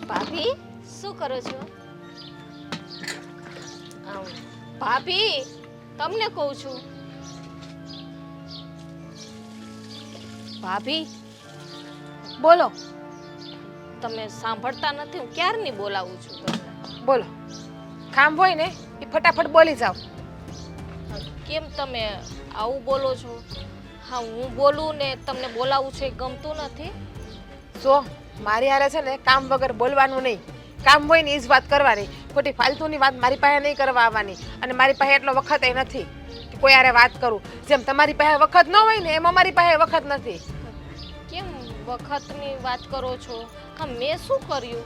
ભાભી શું કરો છો? ભાભી તમને કહું છું. ભાભી બોલો તમે સાંભળતા નથી? હું ક્યારની બોલાવું છું તમને. બોલો. કામ હોય ને એ ફટાફટ બોલી જાઓ. કેમ તમે આવું બોલો છો? હા, હું બોલું ને તમને બોલાવું છું એ ગમતું નથી? જો મારી હારે છે ને કામ વગર બોલવાનું નહીં. કામ હોય ને એ જ વાત કરવાની. ખોટી ફાલતુની વાત મારી પાસે નહીં કરવા આવવાની. અને મારી પાસે એટલો વખત એ નથી કે કોઈ હારે વાત કરું. જેમ તમારી પાસે વખત ન હોય ને એમ અમારી પાસે વખત નથી. કેમ વખતની વાત કરો છો? હા, મેં શું કર્યું?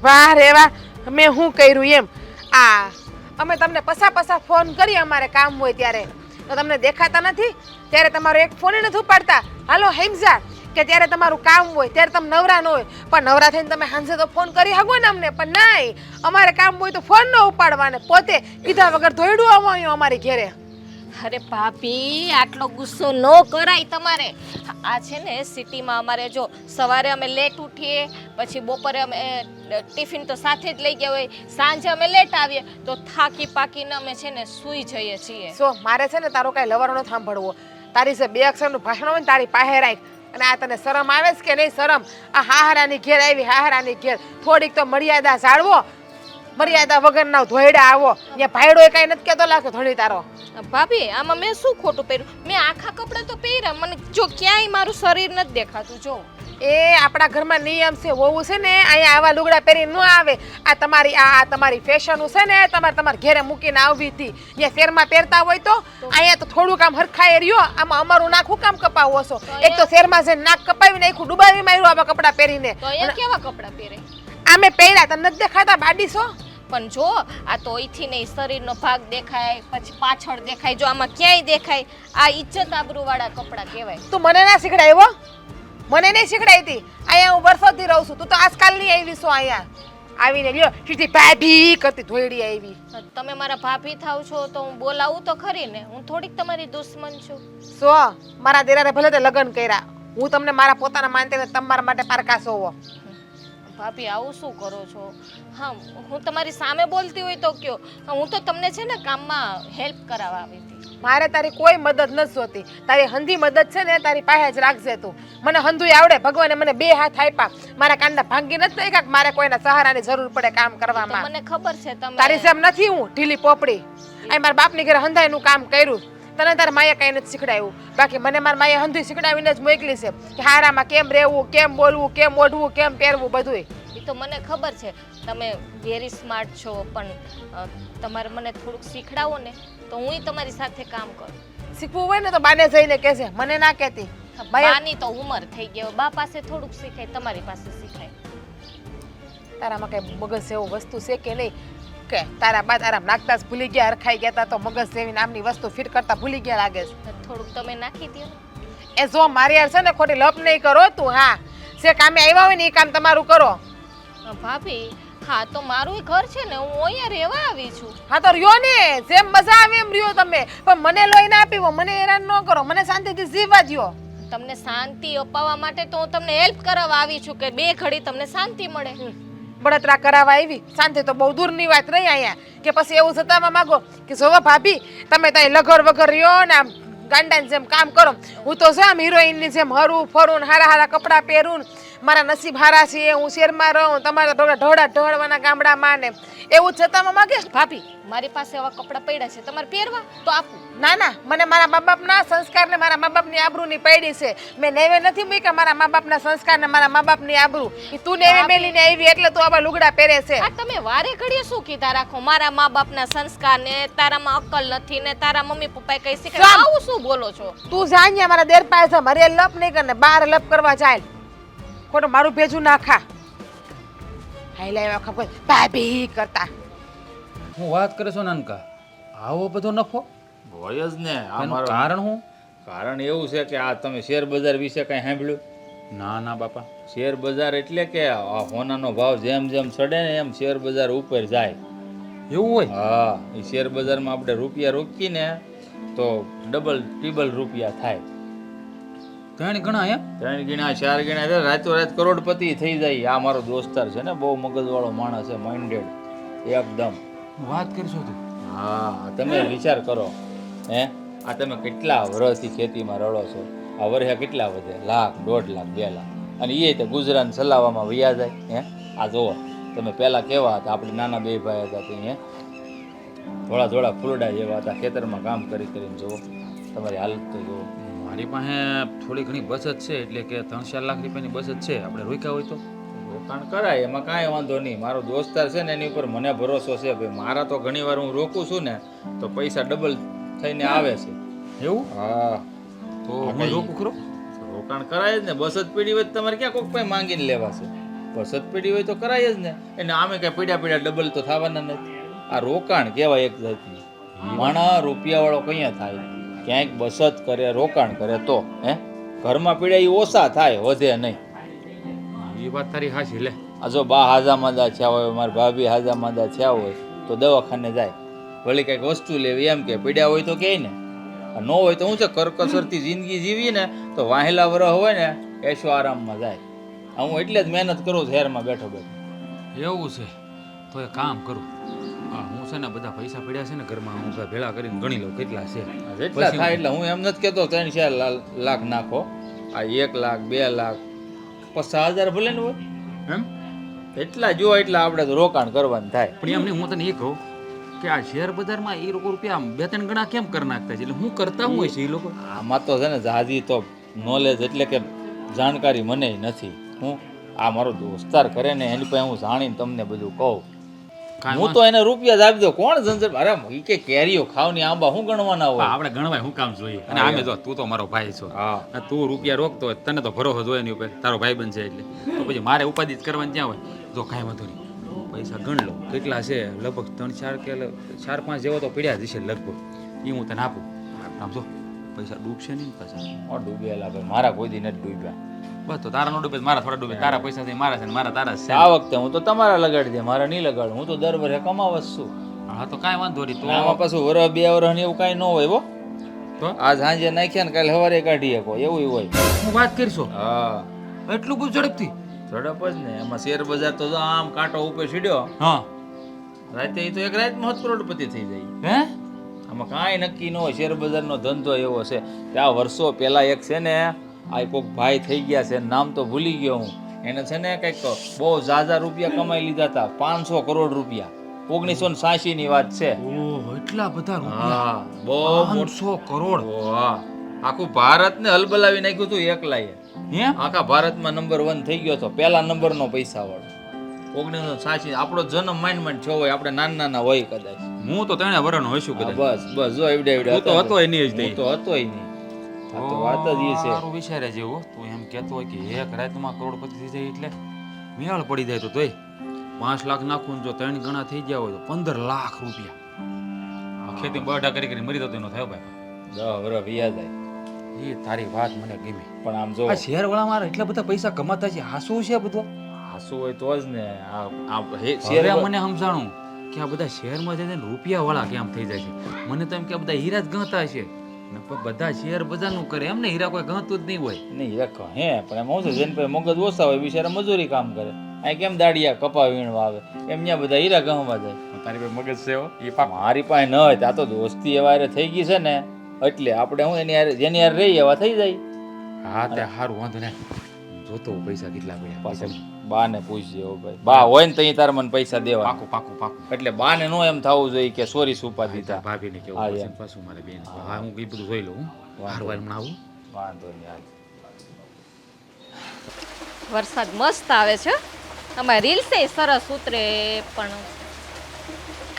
વાહ રે વાહ, મેં શું કર્યું એમ. અમે તમને પસા ફોન કરીએ અમારે કામ હોય ત્યારે, તો તમને દેખાતા નથી. ત્યારે તમારો એક ફોન નથી ઉપાડતા. હાલો હેમઝા કે ત્યારે તમારું કામ હોય ત્યારે તમે નવરા ન હોય. પણ નવરા થઈને તમે સાંજે તો ફોન કરી શકો ને અમને. પણ નહીં, અમારે કામ હોય તો ફોન ન ઉપાડવાને. પોતે કીધા વગર ધોઈડું આવ્યું અમારી ઘેરે. અરે ભાભી, આટલો ગુસ્સો ન કરાય તમારે. આ છે ને સિટીમાં અમારે જો સવારે અમે લેટ ઉઠીએ, પછી બપોરે અમે ટિફિન તો સાથે જ લઈ ગયા હોય, સાંજે અમે લેટ આવીએ તો થાકી પાકીને અમે છે ને સૂઈ જઈએ છીએ. સો મારે છે ને તારો કાંઈ લવારો ન સાંભળવો. તારી જે બે અક્ષરનું ભાષણ હોય ને તારી પાસે રાખ. અને આ તને શરમ આવે છે કે નહીં શરમ? આ હાહરાની ઘેર આવી, હાહરાની ઘેર થોડીક તો મર્યાદા જાળવો. મર્યાદા વગરના ધોયડા આવો. ત્યાં ભાઈડો કાંઈ નથી કહેતો લાગતો ધણી તારો. ભાભી, આમાં મેં શું ખોટું પહેર્યું? મેં આખા કપડાં તો પહેર્યા. મને જો ક્યાંય મારું શરીર નથી દેખાતું. જો એ આપણા ઘરમાં નિયમ છે. વહુ છે ને અહીંયા આવા લુગડા પહેરી ન આવે. આ તમારી ફેશન છે ને, તમારે ઘેરે મૂકીને આવવી હતી. અહીંયા શેરમાં પહેરતા હોય તો અહીંયા તો થોડું કામ હરખાય રહ્યો. આમાં અમારું નાક હું કામ કપાવો છો? એક તો શેરમાં જઈને નાક કપાવી નાખ્યું, ડુબાવી માર્યું આવા કપડાં પહેરીને. તો અહીંયા કેવા કપડાં પહેરે? આમે પહેર્યા તને નથી દેખાતા બાડી છો? પણ જો આ તો અહીંથી નહીં, શરીરનો ભાગ દેખાય, પછી પાછળ દેખાય. જો આમાં ક્યાંય દેખાય. આ ઇજ્જત આબરૂવાળા કપડાં કહેવાય. તું મને ના શીખડાવ્યો? મને નહીં શીખડાવી હતી. અહીંયા હું વર્ષોથી રહું છું. તું તો આજકાલની આવી છો. અહીંયા આવીને લ્યો સીધી ભાભી કરતી ધોઈડી આવી. તમે મારા ભાભી થાવ છો તો હું બોલાવું તો ખરી ને. હું થોડીક તમારી દુશ્મન છું. સો મારા દેરાને ભલે તે લગ્ન કર્યા, હું તમને મારા પોતાના માનતી ને તમારા માટે પારકા સોવો. ભાભી, આવું શું કરો છો? હા, હું તમારી સામે બોલતી હોય તો કયો. હું તો તમને છે ને કામમાં હેલ્પ કરાવવા આવી હતી. મારે તારી કોઈ મદદ નથી જોતી. તારી હંધી મદદ છે ને તારી પાસે જ રાખજે તું. મને હંધુય આવડે. ભગવાને મને બે હાથ આપ્યા. મારા કાંડા ભાંગી નથી નાખ્યા કે મારે કોઈના સહારાની જરૂર પડે કામ કરવામાં. મને ખબર છે તમે તારી જેમ નથી હું ઢીલી પોપડી. અહીં મારા બાપની ઘરે હંધાઈનું કામ કર્યું. તને તારા માએ કઈ નથી શીખડાવ્યું. બાકી મને મારા માએ હંધી શીખડાવીને જ મોકલી છે કે હારામાં કેમ રહેવું, કેમ બોલવું, કેમ ઓઢવું, કેમ પહેરવું બધુંય. એ તો મને ખબર છે. તમે વેરી સ્માર્ટ છો, પણ તમારે મને થોડુંક શીખડાવો ને તો હું તમારી સાથે કામ કરું. શીખવું હોય ને તો બાને જઈને કહેજે, મને ના કહેતી. બાની તો ઉંમર થઈ ગઈ. બા પાસે થોડુંક શીખાય, તમારી પાસે શીખાય. તારામાં કઈ મગજ જેવું વસ્તુ છે કે નહીં? કે તારા બા તારા નાખતા જ ભૂલી ગયા, હરખાઈ ગયા તા તો મગજ જેવી નામની વસ્તુ ફિટ કરતા ભૂલી ગયા લાગે છે. થોડુંક તમે નાખી દો. એ જો મારી યાર છે ને ખોટી લપ નહીં કરો તું. હા, જે કામે આવ્યા હોય ને એ કામ તમારું કરો. ભાભી, હા તો મારું ઘર છે ને, હું અહીંયા રહેવા આવી છું. હા તો રહ્યો ને, જેમ મજા આવે એમ રહ્યો તમે. પણ મને લોહી ના પીવો, મને હેરાન ન કરો, મને શાંતિથી જીવવા દ્યો. તમને શાંતિ અપાવવા માટે તો હું તમને હેલ્પ કરાવવા આવી છું કે બે ઘડી તમને શાંતિ મળે. બળતરા કરાવવા આવી. શાંતિ તો બહુ દૂરની વાત રહી અહીંયા. કે પછી એવું જતામાં માંગો કે જોવો ભાભી તમે ત્યાં લગર વગર રહ્યો ને આમ ગાંડાની જેમ કામ કરો. હું તો છે આમ હિરોઈનની જેમ હરું ફરું ને હારા હારા કપડાં પહેરું. મારા નસીબ હારા છે, હું શહેરમાં રહું, તમારા ઢોળા ઢોળવાના ગામડામાં ને એવું જ જતામાં માંગે. ભાભી, મારી પાસે આવા કપડાં પડ્યા છે, તમારે પહેરવા તો આપું. ના ના, મને મારા મા બાપના સંસ્કાર ને મારા મા બાપની આબરૂની પડી છે. મેં નેવે નથી મૂક્યા મારા મા બાપના સંસ્કાર ને મારા મા બાપની આબરૂ. તું નેવે મેલીને આવી એટલે તું આવા લુગડા પહેરે છે. આ તમે વારે ઘડીએ શું કીધા રાખો? મારા મા બાપના સંસ્કાર ને તારામાં અક્કલ નથી ને તારા મમ્મી પપ્પાએ કઈ શીખવાડ્યું? આવું શું બોલો છો? તું જાણ્યા મારા દેર પાસે મારે લપ નહીં કરને, બહાર લપ કરવા જાય. ખોટું મારું ભેજું ના ખા. હાઈલા ખબર ભાભી કરતા. હું વાત કરે છો નાનકા? આવો બધો નફો હોય જ ને. આ એનું મારું કારણ હું? કારણ એવું છે કે આ તમે શેર બજાર વિશે કઈ સાંભળ્યું? ના ના બાપા. શેર બજાર એટલે કે આ સોનાનો ભાવ જેમ જેમ ચડે ને એમ શેર બજાર ઉપર જાય. એવું હોય? હા, એ શેર બજારમાં આપણે રૂપિયા રોકીને તો ડબલ ટ્રિબલ રૂપિયા થાય. ત્રણ ગણા એમ 3 ગણા 4 ગણા એટલે રાતોરાત કરોડપતિ થઈ જાય. આ મારો દોસ્તાર છે ને, બહુ મગજવાળો માણસ છે, માઇન્ડેડ એકદમ. વાત કરશો તું? હા, તમે વિચાર કરો હે, આ તમે કેટલા વર્ષથી ખેતીમાં રડો છો, આ વર્ષે કેટલા વધે? લાખ, 1.5 લાખ, 2 લાખ, અને એ તે ગુજરાન ચલાવવામાં વયા જાય. હે, આ જુઓ તમે પહેલાં કેવા હતા, આપણે નાના 2 ભાઈ હતા તે, હે, થોડા થોડા ફૂલડા જેવા હતા, ખેતરમાં કામ કરી કરીને જુઓ તમારી હાલત તો જુઓ. મારી પાસે થોડી ઘણી બચત છે, એટલે કે 3-4 લાખ રૂપિયાની બચત છે. આપણે રોક્યા હોય તો રોકાણ કરાય, એમાં કાંઈ વાંધો નહીં. મારો દોસ્તાર છે ને, એની ઉપર મને ભરોસો છે ભાઈ. મારા તો ઘણી વાર હું રોકું છું ને તો પૈસા ડબલ થઈને આવે છે. એવું? હા, તો હું રોકું ખરો? રોકાણ કરાય જ ને. બચત પેઢી હોય તો તમારે ક્યાં કોઈક પાસે માંગીને લેવા છે? બચત પેઢી હોય તો કરાય જ ને. એને આમે કાંઈ પીડ્યા ડબલ તો થવાના નથી. આ રોકાણ કહેવાય એક જાતની. માણા રૂપિયાવાળો કયા થાય? ક્યાંક બચત કરે, રોકાણ કરે તો હે, ઘરમાં પીડ્યા એ ઓછા થાય, વધે નહીં. એ વાત તારી હાચી. લે, આ જો બા હાજા માંદા થયા હોય, મારા ભાભી હાજા માંદા થયા હોય તો દવાખાને જાય, વળી કંઈક વસ્તુ લેવી, એમ કે પીડ્યા હોય તો કહે ને. ન હોય તો શું છે, કરકસરથી જિંદગી જીવી ને તો વાહેલા વરહ હોય ને એશો આરામમાં જાય. હું એટલે જ મહેનત કરું શહેરમાં બેઠો બેઠો. એવું છે તો એ કામ કરું. હા, હું છે ને બધા પૈસા પડ્યા છે ને ઘરમાં, હું ભેળા કરીને ગણી લઉં કેટલા છે. જેટલા થાય એટલે હું એમ નથી કહેતો 3-4 લાખ નાખો. આ 1 લાખ, 2 લાખ, 50,000 ભલે ને હોય, એમ એટલા જો એટલા આપણે તો રોકાણ કરવાનું થાય. પણ એમ નહીં, હું તને એ કહું કે આ શેર બજારમાં એ લોકો રૂપિયા 2-3 ગણા કેમ કરી નાખતા છે? એટલે હું કરતા હોય છે એ લોકો? આમાં તો છે ને જાજી તો નોલેજ એટલે કે જાણકારી મને નથી. હું આ મારો દોસ્તાર કરે ને એની પાસે હું જાણીને તમને બધું કહું. હું તો એને રૂપિયા જ આપી દઉં. કોણ ઝંઝટ? અરે ઈ કે કેરીઓ ખાવની આંબા શું ગણવાના હોય? આપણે ગણવાય શું કામ જોઈએ? અને આમે જો તું તો મારો ભાઈ છો, હા, તું રૂપિયા રોકતો હોય, તને તો ભરોસો જોઈએ એની ઉપર, તારો ભાઈ બનશે એટલે. તો પછી મારે ઉપાધિ જ કરવાની ક્યાં હોય? જો કાંઈ વાંધો નહીં, પૈસા ગણ લો કેટલા છે. લગભગ 3-4 કે 4-5 જેવો તો પડ્યા જ છે લગભગ. એ હું તને આપું. આમ જો પૈસા ડૂબશે નહીં પાછા. ડૂબેલા ભાઈ, મારા કોઈ દી નથી ડૂબ્યા. બસ તો તારા નો ડૂબે, મારા થોડા ડૂબે. તારા પૈસા થી મારા છે ને મારા તારા છે. આ વખતે હું તો તમારા લગાડી દે, મારા નહીં લગાડું. હું તો દર વર્ષે કમાવસ છું. હા તો કાંઈ વાંધો નહીં. તો આમાં પાછું વર્ષ 2 વર્ષ ને એવું કાંઈ ન હોય. હો, તો આજ સાંજે નાખ્યા ને કાલે સવારે કાઢી શકો એવું હોય. હું વાત કરશો હા, એટલું બધું ઝડપથી? ઝડપ જ ને. એમાં શેર બજાર તો જો આમ કાંટો ઉપર સીડ્યો, હા, રાતે એ તો એક રાતમાં જ કરોડપતિ થઈ જાય. હે? આમાં કાંઈ નક્કી ન હોય. શેર બજારનો ધંધો એવો છે. ત્યાં વર્ષો પહેલા એક છે ને, આ કોઈક ભાઈ થઈ ગયા છે, નામ તો ભૂલી ગયો હું. એને છે ને કંઈક બહુ ઝાઝા રૂપિયા કમાઈ લીધા હતા, 500 કરોડ રૂપિયા. 1986 ની વાત છે. ઓહ, એટલા બધા રૂપિયા? હા, બહુ 500 કરોડ? વાહ, આખું ભારતને હલબલાવી નાખ્યું હતું એકલાએ. હે? આખા ભારતમાં નંબર 1 થઈ ગયો હતો, પહેલા નંબરનો પૈસા વાળો. 1986. આપણો જન્મ માંડ થયો હોય, આપણે નાના હોય કદાચ. હું તો 3 વર્ષનો હશું હા, કદાચ. બસ જો એવડે એવડે તું તો હતો એની જ હું તો હતોય નહીં. આ તો વાત જ એ છે. સારું વિચારે જેવું. તું એમ કહેતો હોય કે એક રાતમાં કરોડપતિ થઈ જાય એટલે મેળ પડી જાય. તો તોય 5 લાખ નાખું જો 3 ગણા થઈ ગયા હોય તો 15 લાખ રૂપિયા. આ ખેતી બઢા કરી મરી જતો એનો થયો ભાઈ. 10 વર્ષ વ્યા જાય. એ તારી વાત મને ગમી. પણ આમ જો આ શેર વાળા મારા એટલા બધા પૈસા કમાતા છે, આ શું છે બધું? હાસુ હોય તો જ ને. શેર મને સમજાણું કે આ બધા શેરમાં જઈને રૂપિયા વાળા કેમ થઈ જાય છે. મને તો એમ કે બધા હીરા જ ગણતા છે ને, પણ બધા શેર બજારનું કરે એમ ને. હીરા કોઈ ગણતું જ નહીં હોય. નહીં રખો હે, પણ એમ હું છે જેને પાસે મગજ ઓછા હોય બિચારા મજૂરી કામ કરે. અહીં કેમ દાડિયા કપા વીણવા આવે, એમ ત્યાં બધા હીરા ગણવા જાય. તારી પાસે મગજ છે મારી પાસે ન હોય. આ તો દોસ્તી એવા હારે થઈ ગઈ છે ને, એટલે આપણે હું એની હારે જેની હારે રહી એવા થઈ જાય. હા તે સારું, વાંધો ને. જોતો પૈસા કેટલા પડ્યા પાછળ બા ને પૂછજે. હો ભાઈ, બા હોય ને તઈ તાર મને પૈસા દેવા. પાકું પાકું પાકું. એટલે બા ને નો એમ થવું જોઈએ કે સોરી સુપા દીધા. ભાભીને કેવું હા, પડશે એમ. ને પાછું મારે બેન. હા, હું એ બધું જોઈ લઉં. હારું હાલ હમણાં આવું. વાંધો નહીં હાલ. વરસાદ મસ્ત આવે છે. અમારે રીલ્સે સરસ ઉતરે, પણ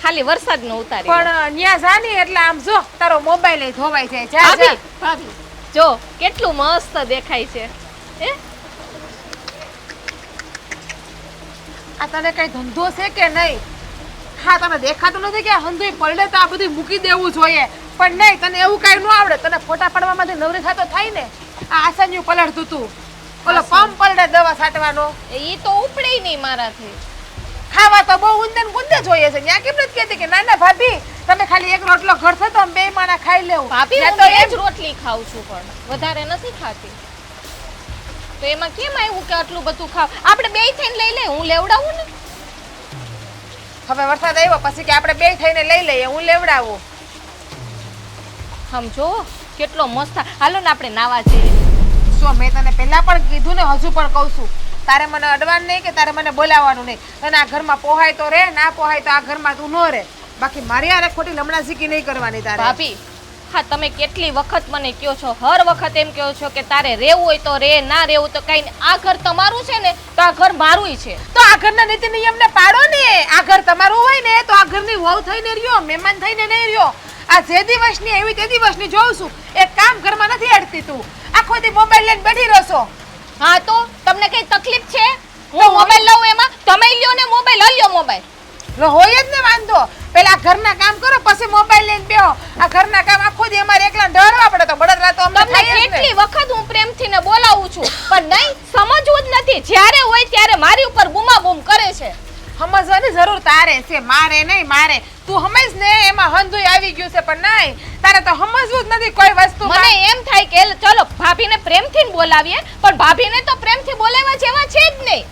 ખાલી વરસાદ નો ઉતારી. પણ ન્યા જાની એટલે આમ જો તારો મોબાઈલ એ ધોવાઈ જાય. જા જા. ભાભી, ભાભી, જો કેટલું મસ્ત દેખાય છે. હે, આ તને કઈ ધંધો છે કે નહીં? હા, તને દેખાતું નથી કે આ હંધુય પડે તો આ બધું મૂકી દેવું જોઈએ, પણ નહીં, તને એવું કઈ ન આવડે. તને ફોટા પાડવામાંથી નવરી થાતો થાય ને. આ આસાન્યું પલળતું તું, ઓલો પંપ પલડે દવા છાંટવાનો. એ તો ઉપડે નહીં મારાથી. ખાવા તો બહુ ઊંધે ગુંદે જોઈએ છે. ત્યાં કેમ નથી કહેતી કે ના ના ભાભી તમે ખાલી એક રોટલો ઘર થતો અમે 2 માણા ખાઈ લેવું? ભાભી, ત્યાં હું તો બે એમ જ રોટલી ખાઉં છું, પણ વધારે નથી ખાતી. તો એમાં કેમ આવ્યું કે આટલું બધું ખાવ? આપણે બેય થઈને લઈ લે, હું લેવડાવું ને. હવે વરસાદ આવ્યો પછી કે આપણે બે થઈને લઈ લઈએ, હું લેવડાવું. આમ જો કેટલો મસ્ત. હાલો ને આપણે નાવા જઈએ. શું મેં તને પહેલા પણ કીધું ને, હજુ પણ કહું છું, તારે મને અડવાનું નહીં કે તારે મને બોલાવવાનું નહીં. તને આ ઘરમાં પોહાય તો રે, ના પોહાય તો આ ઘરમાં તું ન રે. બાકી મારી હારે ખોટી લમણાઝીકી નહીં કરવાની તારે. ભાભી, હા તમે કેટલી વખત મને કહો છો, હર વખત એમ કહો છો કે તારે રહેવું હોય તો રે, ના રહેવું તો કઈ નહીં. આ ઘર તમારું છે ને તો આ ઘર મારુંય છે. તો આ ઘરના નીતિ નિયમને પાડો ને. આ ઘર તમારું હોય ને તો આ ઘરની વહુ થઈને રહ્યો, મહેમાન થઈને નહીં રહ્યો. આ જે દિવસની એવી તે દિવસની જોઉં છું. એક કામ ઘરમાં નથી અડતી તું. આખો દી મોબાઈલ લઈને બેઠી રહેશો. હા તો તમને કઈ તકલીફ છે? હું મોબાઈલ લઉં એમાં? તમે લ્યો ને મોબાઈલ, લ્યો મોબાઈલ. હોય જ ને વાંધો. પેલા ઘરના કામ કરો પછી મોબાઈલ લઈને બેહો. આ ઘરના કામ આખો દી અમારે એકલા ઢળવા પડે તો બળતરા તો અમને તમને થાય જ ને. કેટલી વખત હું પ્રેમથી ને બોલાવું છું પણ નહીં સમજવું જ નથી. જ્યારે હોય ત્યારે મારી ઉપર બૂમાબૂમ કરે છે. સમજવાની જરૂર તારે છે, મારે નહીં. મારે તું સમજ ને, એમાં હંધુય આવી ગયું છે. પણ નહીં, તારે તો સમજવું જ નથી કોઈ વસ્તુ. મને એમ થાય કે ચલો ભાભીને પ્રેમથી ને બોલાવીએ, પણ ભાભીને તો પ્રેમથી બોલાવવા જેવા છે જ નહીં.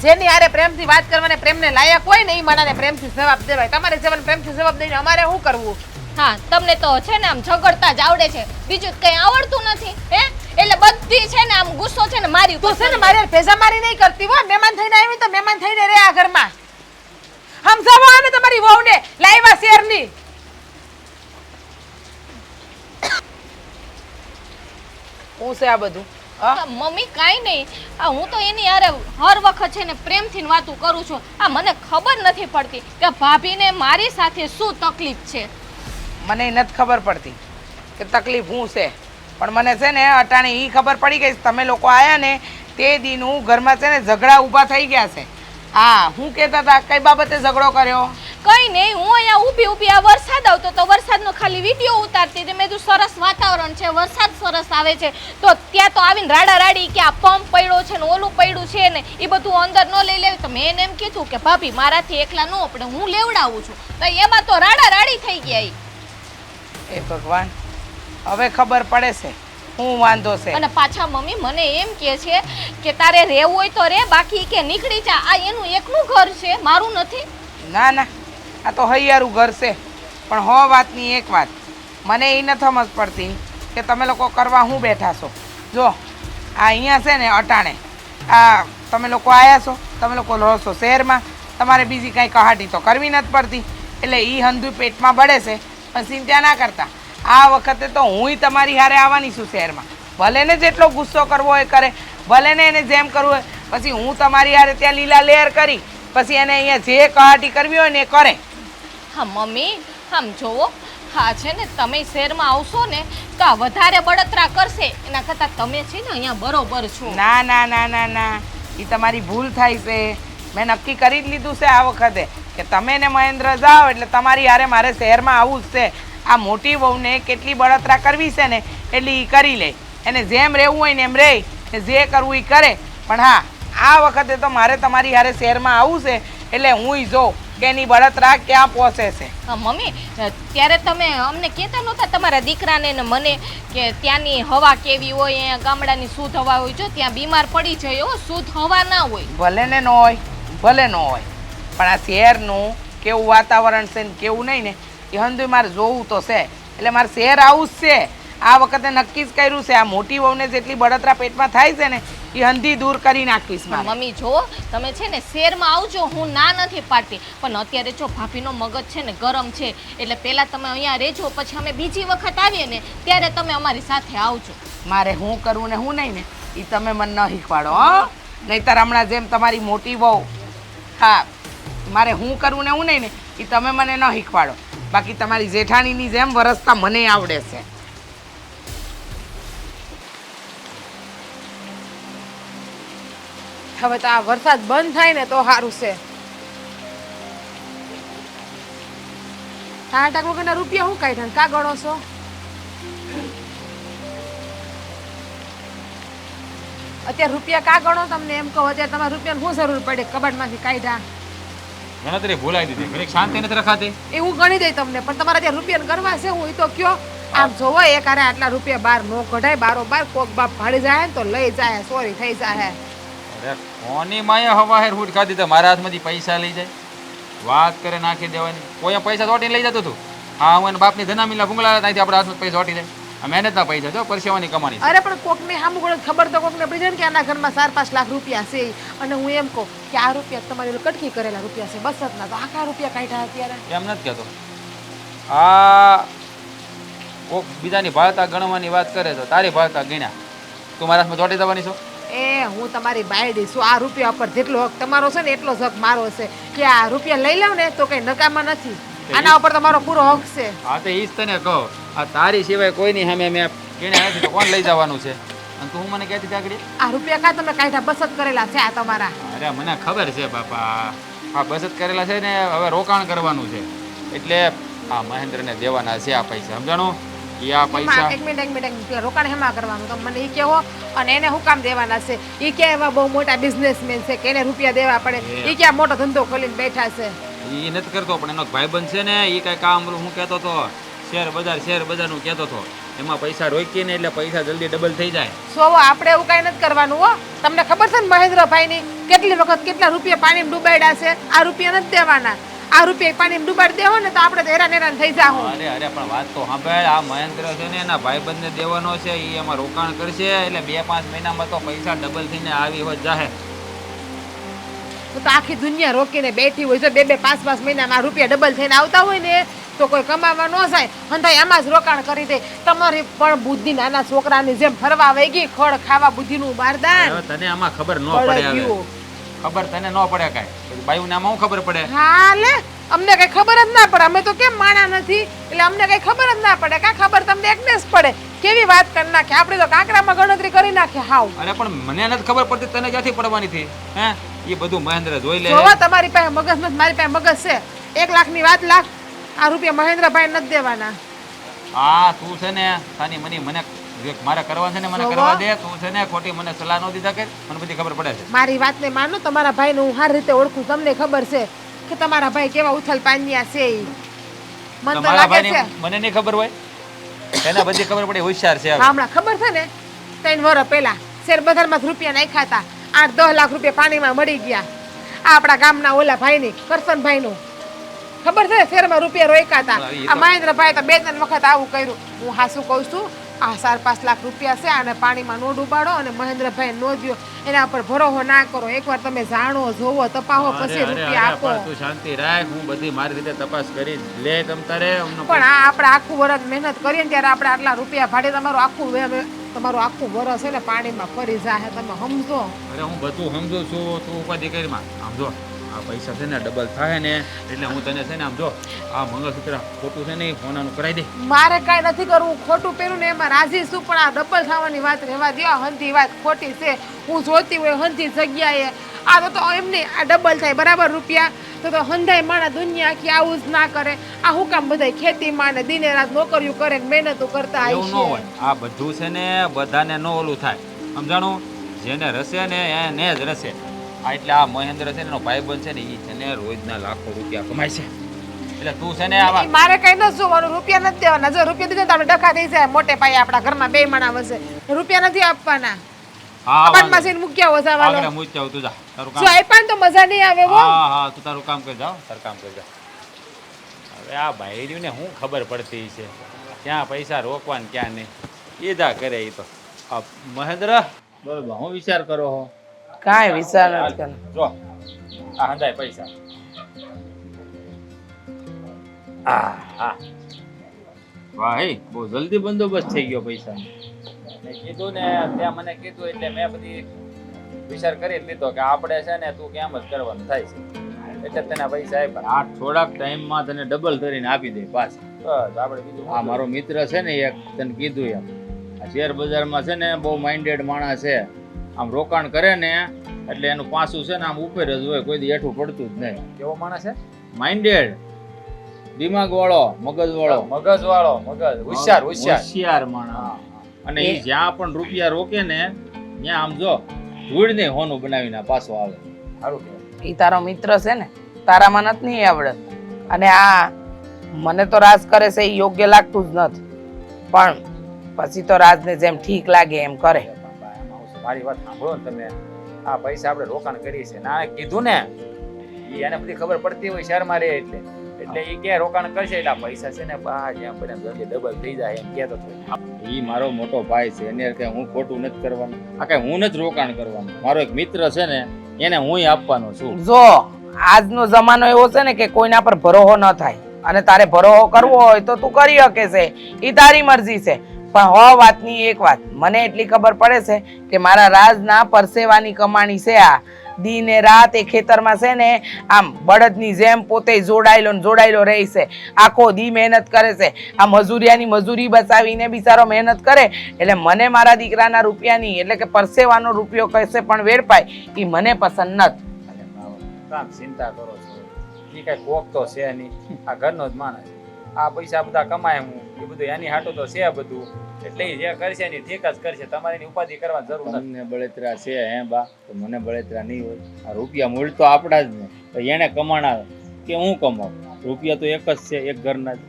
જેની હારે પ્રેમથી વાત કરવાને પ્રેમને લાયક હોય ને એ માણાને પ્રેમથી જવાબ દેવાય. તમારે જવાને પ્રેમથી જવાબ દઈને અમારે શું કરવું? હા તમને તો છે ને આમ ઝઘડતા જ આવડે છે, બીજું કઈ આવડતું નથી હે. એટલે બધી છે ને આમ ગુસ્સો છે ને મારી તું છે ને મારી હારે ભેજા મારી નહીં કરતી હો. મહેમાન થઈને આવી તો મહેમાન થઈને રે આ ઘરમાં. સમજાવો આને તમારી વહુને લાવ્યા શેરની. હું છે આ બધું? મમ્મી કાઈ નહીં. આ હું તો એની હારે હર વખત છે ને પ્રેમથી વાતું કરું છું. આ મને ખબર નથી પડતી કે ભાભીને મારી સાથે શું તકલીફ છે. મને નથી ખબર પડતી કે તકલીફ શું છે, પણ મને છે ને અટાણે એ ખબર પડી ગઈ. તમે લોકો આવ્યા ને તે દીનું ઘરમાં છે ને ઝઘડા ઊભા થઈ ગયા છે. હા, હું કહેતા હતા કઈ બાબતે ઝઘડો કર્યો? કઈ નહીં, હું અહીંયા ઊભી ઊભી આ વરસાદ આવતો તો વરસાદનો ખાલી વિડીયો ઉતારતી હતી. મેં કીધું સરસ વાતાવરણ છે, વરસાદ સરસ આવે છે, તો ત્યાં તો આવીને રાડા રાડી કે આ પંપ પડ્યો છે ને ઓલું પડ્યું છે ને એ બધું અંદર ન લઈ લેવું. તો મેં એને એમ કીધું કે ભાભી મારાથી એકલા ન પડે, હું લેવડાવું છું. તો એમાં તો રાડા રાડી થઈ ગયા. એ ભગવાન, હવે ખબર પડે છે હું વાંધો છે. અને પાછા મમ્મી મને એમ કહે છે કે તારે રહેવું હોય તો રે, બાકી કે નીકળી જા. આ એનું એકનું ઘર છે, મારું નથી. ના ના, આ તો હૈયારું ઘર છે. પણ હો વાતની એક વાત મને એ નથી સમજ પડતી કે તમે લોકો કરવા હું બેઠા છો. જો આ અહીંયા છે ને અટાણે આ તમે લોકો આવ્યા છો, તમે લોકો રહો છો શહેરમાં, તમારે બીજી કાંઈ કહાટી તો કરવી નથી પડતી. એટલે એ હંધુ પેટમાં બળે છે, પણ ચિંતા ના કરતા. આ વખતે તો હુંય તમારી હારે આવવાની છું શહેરમાં. ભલે ને જેટલો ગુસ્સો કરવો હોય કરે, ભલે ને એને જેમ કરવું હોય. પછી હું તમારી હારે ત્યાં લીલા લેર કરી પછી એને અહીંયા જે કહાટી કરવી હોય ને એ કરે. હા મમ્મી, આમ જોવો, હા છે ને તમે શહેરમાં આવશો ને તો આ વધારે બળતરા કરશે એના કરતાં તમે છે ને અહીંયા બરોબર છો. ના ના ના ના ના, એ તમારી ભૂલ થાય છે. મેં નક્કી કરી જ લીધું છે આ વખતે કે તમે ને મહેન્દ્ર જાઓ એટલે તમારી હારે મારે શહેરમાં આવવું જ છે. આ મોટી વહુને કેટલી બળતરા કરવી છે ને એટલી એ કરી લે. એને જેમ રહેવું હોય ને એમ રહે, ને જે કરવું એ કરે. પણ હા, આ વખતે તો મારે તમારી હારે શહેરમાં આવવું છે એટલે હું જોઉં કે એની બળતરા ક્યાં પહોંચે છે. હા મમ્મી, ત્યારે તમે અમને કહેતા નહોતા તમારા દીકરાને ને મને કે ત્યાંની હવા કેવી હોય, અહીંયા ગામડાની શુદ્ધ હવા હોય. જો ત્યાં બીમાર પડી જાય હો, શુદ્ધ હવા ના હોય. ભલે ને ન હોય, ભલે ન હોય, પણ આ શહેરનું કેવું વાતાવરણ છે ને કેવું નહીં ને એ હંધુય મારે જોવું તો છે. એટલે મારે શહેર આવું જ છે. આ વખતે નક્કી જ કર્યું છે. આ મોટી વહુને જેટલી બળતરા પેટમાં થાય છે ને એ હંધી દૂર કરી નાખીશ મારે. મમ્મી જો તમે છે ને શહેરમાં આવજો, હું ના નથી પાડતી, પણ અત્યારે જો ભાભીનો મગજ છે ને ગરમ છે. એટલે પહેલાં તમે અહીંયા રહેજો, પછી અમે બીજી વખત આવીએ ને ત્યારે તમે અમારી સાથે આવજો. મારે હું કરવું ને હું નહીં ને એ તમે મને ન શીખવાડો હો. નહીંતર હમણાં જેમ તમારી મોટી વહુ, હા, મારે હું કરવું ને હું નહીં ને એ તમે મને ન શીખવાડો. બાકી તમારી જેઠાણીની જેમ વરસતા મને આવડે છે. હવે તો આ વરસાદ બંધ થાય ને તો સારું છે. ટાટા વગરના રૂપિયા હું કાઢ્યા કા ગણો છો? અત્યારે રૂપિયા કા ગણો? તમને એમ કહો અત્યારે તમારે રૂપિયાની શું જરૂર પડે? કબાટમાંથી કાઢ્યા ગણતરી ભૂલાઈ દીધી, ઘડીક શાંતિ નથી રખાતી. એ હું ગણી દઈ તમને, પણ તમારે ત્યાં રૂપિયા ગણવા છે હું એ તો કયો. આમ જોવો એક હારે આટલા રૂપિયા બહાર નો કઢાય બારોબાર કોક બાપ ભાડી જાય ને તો લઈ જાય ચોરી થઈ જાય. અરે કોની માયા હવાહેર ફૂટ ખાધી તો મારા હાથમાંથી પૈસા લઈ જાય વાત કરે નાખી દેવાની કોઈ પૈસા ચોટીને લઈ જતું હતું હા હું એના બાપની ધનામીલા ભૂંગળા ત્યાંથી આપણા હાથમાં પૈસા ચોટી જાય આ મહેનતના પૈસા જો પરસેવાની કમાણી છે. અરે પણ કોકને સામું ગણો ખબર તો કોકને પડી જાય ને કે આના ઘરમાં 4-5 લાખ રૂપિયા છે અને હું એમ કહું કે આ રૂપિયા તમારી ઓલી કટકી કરેલા રૂપિયા છે બસ જ ના તો આખા રૂપિયા કાઢ્યા અત્યારે. એમ નથી કહેતો આ કોક બીજાની ભાળતા ગણવાની વાત કરે તો તારી ભાળતા ગણ્યા તું મારા હાથમાં ચોટી દેવાની છો. એ હું તમારી બાયડી છું આ રૂપિયા પર જેટલો હક તમારો છે ને એટલો જ હક મારો છે કે આ રૂપિયા લઈ લઉં ને તો કઈ નકામા નથી આના ઉપર તમારો પૂરો હક છે. હા તો ઈ જ તને કહો આ તારી સિવાય કોઈની સામે મેં ગણ્યા નથી તો કોણ લઈ જવાનું છે અને તું મને કહેતી ચાકડી આ રૂપિયા કા તમે કાઢ્યા બસ જ કરેલા છે આ તમારા. અરે મને ખબર છે બાપા આ બચત કરેલા છે ને હવે રોકાણ કરવાનું છે એટલે આ મહેન્દ્રને દેવાના છે આ પૈસા સમજાણું એ આ પૈસા એક મિનિટ રોકાણ હેમાં કરવાનું તમે મને ઈ કહો અને એને હું કામ દેવાના છે ઈ ક્યાં એવા બહુ મોટા બિઝનેસમેન છે કે એને રૂપિયા દેવા પડે ઈ ક્યાં મોટો ધંધો ખોલીને બેઠા છે. એ નથી કરતો પણ એનો ભાઈબંધ છે ને એ કઈ કામ હું કહેતો હતો શેર બજારનું કહેતો હતો એમાં પૈસા રોકીને એટલે પૈસા જલ્દી ડબલ થઈ જાય. સોવો આપણે એવું કઈ નથી કરવાનું હો તમને ખબર છે ને મહેન્દ્રભાઈની કેટલી વખત કેટલા રૂપિયા પાણીમાં ડૂબાડ્યા છે આ રૂપિયા નથી દેવાના આ રૂપિયા પાણીમાં ડૂબાડી દેવો ને તો આપણે તો હેરાન થઈ જાહું. અરે પણ વાત તો સાંભળ આ મહેન્દ્ર છે ને એના ભાઈબંધને દેવાનો છે એ એમાં રોકાણ કરશે એટલે 2-5 મહિનામાં તો પૈસા ડબલ થઈને આવી હોત જાહે. તો આખી દુનિયા રોકીને બેઠી હોય છે 2-5 મહિનામાં રૂપિયા ડબલ થઈને આવતા હોય ને તો કોઈ કમાવા ન જાય હંધાઈ આમાં જ રોકાણ કરી દે. તમારી પણ બુદ્ધિ નાના છોકરાની જેમ ફરવા વહી ગઈ ખડ ખાવા બુદ્ધિનું બારદાન. હવે તને આમાં ખબર ન પડે હવે ખબર તને ન પડે કાંઈ બાયુને આમાં હું ખબર પડે. હા લે અમને કઈ ખબર જ ના પડે અમે તો કેમ માણા નથી એટલે અમને કઈ ખબર જ ના પડે કા ખબર તમને એકને જ પડે કેવી વાત કરી નાખે આપણે તો કાંકરામાં ગણતરી કરી નાખે હાવ. અરે પણ મને નથી ખબર પડતી તને ક્યાંથી પડવાની હતી હે એ બધું મહેન્દ્ર જોઈ લે. જોવા તમારી પાસે મગજ નથી મારી પાસે મગજ છે 1 લાખની વાત લાખ આ રૂપિયા મહેન્દ્રભાઈ નથી દેવાના. હા તું છે ને સાની મની મને મારે કરવા છે ને મને કરવા દે તું છે ને ખોટી મને સલાહ ન દીધા કે મને બધી ખબર પડે છે. મારી વાતને માનો તમારા ભાઈને હું સારી રીતે ઓળખું તમને ખબર છે કે તમારા ભાઈ કેવા ઉથલ પાન્યા છે ઈ મને તો તમારા લાગે ભાઈને છે મને નહીં ખબર હોય એને બધી ખબર પડે હોશિયાર છે. હા, હમણાં ખબર છે ને 3 વર્ષ પહેલા શેર બજારમાં રૂપિયા નાખ્યા હતા 8-10 લાખ રૂપિયા પાણીમાં મળી ગયા. આ આપણા ગામના ઓલા ભાઈની કરશનભાઈનું ખબર છે શેરમાં રૂપિયા રોક્યા હતા. આ મહેન્દ્રભાઈ તો 2-3 વખત આવું કર્યું. હું હાસું કહું છું આ 4-5 લાખ રૂપિયા છે અને પાણીમાં નો ડૂબાડો અને મહેન્દ્રભાઈ નો દ્યો એના પર ભરોસો ના કરો. એકવાર તમે જાણો જોવો તપાસો પછી રૂપિયા આપો. તું શાંતિ રાખ હું બધી મારી રીતે તપાસ કરી લે તમ તારે. પણ આ આપણે આખું વર્ષ મહેનત કરીએ ને ત્યારે આપણે આટલા રૂપિયા ભાડે તમારું આખું વર્ષ છે ને પાણીમાં ફરી જાય તમે સમજો. અરે હું બધું સમજુ છું તું ઉપાધિ કરી માં સમજો આ પૈસા છે ને ડબલ થાય ને એટલે હું તને છે ને આમ જો આ મંગળસૂત્ર ખોટું છે ને ફોનાનું કરાવી દે. મારે કાંઈ નથી કરવું ખોટું પહેરું ને એમાં રાજી છું પણ આ ડબલ થવાની વાત રહેવા દો. હંધી વાત ખોટી છે હું જોતી હોય હંધી જગ્યાએ આ તો એમની આ ડબલ થાય બરાબર રૂપિયા તો હંધાઈ માણા દુનિયા આખી આવું જ ના કરે. આ હું કામ બધા ખેતીમાં ને દિને રાત નોકરીઓ કરે ને મહેનતો કરતા એવું ન હોય આ બધું છે ને બધાને ન ઓલું થાય સમજાણું જેને રસે ને એને જ રસે. એટલે આ મહેન્દ્ર છે ને એનો ભાઈબંધ છે ને એ છે ને રોજના લાખો રૂપિયા કમાય છે એટલે તું છે ને આવા મારે કઈ નથી જોવાનું રૂપિયા નથી દેવાના. જો રૂપિયા દીધે તો આપણે ડખા થઈ જાય મોટે પાયે આપણા ઘરમાં 2 માણા વસે રૂપિયા નથી આપવાના. હા કપાટમાં જઈને મૂક્યા ઓસાવાળો આગળ મૂકી જાવ તું જા તારું જો કામ. આપ્યા ને તો મજા નહીં આવે હો. હા તું તારું કામ કરી જાવ તારું કામ કરી જા. હવે આ ભાઈડીને શું ખબર પડતી છે ક્યાં પૈસા રોકવા ને ક્યાં નહીં એ જા કરે એ તો. આ મહેન્દ્ર બરોબર હું વિચાર કરો હો કાંઈ વિચાર નથી કરવાનો. જો આ હંધાય પૈસા હા ભાઈ બહુ જલ્દી બંદોબસ્ત થઈ ગયો પૈસા. મેં કીધું ને ત્યાં મને કીધું એટલે મેં બધી વિચાર કરી લીધો કે આપણે છે ને તું કેમ જ કરવાનું થાય છે એટલે તને પૈસા આપ્યા. આ થોડાક ટાઈમમાં તને ડબલ કરીને આપી દે પાછા. બસ આપણે બીજું આ મારો મિત્ર છે ને એક તને કીધું એમ આ શેર બજારમાં છે ને બહુ માઇન્ડેડ માણસ છે. આમ રોકાણ કરે ને એટલે એનું પાછું છે ને આમ ઉપર જ હોય કોઈ દી હેઠું પડતું જ નહીં. કેવો માણસ છે? માઇન્ડેડ દિમાગ વાળો મગજ વાળો હોશિયાર માણસ. અને એ જ્યાં પણ રૂપિયા રોકે ને ત્યાં આમ જો ધૂળ ને હોનું બનાવીને પાછો આવે. સારું કહેવાય. એ તારો મિત્ર છે ને તારામાં નથી આવડત અને આ મને તો રાજ કરે છે એ યોગ્ય લાગતું જ નથી. પણ પછી તો રાજને જેમ ઠીક લાગે એમ કરે. બાપા, એમાં હું છું. મારી વાત સાંભળો ને તમે. આ પૈસા આપણે રોકાણ કરી છે ના કીધું ને ઈ એને બધી ખબર પડતી હોય શહેરમાં રહે એટલે ઈ કે રોકાણ કરશે એટલે આ પૈસા છે ને બા જેમ બને જલ્દી ડબલ થઈ જાય એમ કહેતો હતો. ઈ મારો મોટો ભાઈ છે એને કઈ હું ખોટું નથી કરવાનું. આ કઈ હું નથી રોકાણ કરવાનું. મારો એક મિત્ર છે ને એને હું આપવાનો છું. જો આજનો જમાનો એવો છે ને કે કોઈના પર ભરોસો ન થાય અને તારે ભરોસો કરવો હોય તો તું કરી શકે છે, એ તારી મરજી છે. પણ હો વાતની એક વાત મને એટલી ખબર પડે છે કે મારા રાજના પરસેવાની કમાણી છે. આ દીને રાત એ ખેતરમાં છે ને આમ બળદની જેમ પોતે જોડાયેલો રહે છે. આખો દી મહેનત કરે છે. આ મજૂરિયાની મજૂરી બચાવીને બિચારો મહેનત કરે એટલે મને મારા દીકરાના રૂપિયાની એટલે કે પરસેવાનો રૂપિયો કશે પણ વેડપાય એ મને પસંદ નથી. કામ ચિંતા કરો છો ઈ કઈ કોક તો છે નહીં. આ ઘરનો જ માણસ. આ પૈસા બધા કમાય હું એ બધું એની હાટું તો છે બધું. એટલે ઈ જે કરશે ને ઠીક જ કરશે. તમારે એની ઉપાધિ કરવાની જરૂર નથી. તમને બળતરા છે હે બા તો મને બળતરા નહીં હોય. આ રૂપિયા મૂળ તો આપણા જ ને તો એને કમાણા કે હું કમાઉં. રૂપિયા તો એક જ છે એક ઘરના જ.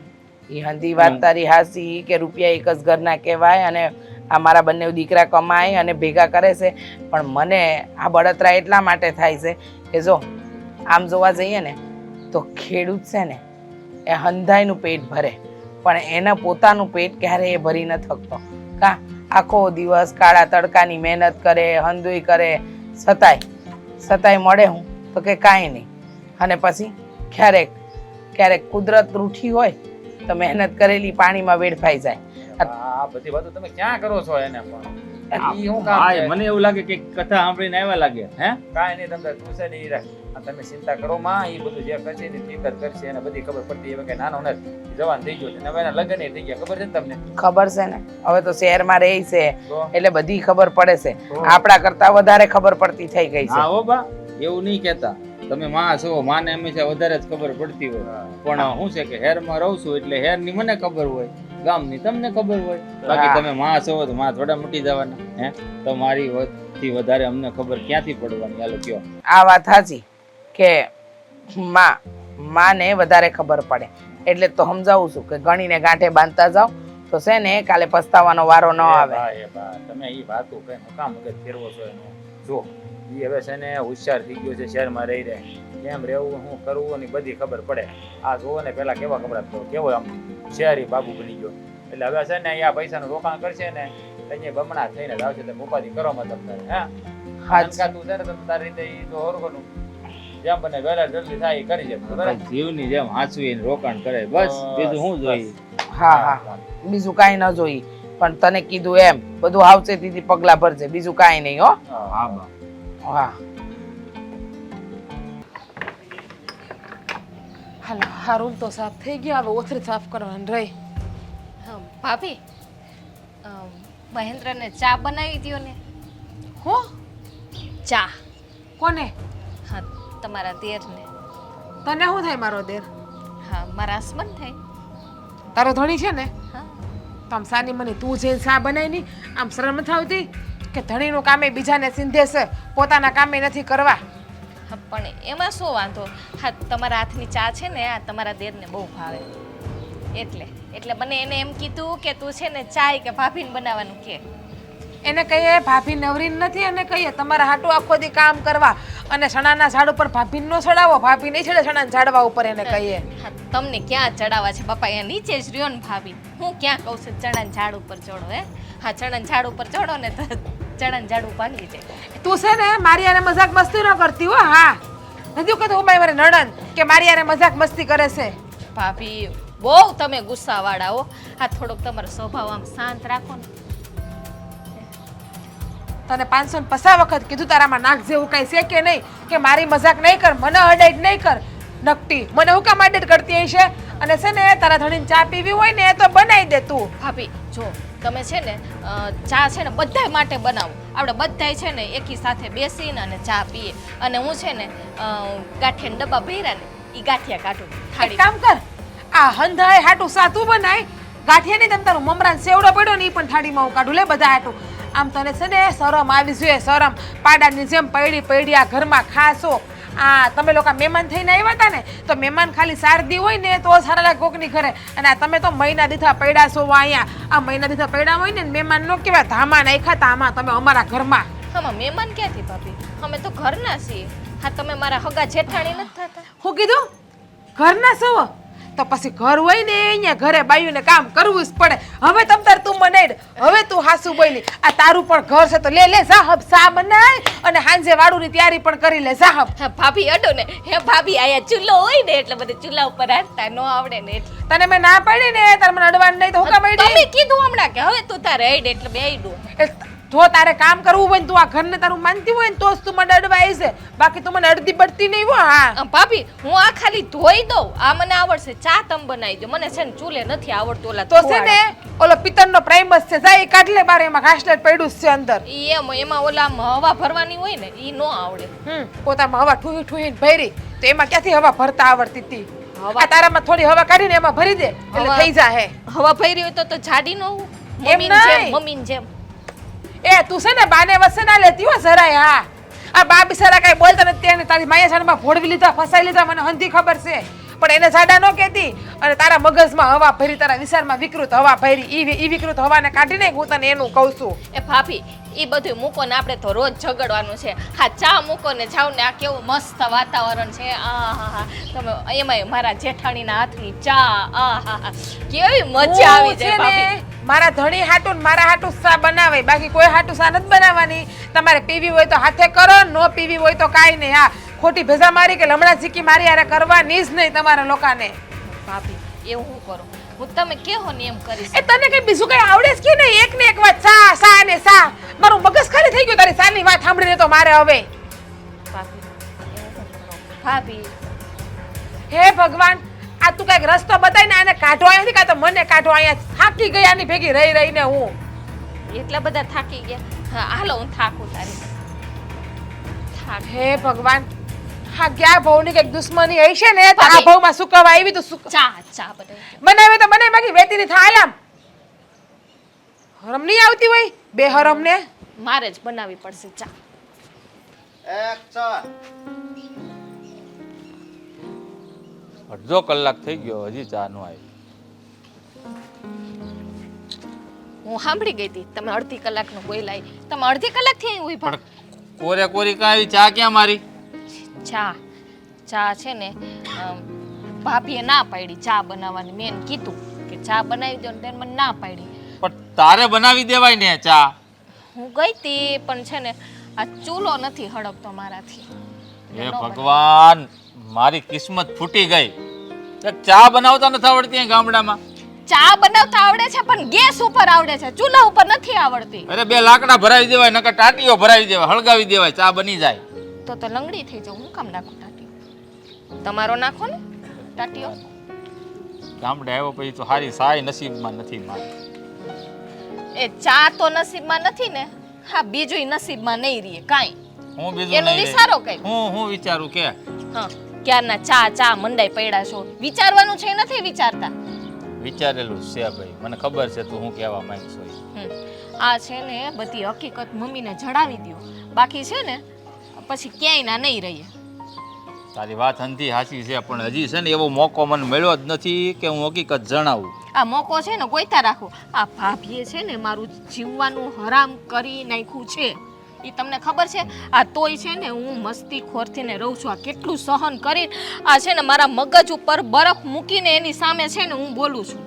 એ હંધી વાત તારી હાસી કે રૂપિયા એક જ ઘરના કહેવાય અને આ મારા બંને દીકરા કમાય અને ભેગા કરે છે. પણ મને આ બળતરા એટલા માટે થાય છે કે જો આમ જોવા જઈએ ને તો ખેડૂત છે ને એ હંધાઈનું પેટ ભરે પણ એના પોતાનું પેટ ક્યારેય એ ભરી ન થકતો. કા આખો દિવસ કાળા તડકાની મહેનત કરે, હંધુઈ કરે, છતાંય મળે હું તો કે કાંઈ નહીં. અને પછી ક્યારેક કુદરત રૂઠી હોય તો મહેનત કરેલી પાણીમાં વેડફાઈ જાય. આ બધી વાતો તમે ક્યાં કરો છો એને પણ ઈ હું કામ છે? મને એવું લાગે કે કથા સાંભળીને આવ્યા લાગે. હે કાંઈ નહીં તમને તું છે ને ઈ રાખ. તમે ચિંતા કરો માં એ બધું જે કરશે ને ઠીક જ કરશે. એને બધી ખબર પડતી હવે કે નાનો નથી જવાન થઈ ગયો છે ને હવે એના લગ્ન થઈ ગયા. ખબર છે ને તમને? ખબર છે ને. હવે તો શહેરમાં રહે છે એટલે બધી ખબર પડે છે. આપણા કરતા વધારે ખબર પડતી થઈ ગઈ છે. હા હો બા એવું નહીં કહેતા. તમે માં છો, માને હંમેશા વધારે જ ખબર પડતી હોય. પણ શું છે કે હેરમાં રહું છું એટલે હેરની મને ખબર હોય, ગામની તમને ખબર હોય. બાકી તમે માં છો તો માં થોડા મૂકી જવાના. હે તો મારી થી વધારે અમને ખબર ક્યાંથી પડવાની? હાલો કયો. આ વાત સાચી કે માને વધારે ખબર પડે એટલે તો સમજાવું છું કે ગણીને ગાંઠે બાંધતા જાવ તો છે ને કાલે પસ્તાવાનો વારો ન આવે. તમે એ વાતો કઈ કામ મગજ ફેરવો છો એનું? જો ઈ હવે છે ને હોશિયાર થઈ ગયો છે. શહેરમાં રહી રહે કેમ રહેવું શું કરવું ની બધી ખબર પડે. આ જોવો ને પેલા કેવા કપડા કેવો આમ શહેરી બાબુ બની ગયો. એટલે હવે છે ને અહીંયા પૈસાનું રોકાણ કરશે ને અહીંયા બમણા થઈને જ આવશે. તમે ઉપાધિ કરો માં તમને. હે તું છે ને તમે તારી રીતે ઈ તો હોરગોનું જેમ બને વહેલા જલ્દી થાય એ કરી જાય. જીવની જેમ હાચવીને રોકાણ કરે બસ. બીજું શું જોઈએ? હા બીજું કાંઈ ન જોઈ. પણ તને કીધું એમ બધું સાવચેતીથી પગલા ભરજે. બીજું કાંઈ નહીં હો. હા હાલો આ રૂમ તો સાફ થઈ ગયો. હવે ઓથરી સાફ કરવાની રહી. ભાભી મહેન્દ્રને ચા બનાવી દ્યો ને. હું ચા. કોને? હા તમારા દેરને. તને શું થાય મારો દેર? હા મારા હસબન્ડ થાય. તારો ધણી છે ને? હા તો આમ સાની મને તું જઈને ચા બનાવી ની આમ શરમ નથી આવતી કે ધણીનું કામે બીજાને સિંધે છે, પોતાના કામે નથી કરવા? હા પણ એમાં શું વાંધો? હા તમારા હાથની ચા છે ને આ તમારા દેરને બહુ ભાવે એટલે મને એને એમ કીધું કે તું છે ને ચાય કે ભાભીને બનાવવાનું કે. એને કહીએ ભાભી નવરી નથી અને કહીએ તમારા હાટું આખો દી કામ કરવા અને ચણાના ઝાડ ઉપર ભાભીને નો ચડાવો. ભાભી નહીં ચડે ચણાના ઝાડવા ઉપર એને કહીએ. હા તમને ક્યાં ચડાવવા છે બાપા? અહીંયા નીચે જ રહ્યો ને ભાભી. હું ક્યાં કહું છું ચણાના ઝાડ ઉપર ચડો? હે હા ચણાના ઝાડ ઉપર ચડો ને તો ચણાના ઝાડ ભાંગી જાય. તું છે ને મારી યારે મજાક મસ્તી ન કરતી હો. હા નથી કહેતો ઉમાય મારી નણંદ કે મારી યારે મજાક મસ્તી કરે છે. ભાભી બહુ તમે ગુસ્સાવાળા હો. આ થોડોક તમારો સ્વભાવ આમ શાંત રાખો ને. તને 550 વખત કીધું તારામાં નાક જેવું કઈ છે કે નહીં કે મારી મજાક નહીં કર, મને અડાઈટ નહીં કર. નકટી મને હું કામ અડાઈટ કરતી હશે? અને છે ને તારા ધણીને ચા પીવી હોય ને તો બનાવી દે તું. ભાભી જો તમે છે ને ચા છે ને બધાય માટે બનાવો. આપણે બધાય છે ને એકી સાથે બેસીને અને ચા પીએ. અને હું છે ને ગાંઠિયાના ડબ્બા ભર્યા ને એ ગાંઠિયા કાઢું એક થાળી. કામ કર, આ હંધાય હાટું સાતું બનાય. ગાંઠિયા નહીં, તમે તારું મમરાન સેવડો પડ્યો ને એ પણ થાળીમાં હું કાઢું. લે બધા હાટું. આમ તને છે ને શરમ આવી જોઈએ. શરમ પાડાની જેમ પડી આ ઘરમાં ખાશો આ તમે લોકો મહેમાન થઈને આવ્યા હતા ને તો મહેમાન ખાલી શારદી હોય ને તો સારા લાગે કોકની ઘરે, અને આ તમે તો મહિના દીઠા પૈડા છો અહીંયા. આ મહિના દીઠા પૈડા હોય ને મહેમાન નો કેવાય, ધામા નાખ્યા ધામા તમે અમારા ઘરમાં. આમાં મહેમાન ક્યાંથી ભાભી? અમે તો ઘરના છીએ. હા, તમે મારા હગા જેઠાણી નથી થતા? હું કીધું ઘરના છો તો પછી ઘર હોય ને અહીંયા ઘરે બાયુને કામ કરવું જ પડે. હવે તમ તાર તું બનાડ, હવે તું હાસુ બોલી. આ તારું પણ ઘર છે તો લે સાહબ સા બનાય અને હાંજે વાળુની તૈયારી પણ કરી લે સાહબ. હા ભાભી અડો ને. હે ભાભી, આયા ચૂલો હોય ને એટલે બધે ચૂલા ઉપર હાંડતા ન આવડે ને એટલે. તને મેં ના પાડી ને તાર મને અડવાનું નહીં તો હું કામ તમે અડી? કીધું હમણાં કે હવે તું તારે હેડ એટલે બે આઈડું. જો તારે કામ કરવું હોય ને તું આ ઘરને તારું માનતી હોય ને તો જ તું મને અડવા આવી છે, બાકી તું મને અડધી બળતી નહીં હો. હા ભાભી, હું આ ખાલી ધોઈ દઉં, આ મને આવડશે. ચા તમે બનાવી દો, મને છે ને ચૂલે નથી આવડતું. ઓલા તો છે ને ઓલો પિત્તળનો પ્રાઇમસ છે, જાય કાઢ લે બાર, એમાં ઘાસલેટ પડ્યું જ છે અંદર. એમાં ઓલા હવા ભરવાની હોય ને ઈ નો આવડે. પોતામાં હવા ઠુહી ઠુહી ભરી તો એમાં ક્યાંથી હવા ભરતા આવડતી હતી? હવા- આ તારામાં થોડી હવા કાઢીને એમાં ભરી દે એટલે હવા- થઈ જાહે. હવા ભરી હોય તો જાડી ન હોઉં? એમ નહીં. મમ્મીની જેમ. એ તું છે ને બાને વસે ના લેતી હો જરાય. હા, આ બા બિચારા કઈ બોલતા નથી, તેને તારી માયા સાડમાં ભોળવી લીધા, ફસાઈ લીધા, મને હંધી ખબર છે, પણ એને સાડા ન કહેતી. અને તારા મગજમાં હવા ભરી, તારા વિચારમાં વિકૃત હવા ભરી, ઈ વિકૃત હવાને કાઢી નાખ. હું તને એનું કહું છું. એ ભાભી, એ બધું મૂકો ને, આપણે તો રોજ ઝઘડવાનું છે. હા, ચા મૂકો ને જાવ ને. આ કેવું મસ્ત વાતાવરણ છે. આહાહા, તમે એમાંય મારા જેઠાણીના હાથની ચા, આહાહા, કેવી મજા આવી હું છે જાય ને, ભાભી. મારા ધણી હાટું ને મારા હાટું સા બનાવે, બાકી કોઈ હાટું સા નથી બનાવવાની. તમારે પીવી હોય તો હાથે કરો, નો પીવી હોય તો કાંઈ નહીં. હા, ખોટી ભેજા મારી કે લમણા ઝીકી મારી યારે કરવાની જ નહીં તમારા લોકોને. ભાભી, એવું હું કરું? હું તમે કેહો ને એમ કરીશ. એ તને કઈ બીજું કઈ આવડે છે કે નહીં? એક ને એક વાત સા સા ને સા. મારું મગજ ખાલી થઈ ગયું તારી સાની વાત સાંભળીને તો મારે હવે. ભાભી, એવું હું કરું? ભાભી, હે ભગવાન, આ તું કઈક રસ્તો બતાવીને આને કાઢો અહીંયાથી, કાં તો મને કાઢો અહીંયા. થાકી ગઈ આની ભેગી રહી રહીને હું. એટલા બધા થાકી ગયા. હા, હાલો હું થાકું તારી. થાક. હે ભગવાન, હા ક્યાં ભાવની કઈક દુશ્મની હશે ને તો આ ભાવમાં સુકવા આવી તો ચા ચા બનાવી. બનાવે તો બનાવી, બાકી વેતી ની થાય આમ. હરમ નહીં આવતી હોય બે હરમ ને. મારે જ બનાવવી પડશે ચા. અડધો કલાક થઈ ગયો હજી ચા નો આવી. હું સાંભળી ગઈ હતી તમે અડધી કલાકનું કોઈ લાવી. તમે અડધી કલાકથી અહીં ઊભા. પણ કોરે કોરી કાંઈ ચા ક્યાં મારી? ચા ચા છે ને ભાભીએ ના પાડી ચા બનાવવાની. મેં એને કીધું કે ચા બનાવી દો ને તેને મને ના પાડી. પણ તારે બનાવી દેવાય ને ચા. હું ગઈ હતી પણ છે ને આ ચૂલો નથી હળગતો મારાથી. હે ભગવાન, મારી કિસ્મત ફૂટી ગઈ. ચા બનાવતા નથી આવડતી અહીં ગામડામાં? ચા બનાવતા આવડે છે પણ ગેસ ઉપર આવડે છે, ચૂલા ઉપર નથી આવડતી. અરે બે લાકડા ભરાવી દેવાય, નકર ટાટીઓ ભરાવી દેવાય, હળગાવી દેવાય, ચા બની જાય. તો લંગડી થઈ જાઉં. હું કામ નાખું ટાટીઓ? તમારો નાખો ને ટાટીઓ. ગામડે આવ્યો પછી તો હારી સાય નસીબમાં નથી મારી. એ ચા તો નસીબમાં નથી ને, હા બીજું નસીબમાં નહીં રહે કાંઈ. હું બીજું એનો નહીં વિચારો કઈ. હું વિચારું કે હા, ક્યારના ચા મંડાઈ પડ્યા છો. વિચારવાનું છે નથી વિચારતા. વિચારેલું છે ભાઈ, મને ખબર છે તું હું કહેવા માંગશો એ. આ છે ને બધી હકીકત મમ્મીને જણાવી દો, બાકી છે ને પછી ક્યાંય ના નહીં રહીએ. તારી વાત હંધી હાચી છે, પણ હજી છે ને એવો મોકો મને મળ્યો જ નથી કે હું હકીકત જણાવું. આ મોકો છે ને ગોઈતા રાખો. આ ભાભીએ છે ને મારું જીવવાનું હરામ કરી નાખ્યું છે, એ તમને ખબર છે? આ તોય છે ને હું મસ્તી ખોરથીને રહું છું. આ કેટલું સહન કરી આ છે ને મારા મગજ ઉપર બરફ મૂકીને એની સામે છે ને હું બોલું છું.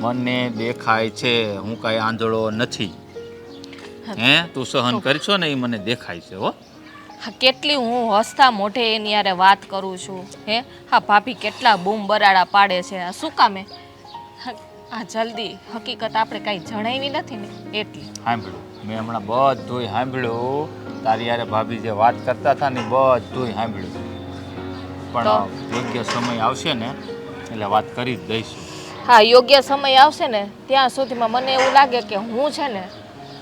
મને દેખાય છે હું કાંઈ આંધળો નથી. હે તું સહન કરશો ને એ મને દેખાય છે હો. હા, કેટલી હું હસતા મોઢે એની યારે વાત કરું છું. હે હા, ભાભી કેટલા બૂમ બરાડા પાડે છે. આ શું કામે? આ જલ્દી હકીકત આપણે કાંઈ જણાવી નથી ને એટલી. સાંભળ્યું મેં હમણાં બધુંય સાંભળ્યું. તારી યારે ભાભી જે વાત કરતા હતા ને બધુંય સાંભળ્યું. પણ યોગ્ય સમય આવશે ને એટલે વાત કરી જ દઈશું. હા, યોગ્ય સમય આવશે ને ત્યાં સુધીમાં મને એવું લાગે કે હું છે ને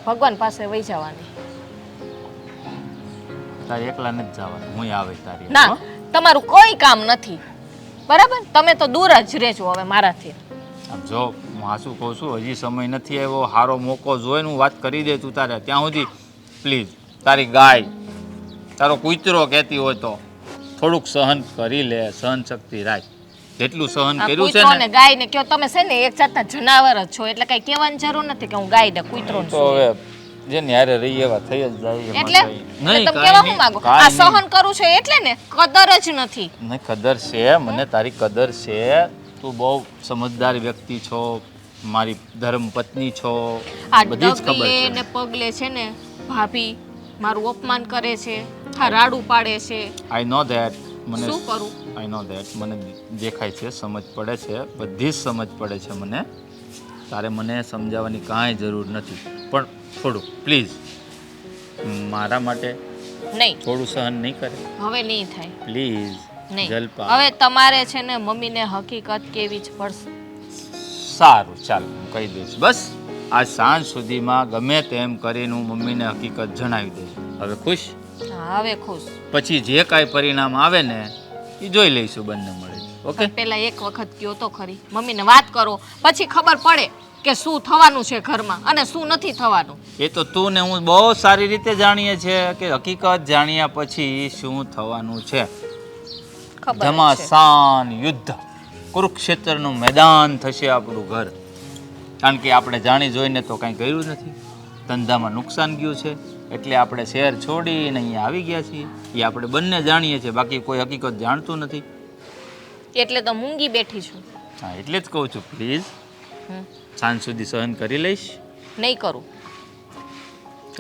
ભગવાન પાસે વહી જવાની. તારે એકલા નથી જવાનું, હું આવે તારી. ના, તમારું કોઈ કામ નથી બરાબર. તમે તો દૂર જ રહેજો હવે મારાથી. આમ જો હું હાસું કહું છું, હજી સમય નથી આવ્યો. સારો મોકો જોઈને હું વાત કરી દે તું તારે ત્યાં સુધી પ્લીઝ. તારી ગાય તારો કૂતરો કહેતી હોય તો થોડુંક સહન કરી લે, સહન શક્તિ રાખ. જેટલું સહન આ કર્યું છે કૂતરો ને ને ગાય ને કયો તમે છે ને એક જાતના જનાવર જ છો એટલે કઈ કહેવાની જરૂર નથી કે હું ગાય ને કૂતરો ને તો છું. હવે જેની હારે રહી એવા થઈ જ જાય એમાં એટલે કઈ- એટલે નહીં, તમે કાંઈ કેવા નહીં, હું માંગો કાંઈ આ નહીં. સહન કરું છું એટલે ને કદર જ નથી. નહીં, કદર છે, મને તારી કદર છે. તું બહુ સમજદાર વ્યક્તિ છો, મારી ધર્મ પત્ની છો, આ બધી જ ખબર ડગલે છે. ને પગલે છે ને ભાભી મારું અપમાન કરે છે, આ રાડું પાડે છે. આઈ નો ધેટ, મને શું કરું? આઈ નો ધેટ, મને દેખાય છે, સમજ પડે છે, બધી જ સમજ પડે છે મને. તારે મને સમજાવવાની કાંઈ જરૂર નથી, પણ થોડું પ્લીઝ મારા માટે નહીં, થોડું સહન નહીં કરે હવે નહીં થાય. પ્લીઝ. નહીં જલપા, હવે તમારે છે ને મમ્મીને હકીકત કેવી જ પડશે. સારું, ચાલ હું કહી દઈશ. બસ આજ સાંજ સુધીમાં ગમે તેમ કરીને હું મમ્મીને હકીકત જણાવી દઈશ. હવે ખુશ? હા, હવે ખુશ. પછી જે કાંઈ પરિણામ આવે ને એ જોઈ લઈશું બંને મળે. ઓકે? પણ પેલા એક વખત કયો તો ખરી, મમ્મીને વાત કરો પછી ખબર પડે કે શું થવાનું છે ઘરમાં અને શું નથી થવાનું. એ તો તું ને હું બહુ સારી રીતે જાણીએ છીએ કે હકીકત જાણ્યા પછી શું થવાનું છે. ખબર જ છે. ઘમાસાન યુદ્ધ, કુરુક્ષેત્રનું મેદાન થશે આપણું ઘર. કારણ કે આપણે જાણી જોઈને તો કાંઈ કર્યું નથી, ધંધામાં નુકસાન ગયું છે, એટલે આપણે શહેર છોડીને અહીંયા આવી ગયા છીએ. એ આપણે બંને જાણીએ છીએ, બાકી કોઈ હકીકત જાણતું નથી. એટલે તો મૂંગી બેઠી છું. હા, એટલે જ કહું છું પ્લીઝ હમ. સાંજ સુધી સહન કરી લઈશ. નહીં કરું.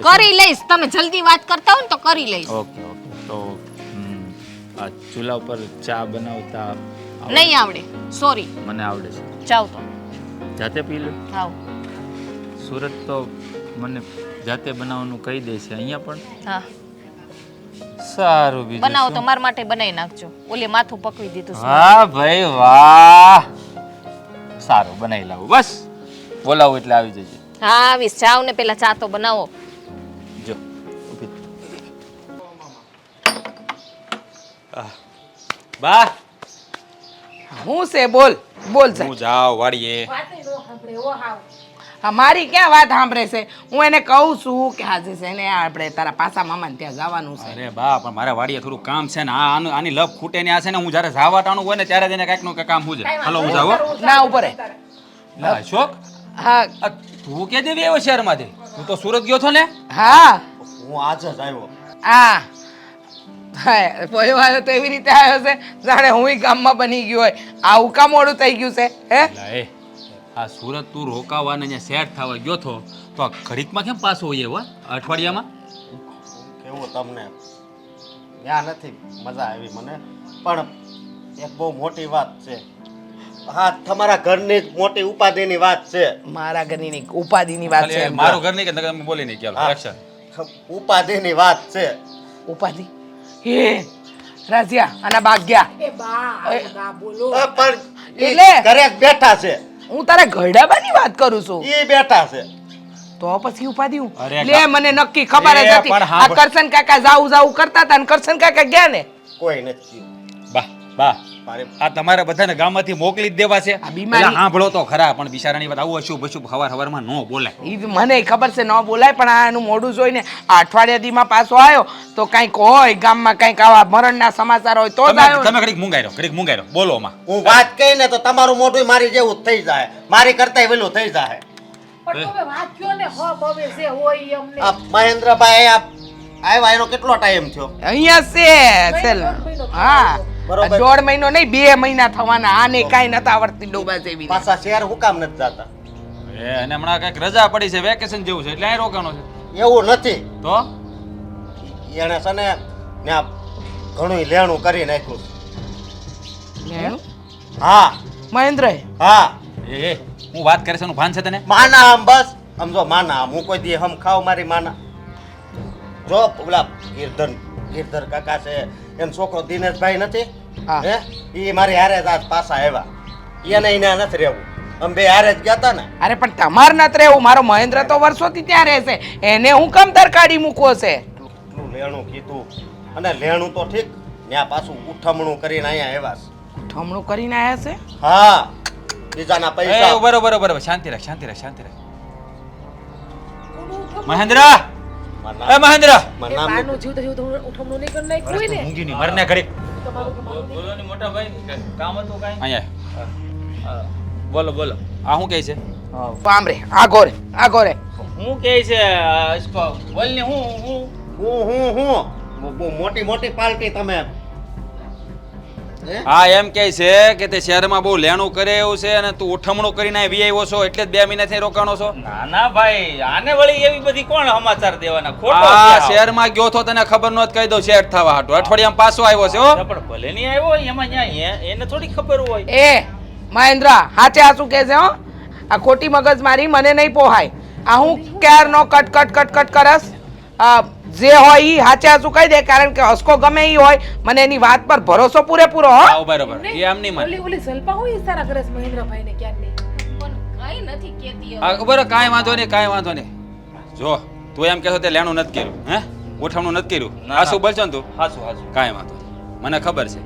કરી લઈશ, તમે જલ્દી વાત કરતા હો ને તો કરી લઈશ. Okay okay. તો આ ચૂલા ઉપર ચા બનાવતા નહીં આવડે, સોરી. મને આવડે છે. જાઓ તો. જાતે પી લો. આવો. સુરત તો મને જાતે બનાવવાનું કહી દે છે, અહીંયા પણ હા, સારું. બીજું બનાવો તો શું? મારા માટે બનાવી નાખજો. ઓલે માથું પકવી દીધું છે. વાહ ભાઈ વાહ, સારું બનાવી લાવું. બસ બોલાવું એટલે આવી જજે. હા, આવીશ. જાઓ ને પેલા ચા તો બનાવો. જો ઊભી. બા હું છે બોલ બોલ છે. હું જાઉં વાડીએ. હા, મારી ક્યાં વાત સાંભળે છે? હું એને કહું છું કે આજે છે ને આપણે તારા પાસા મામાને ત્યાં જવાનું છે. અરે બા પણ મારા વાડીએ થોડું કામ છે ને આની લપ ખૂટે ને આ છે ને હું જ્યારે જાવા ટાણું હોય ને ત્યારે તેને કાંઈક નું કાંઈક કામ હું છે. હાલો હું જાઉં હો. ના ઉપર લે અશોક, હા આ તું કે દેવી આવ્યો શહેરમાંથી? તું તો સુરત ગયો છો ને? હા હું આજ જ આવ્યો. હા હા, પોયો આવ્યો તો એવી રીતે આવ્યો છે જાણે હું ગામમાં બની ગયો હોય. આવું કામ મોડું થઈ ગયું છે હે? લા એ આ સુરત તું રોકાવા ને અહીંયા સેટ થવા ગયો છો તો આ ઘડીકમાં કેમ પાછો હોય એવો અઠવાડિયામાં? કેવું તમને ત્યાં નથી મજા આવી મને, પણ એક બહુ મોટી વાત છે. હા, તમારા ઘરની જ મોટી ઉપાધિની વાત છે. મારા ઘરની નહીં, ઉપાધિની વાત છે. ખાલી મારું ઘર નહીં કે નકર અમે બોલી નહીં ચાલો હા. એક્શન. ઉપાધિની વાત છે. ઉપાધિ હે રાઝિયા અને ભાગ્યા પણ ઈ એટલે? ઘરે જ બેઠા છે. હું તારા ઘરડાબાની વાત કરું છું. ઈ બેઠા છે. તો પછી ઉપાધિ હું અરે લે મને નક્કી ખબર જ એ હતી. પણ આ સાંભળ. કરશન કાકા જાવું જાવું કરતા હતા ને કરશન કાકા ગયા ને. કોઈ નથી. બા બા મારે આ તમારે બધાને ગામમાંથી મોકલી જ દેવા છે. આ બીમારી- પેલા સાંભળો તો ખરા પણ બિચારાની વાત આવું અશુભ અશુભ હવારમાં ન બોલાય. ઈ મને ખબર છે ન બોલાય, પણ આ એનું મોઢું જોઈને આ અઠવાડિયા દીમાં પાછો આવ્યો તો કંઈક હોય ગામમાં, કંઈક આવા મરણના સમાચાર હોય તો જ આવ્યો ને. તમે ઘડીક મુંગાઈ રહો બોલો માં. હું વાત કહી ને તો તમારું મોઢું મારી જેવું જ થઈ જાય, મારી કરતાંય વેલું થઈ જાય. આ મહેન્દ્રભાઈ આવ્યા એનો કેટલો ટાઈમ થયો? અહીંયા છે છેલ્લે. હા બરોબર. 1.5 મહિનો નહીં 2 મહિના થવાના. આને કાંઈ નથી આવડતી ડોબા જેવી. પાછા શહેર હું કામ નથી જતા? અને હમણાં કઈક રજા પડી છે વેકેશન જેવું છે એટલે અહીં રોકાનો છે એવું નથી. તો એને છે ને ત્યાં ઘણું લેણું કરી નાખ્યું. લેણું? હા મહેન્દ્ર હા, એ હું વાત કરે છે એનું ભાન છે તને? માના આમ બસ આમ જો માના આમ. હું કોઈ દી હમ ખાવ મારી માના. જો ઓલા ગિરધર કાકા છે એનો છોકરો દિનેશભાઈ નથી હા. હે ઈ મારી હારે જ આજ પાછા આવ્યા. એને અહીંયા નથી રહેવું, અમે બે હારે જ ગયા તા ને. અરે પણ તમારે નથી રહેવું. મારો મહેન્દ્ર તો વર્ષોથી ત્યાં રહેશે. એને હું કામ તરકાડી મૂકવો છે? એટલું લેણું કીધું અને લેણું તો ઠીક, ત્યાં પાછું ઉઠમણું કરીને અહીંયા આવ્યા છે. ઠમણું કરીને આવ્યા છે? હા, બીજાના પૈસા. એ બરોબર શાંતિ રાખ શાંતિ રાખ શાંતિ રાખ. મહેન્દ્ર મારા એ મહેન્દ્ર નામ- મૂંગી ની મરને ઘડીક તમારું કે મારું નહીં? બોલો ને મોટા ભાઈ, કામ હતું કાંઈ? અહીંયા બોલો બોલો. આ શું કહે છે આમ રે આગો રે આગો રે. હું કહે છે ઇસકો બોલ ને હું બહુ મોટી મોટી પાર્ટી તમે હે? હા એમ કહે છે કે તે શહેરમાં બહુ લેણું કરે એવું છે અને તું ઉઠમણું કરીને વી આવ્યો છો એટલે જ 2 મહિનાથી રોકાણો છો ના ના ભાઈ, આને વળી એવી બધી કોણ સમાચાર દેવાના? ખોટો આ છે આ. શહેરમાં ગયો તો તને ખબર નહોત કહી દઉં શેઠ થવા હાટુ અઠવાડિયામાં પાછો આવ્યો છે હો પણ ભલે નહીં આવ્યો હોય, એમાં ન્યા એને થોડી ખબર હોય. એ મહેન્દ્ર હાચે હાચું કહે છે હો. આ ખોટી મગજ મારી મને નહીં પોહાય. આ હું ક્યારનો કટ કટ કટ કટ કરસ. જે હોય ઈ હાચે હાચું કહી દે, કારણ કે હસકો ગમે ઈ હોય, મને એની વાત પર ભરોસો પૂરેપૂરો હો. આવો બરાબર એ આમ નહીં માને ઓલી સલ્પા હોય ઈશારા કરે છે મહેન્દ્રભાઈને ક્યારની. પણ કઈ નથી કેતી આ ખબર કાંઈ વાંધો નહીં કાંઈ વાંધો નહીં જો તું એમ કહેશો તે લેણું નથી કર્યું હે ઉઠમણું નથી કર્યું ના, આ શું બોલશો ને તું હાચું હાચું. કાંઈ વાંધો નહીં. મને ખબર છે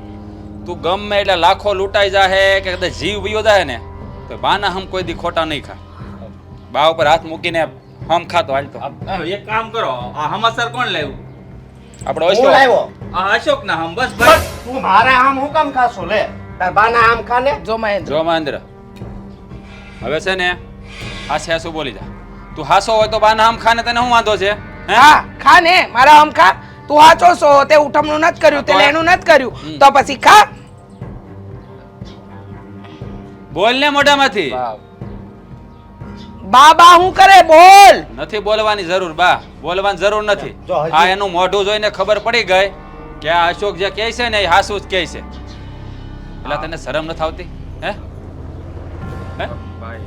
તું ગમે એટલે લાખો લૂંટાઈ જાહે કે કદાચ જીવ વયો જાય ને તો બાના હમ કોઈ દી ખોટા નહીં ખા બા ઉપર હાથ મૂકીને હમ ખાતો હાલતો એક કામ કરો, આ સમાચાર કોણ લાવ્યું? આપણો હું અશોક લાવ્યો આ અશોક ના હમ બસ ભાઈ. તું મારે આમ હું કામ ખાશો લે તાર બાના આમ ખાને જો મહેન્દ્ર જો મહેન્દ્ર હવે છે ને આ છે શું બોલી જા તું હાસો હોય તો બાના હમ ખાને તને શું વાંધો છે હે હા ખા ને મારા આમ ખા. તું હાચો છો, તે ઉઠમણું નથી કર્યું, તે લેણું નથી કર્યું, તો પછી ખા. બોલ ને મોઢામાંથી બાબા હું કરે બોલ. નથી બોલવાની જરૂર બા બોલવાની જરૂર નથી જો હજી- આ એનું મોઢું જોઈને ખબર પડી ગઈ કે આ અશોક જે કહે છે ને એ હાસુ જ કહે છે એટલે તને શરમ નથી આવતી હે હે ભાઈ,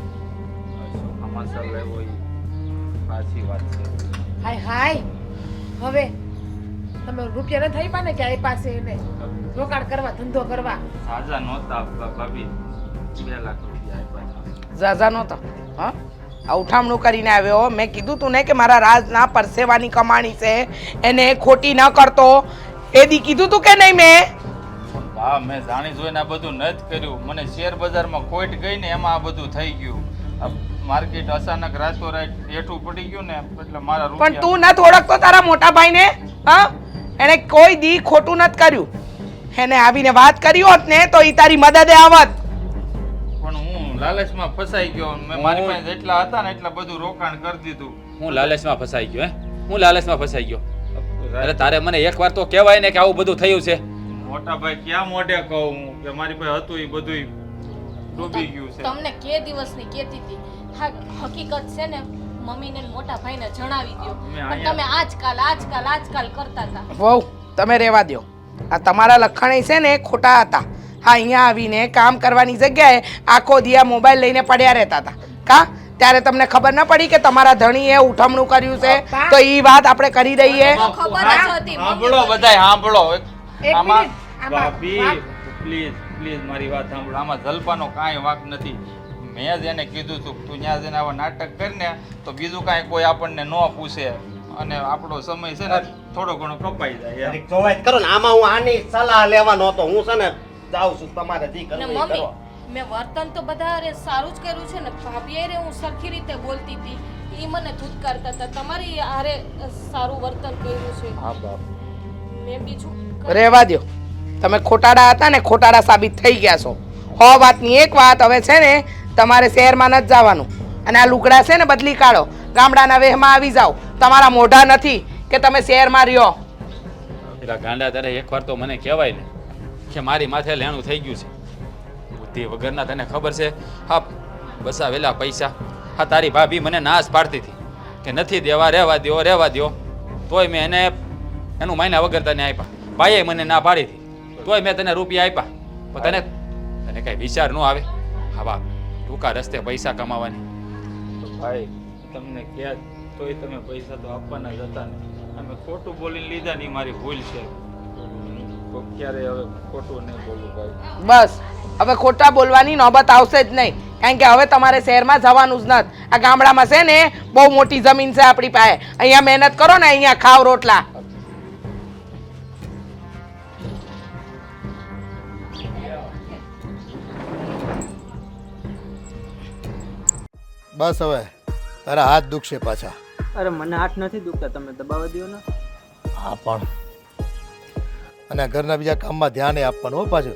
અશોક સમાચાર લાવ્યો ઈ સાચી વાત છે. હાય હાય હવે તમે રૂપિયા નથી આપ્યા ને કે આપ્યા છે એને રોકાણ કરવા ધંધો કરવા. સાજા નહોતા ભાભી, 2 લાખ રૂપિયા આપ્યા. ઝાઝા નહોતા હા. આ ઉઠામણું કરીને આવ્યો. મેં કીધું તું ને કે મારા રાજના પરસેવાની કમાણી છે, એને ખોટી ન કરતો. એ દી કીધું તું કે નહીં મેં? પણ બા, મેં જાણી જોઈને આ બધું નથી કર્યું. મને શેર બજારમાં ખોટ ગઈ ને એમાં આ બધું થઈ ગયું. આ માર્કેટ અચાનક રાતોરાત હેઠું પડી ગયું ને એટલે મારા પણ રૂપિયા. તું નથી ઓળખતો તારા મોટા ભાઈને? હા, એને કોઈ દી ખોટું નથી કર્યું. એને આવીને વાત કરી હોત ને તો ઈ તારી મદદે આવત. પણ હું લાલચમાં ફસાઈ ગયો. મેં મારી પાસે જેટલા હતા ને એટલા બધું રોકાણ કરી દીધું. હું લાલચમાં ફસાઈ ગયો હે હું લાલચમાં ફસાઈ ગયો અરે તારે મને એકવાર તો કહેવાય ને કે આવું બધું થયું છે મોટા ભાઈ ક્યાં મોઢે કહું હું કે મારી પાસે હતું એ બધું ડૂબી ગયું છે. તમને કે દિવસની કેતી હતી હા હકીકત છે ને મમ્મીને ને મોટા ભાઈને જણાવી દો પણ તમે આજકાલ કરતા હતા. વહુ તમે રહેવા દ્યો. આ તમારા લખણે છે ને ખોટા હતા. હા, અહીંયા આવીને કામ કરવાની જગ્યાએ આખો દિયા મોબાઈલ લઈને પડ્યા રહેતા હતા. કા ત્યારે તમને ખબર ન પડી કે તમારા ધણીએ ઉઠમણું કર્યું છે, તો ઈ વાત આપણે કરી દઈએ. ખબર જ હતી સાંભળો બધાય સાંભળો. એક આમાં મિનિટ, આમાં ભાભી વાત- પ્લીઝ પ્લીઝ મારી વાત સાંભળો. આમાં જલપાનો કાંઈ વાંક નથી. મેં જ એને કીધું હતું તું ત્યાં જઈને આવા નાટક કરીને તો બીજું કાંઈ કોઈ આપણને ન પૂછે અને આપણો સમય છે ને થોડો ઘણો કપાઈ જાય. જરીક જોવાય જ કરો ને આમાં હું આની સલાહ લેવાનો હતો હું છે ને જાઉં છું તમારે જે ને કરવું એ મમ્મી કરો મેં વર્તન તો બધા સારું જ કર્યું છે ને ભાભીએ રે હું સરખી રીતે બોલતી હતી એ મને ધૂતકારતા હતા તમારી હારે સારું વર્તન કર્યું છે હા બાપ. મેં બીજું રહેવા દ્યો. તમે ખોટાડા હતા ને ખોટાડા સાબિત થઈ ગયા છો. હો વાતની એક વાત, હવે છે ને તમારે શહેરમાં નથી જવાનું અને આ લુગડા છે ને બદલી કાઢો. ગામડાના વેહમાં આવી જાઓ. તમારા મોઢા નથી કે તમે શહેરમાં રહ્યો. પેલા ગાંડા તારે એકવાર તો મને કહેવાય ને કે મારી માથે લેણું થઈ ગયું છે બુદ્ધિ વગરના તને ખબર છે હા બસાવેલા પૈસા હા તારી ભાભી મને નાશ પાડતી હતી કે નથી દેવા રહેવા દ્યો તોય મેં એને એનું મહિના વગર તને આપ્યા ભાઈએ મને ના પાડી હતી તોય મેં તને રૂપિયા આપ્યા પણ તને કઈ વિચાર ન આવે હા બાપ ટૂંકા રસ્તે પૈસા કમાવાની તો ભાઈ તમને ક્યાં તોય તમે પૈસા તો આપવાના જ હતા ને. અમે ખોટું બોલીને લીધા ને ઈ મારી ભૂલ છે. તો ક્યારે હવે ખોટું નહીં બોલું ભાઈ. બસ હવે ખોટા બોલવાની નોબત આવશે જ નહીં, કારણ કે હવે તમારે શહેરમાં જવાનું જ નથી. આ ગામડામાં છે ને બહુ મોટી જમીન છે આપણી પાસે. અહીંયા મહેનત કરો ને અહીંયા ખાવ રોટલા. બસ હવે તારા હાથ દુખશે પાછા. અરે મને હાથ નથી દુખતા, તમે દબાવવા દો ને. હા પણ અને ઘરના બીજા કામમાં ધ્યાન આપવાનું હો પાછું.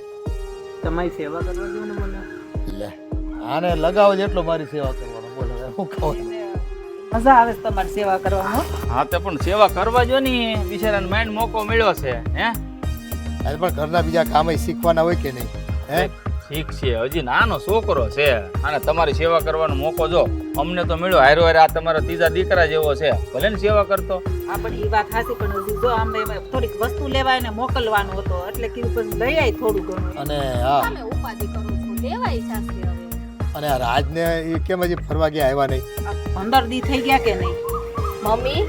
તમારી સેવા કરવા દો ને મને. લે આને લગાવો જેટલો મારી સેવા કરવાનો બોલો હવે હું કહું. મજા આવે છે તમારી સેવા કરવામાં. હા તો પણ સેવા કરવા જો ને બિચારાને માઇન્ડ મોકો મળ્યો છે હે અરે પણ ઘરના બીજા કામ શીખવાના હોય કે નહીં હે? ઠીક છે હજી નાનો છોકરો છે અને તમારી સેવા કરવાનો મોકો જો અમને તો મળ્યો હારો હારે આ તમારા ત્રીજા દીકરા જેવો છે ભલે ને સેવા કરતો આપણે એ વાત હાસી પણ હજી જો આમ થોડીક વસ્તુ લેવાય ને મોકલવાનું હતો એટલે કીધું પછી લઈ આવી થોડું ઘણું. અને હા તમે ઉપાધિ કરો છો લેવાય જાશે હવે. અને આ રાજને એ કેમ હજી ફરવા ગયા આવ્યા નહીં? આ 15 દી થઈ ગયા કે નહીં? મમ્મી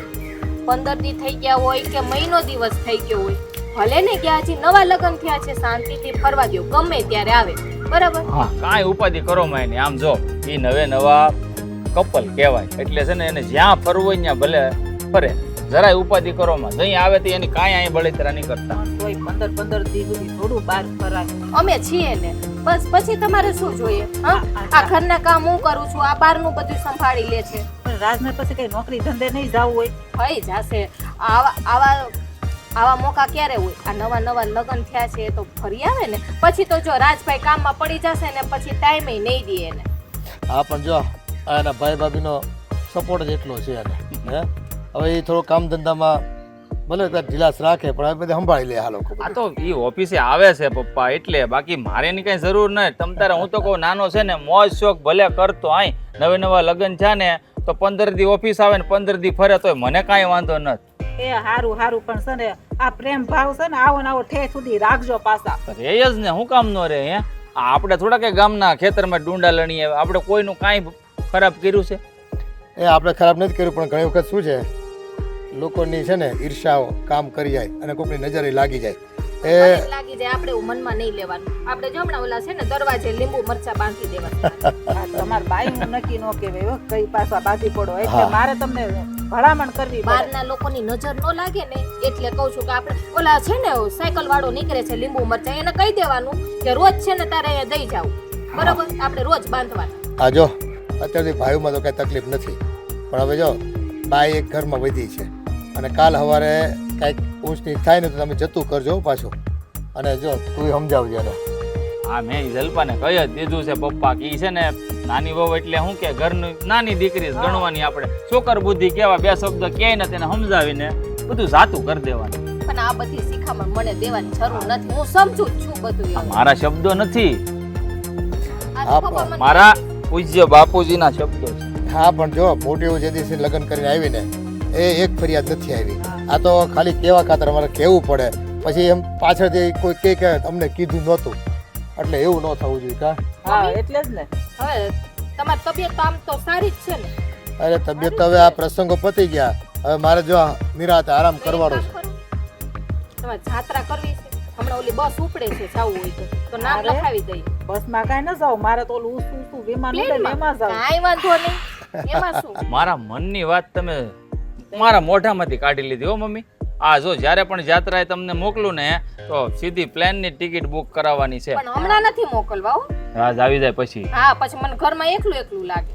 15 દી થઈ ગયા હોય કે મહિનો દિવસ થઈ ગયો હોય ભલે ને કે હજી નવા લગ્ન થયા છે શાંતિથી ફરવા દો ગમે ત્યારે આવે બરાબર. હા કાંઈ ઉપાધિ કરો માં આમ જો એ નવે નવા કપલ કહેવાય એટલે છે ને એને જ્યાં ફરવું હોય ત્યાં ભલે ફરે જરાય ઉપાધિ કરો માં જઈ આવે તો એની કાંઈ અહીં બળતરા નહીં કરતા. પણ તોય 15 દી સુધી થોડું બહાર ફરાય. અમે છીએ ને બસ પછી તમારે શું જોઈએ હા આ ઘરના કામ હું કરું છું આ બહારનું બધું સંભાળી લે છે. પણ રાજને પછી કઈ નોકરી ધંધે નહીં જવું હોય. થઈ જશે આવા મોકા ક્યારે હોય આ નવા નવા લગ્ન થયા છે તો ફરી આવે ને પછી તો જો રાજભાઈ કામમાં પડી જશે ને પછી ટાઈમે નહીં દે એને. હા પણ જો આ એના ભાઈ ભાભીનો સપોર્ટ જ એટલો છે એને હે હવે એ થોડો કામ ધંધામાં ભલે તાર ઢીલાસ રાખે પણ હવે બધે સંભાળી લે આ લોકો આ તો એ ઓફિસે આવે છે પપ્પા એટલે બાકી મારે એની કઈ જરૂર નહીં તમ તારે હું તો કહું નાનો છે ને મોજ શોખ ભલે કરતો આય નવે નવા લગ્ન છે ને તો 15 દી ઓફિસ આવે ને 15 દી ફરે તોય મને કાંઈ વાંધો નથી. એ હારું હારું પણ છે ને આ પ્રેમ ભાવ છે ને આવો ને આવો ઠેઠ સુધી રાખજો પાછા. રે જ ને હું કામ નો રે હે આપણે થોડા કે ગામના ખેતરમાં ડુંડા લણીએ આપણે કોઈનું કાંઈ ખરાબ કર્યું છે? એ આપણે ખરાબ નથી કર્યું પણ ઘણી વખત શું છે લોકોની છે ને ઈર્ષાઓ કામ કરી જાય અને કોઈની નજરે લાગી જાય એ ભલે લાગી જાય આપણે એવું મનમાં નહીં લેવાનું આપણે જો હમણાં ઓલા છે ને દરવાજે લીંબુ મરચા બાંધી દેવાના. તમાર બાઈ હું નક્કી નો કહેવાય હો કઈ પાછા બાજી પડો એટલે મારે તમને ભલામણ કરવી પડે. બહારના લોકોની નજર ન લાગે ને એટલે કહું છું કે આપણે ઓલા છે ને સાયકલ વાળો નીકળે છે લીંબુ મરચા એને કહી દેવાનું કે રોજ છે ને તારે અહીંયા દઈ જાવ બરાબર આપણે રોજ બાંધવાના. આ જો અત્યારથી ભાઈઓમાં તો કાંઈ તકલીફ નથી પણ હવે જો બાઈ એક ઘરમાં વધી છે અને કાલ સવારે કાંઈક ઊંચ નીચ થાય ને તો તમે જતું કરજો પાછું અને જો તું સમજાવજે એને. હા મેં જલપાને કહી જ દીધું છે પપ્પા કે ઈ છે ને નાની વહુ એટલે શું કે ઘરની નાની દીકરી ગણવાની આપણે છોકર બુદ્ધિ કેવા બે શબ્દ કહે ને તેને સમજાવીને બધું જાતું કરી દેવાનું. પણ આ બધી શીખામણ મને દેવાની જરૂર નથી હું સમજુ જ છું બધું એવું. મારા શબ્દો નથી આ તો પપ્પા મને મારા પૂજ્ય બાપુજીના શબ્દો છે. હા પણ જો મોટી જે દિવસે લગ્ન કરીને આવીને એ એક ફરિયાદ નથી આવી આ તો ખાલી કેવા ખાતર અમારે કહેવું પડે પછી એમ પાછળથી કોઈ કહે કે અમને કીધું નહોતું એટલે એવું ન થવું જોઈએ કા. હા એટલે જ ને. હવે તમારી તબિયત આમ તો સારી જ છે ને? અરે તબિયત તો હવે આ પ્રસંગો પતી ગયા હવે મારે જો નિરાતે આરામ કરવાનો છે. તમારે જાત્રા કરવી છે હમણાં ઓલી બસ ઉપડે છે જાવું હોય તો નામ અરે. લખાવી દઈ. બસમાં કાંઈ ન જાવ મારે તો ઓલું ઊંચું વિમાન ઉડે ને એમાં જાવ. કાંઈ વાંધો નહીં એમાં શું મારા મનની વાત તમે મારા મોઢામાંથી કાઢી લીધી હો મમ્મી. આ જો જ્યારે પણ જાત્રાએ તમને મોકલું ને તો સીધી પ્લેનની ટિકિટ બુક કરાવવાની છે. પણ હમણાં નથી મોકલવા હો. રાજ આવી જાય પછી. હા પછી મને ઘરમાં એકલું એકલું લાગે.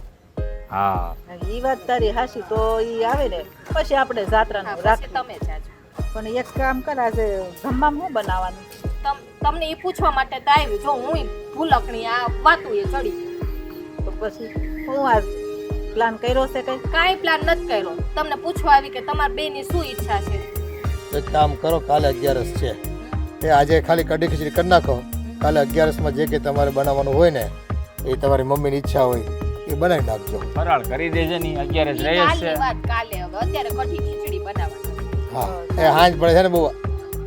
હા ઈ વાત તારી હાસી તો ઈ આવે ને પછી આપણે હા, જાત્રાનું પછી રાખીએ. તમે જાજો. પણ એક કામ કર આજે જમવામાં શું બનાવવાનું? તમને એ પૂછવા માટે તો આવી જો હું ભૂલકણી આ વાતું એ ચડી તો પછી હું આ પ્લાન કર્યો છે કઈ? કાંઈ પ્લાન નથી કર્યો તમને પૂછવા આવી કે તમારા બેની શું ઈચ્છા છે. એક કામ કરો કાલે 11 છે એ આજે ખાલી કઢી ખીચડી કરી નાખો કાલે 11 જે કે તમારે બનાવવાનું હોય ને એ તમારી મમ્મીની ઈચ્છા હોય એ બનાવી નાખજો. ફરાળ કરી દેજે ની 11 જ રહે કાલની છે. વાત કાલે હવે અત્યારે કઢી ખીચડી બનાવવાની. હા એ હાંજ પડે છે ને બહુ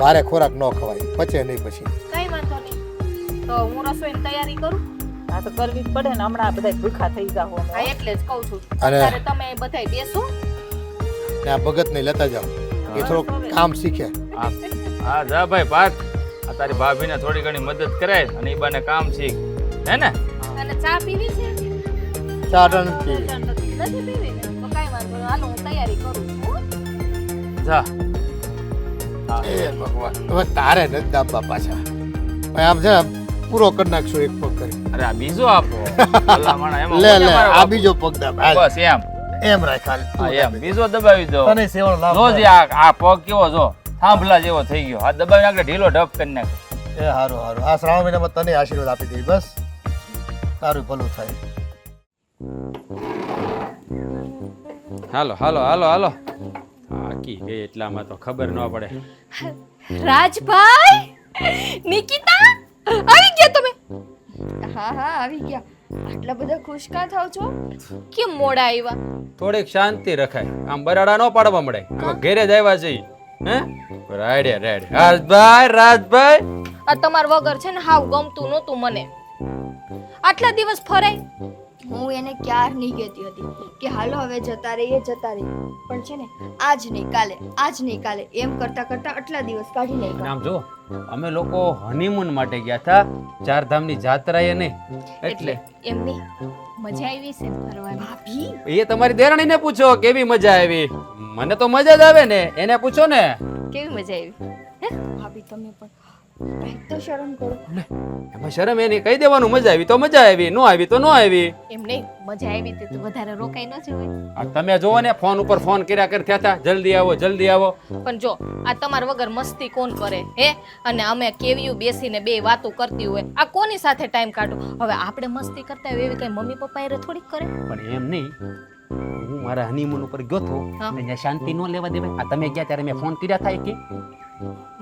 ભારે ખોરાક ન ખવાય પચે નહીં પછી. કઈ વાંધો નહીં તો હું રસોઈની તૈયારી કરું. આ તો કરવી જ પડે ને હમણાં બધા ભૂખા થઈ જાવ હા એટલે જ કહું છું અને- અત્યારે તમે બધાય બેસો. ને આ ભગતને લેતા જાઓ એ થોડુંક કામ શીખે. હા હા જા ભાઈ પાર્થ આ તારી ભાભીને થોડી ઘણી મદદ કરાય અને ઈ બાને કામ શીખ હે ને. અને ચા પીવી છે ચાટણ પીવી. નથી પીવી ને તો કઈ વાંધો નહીં હાલો હું તૈયારી કરું છું હો. જા એ ભગવાન હવે તારે નથી દાબવા પાછા ભાઈ આમ છે ને પૂરો કરી નાખશો એક પગ કરી. અરે આ બીજો આપો ભલામણ એમાં લે હું લે તમારો આ બીજો પગ દાબ હાલ. બસ એમ એમ રાખ હાલ. હા એમ બીજો દબાવી દો તને સેવણ લાવ જો જે આ પગ કેવો જો થાંભલા જેવો થઈ ગયો હાથ દબાવીને આગળ ઢીલો ઢપ કરી નાખે. એ સારું સારું આ શ્રાવણ મહિનામાં તને આશીર્વાદ આપી દઈ બસ તારું ભલું થાય. હાલો હાલો હાલો હાલો થાકી ગઈ એટલામાં તો ખબર ન પડે. રાજભાઈ, નિકિતા, આવી ગયા તમે? હા હા આવી ગયા. આટલા બધા ખુશ કાં થાવ છો? કેમ મોડા આવ્યા? થોડીક શાંતિ રખાય, આમ બરાડા ન પાડવા મળે. હવે ઘેરે જ આવ્યા છે હે રાડે રાડે. રાજભાઈ રાજભાઈ, આ તમાર વગર છે ને હાવ ગમતું નહોતું મને. આટલા દિવસ ફરાય. હું એને ક્યાર નહીં કહેતી હતી કે હાલો હવે જતા રહીએ પણ છે ને આજ નહીં કાલે એમ કરતા કરતા આટલા દિવસ કાઢી નાખ્યા. આમ જો અમે લોકો હનીમૂન માટે ગયા હતા, ચારધામની જાત્રાએ નહીં એટલે. એમની મજા આવી છે ને ફરવાની? ભાભી એ તમારી દેરાણીને પૂછો કેવી મજા આવી. મને તો મજા જ આવે ને, એને પૂછો ને. કેવી મજા આવી? ભાભી તમે પણ કાંઈક તો શરમ કરો. એમાં શરમ એની કહી દેવાનું, મજા આવી તો મજા આવી, ન આવી તો ન આવી. એમ નહીં, મજા આવી તે તો વધારે રોકાઈ ન જવાય. આ તમે જોવો ને ફોન ઉપર ફોન કર્યા કરતા હતા, જલ્દી આવો જલ્દી આવો. પણ જો આ તમાર વગર મસ્તી કોણ કરે હે? અને અમે કેવીયું બેસીને બે વાતો કરતી હોય, આ કોની સાથે ટાઈમ કાઢો? હવે આપણે મસ્તી કરતા હોય એવી કઈ મમ્મી પપ્પા એ થોડીક કરે. પણ એમ નહીં, હું મારા હનીમૂન ઉપર ગયો તો હા. અને ત્યાં શાંતિ ન લેવા દેવાય. આ તમે ગયા ત્યારે મેં ફોન કર્યા થાય કે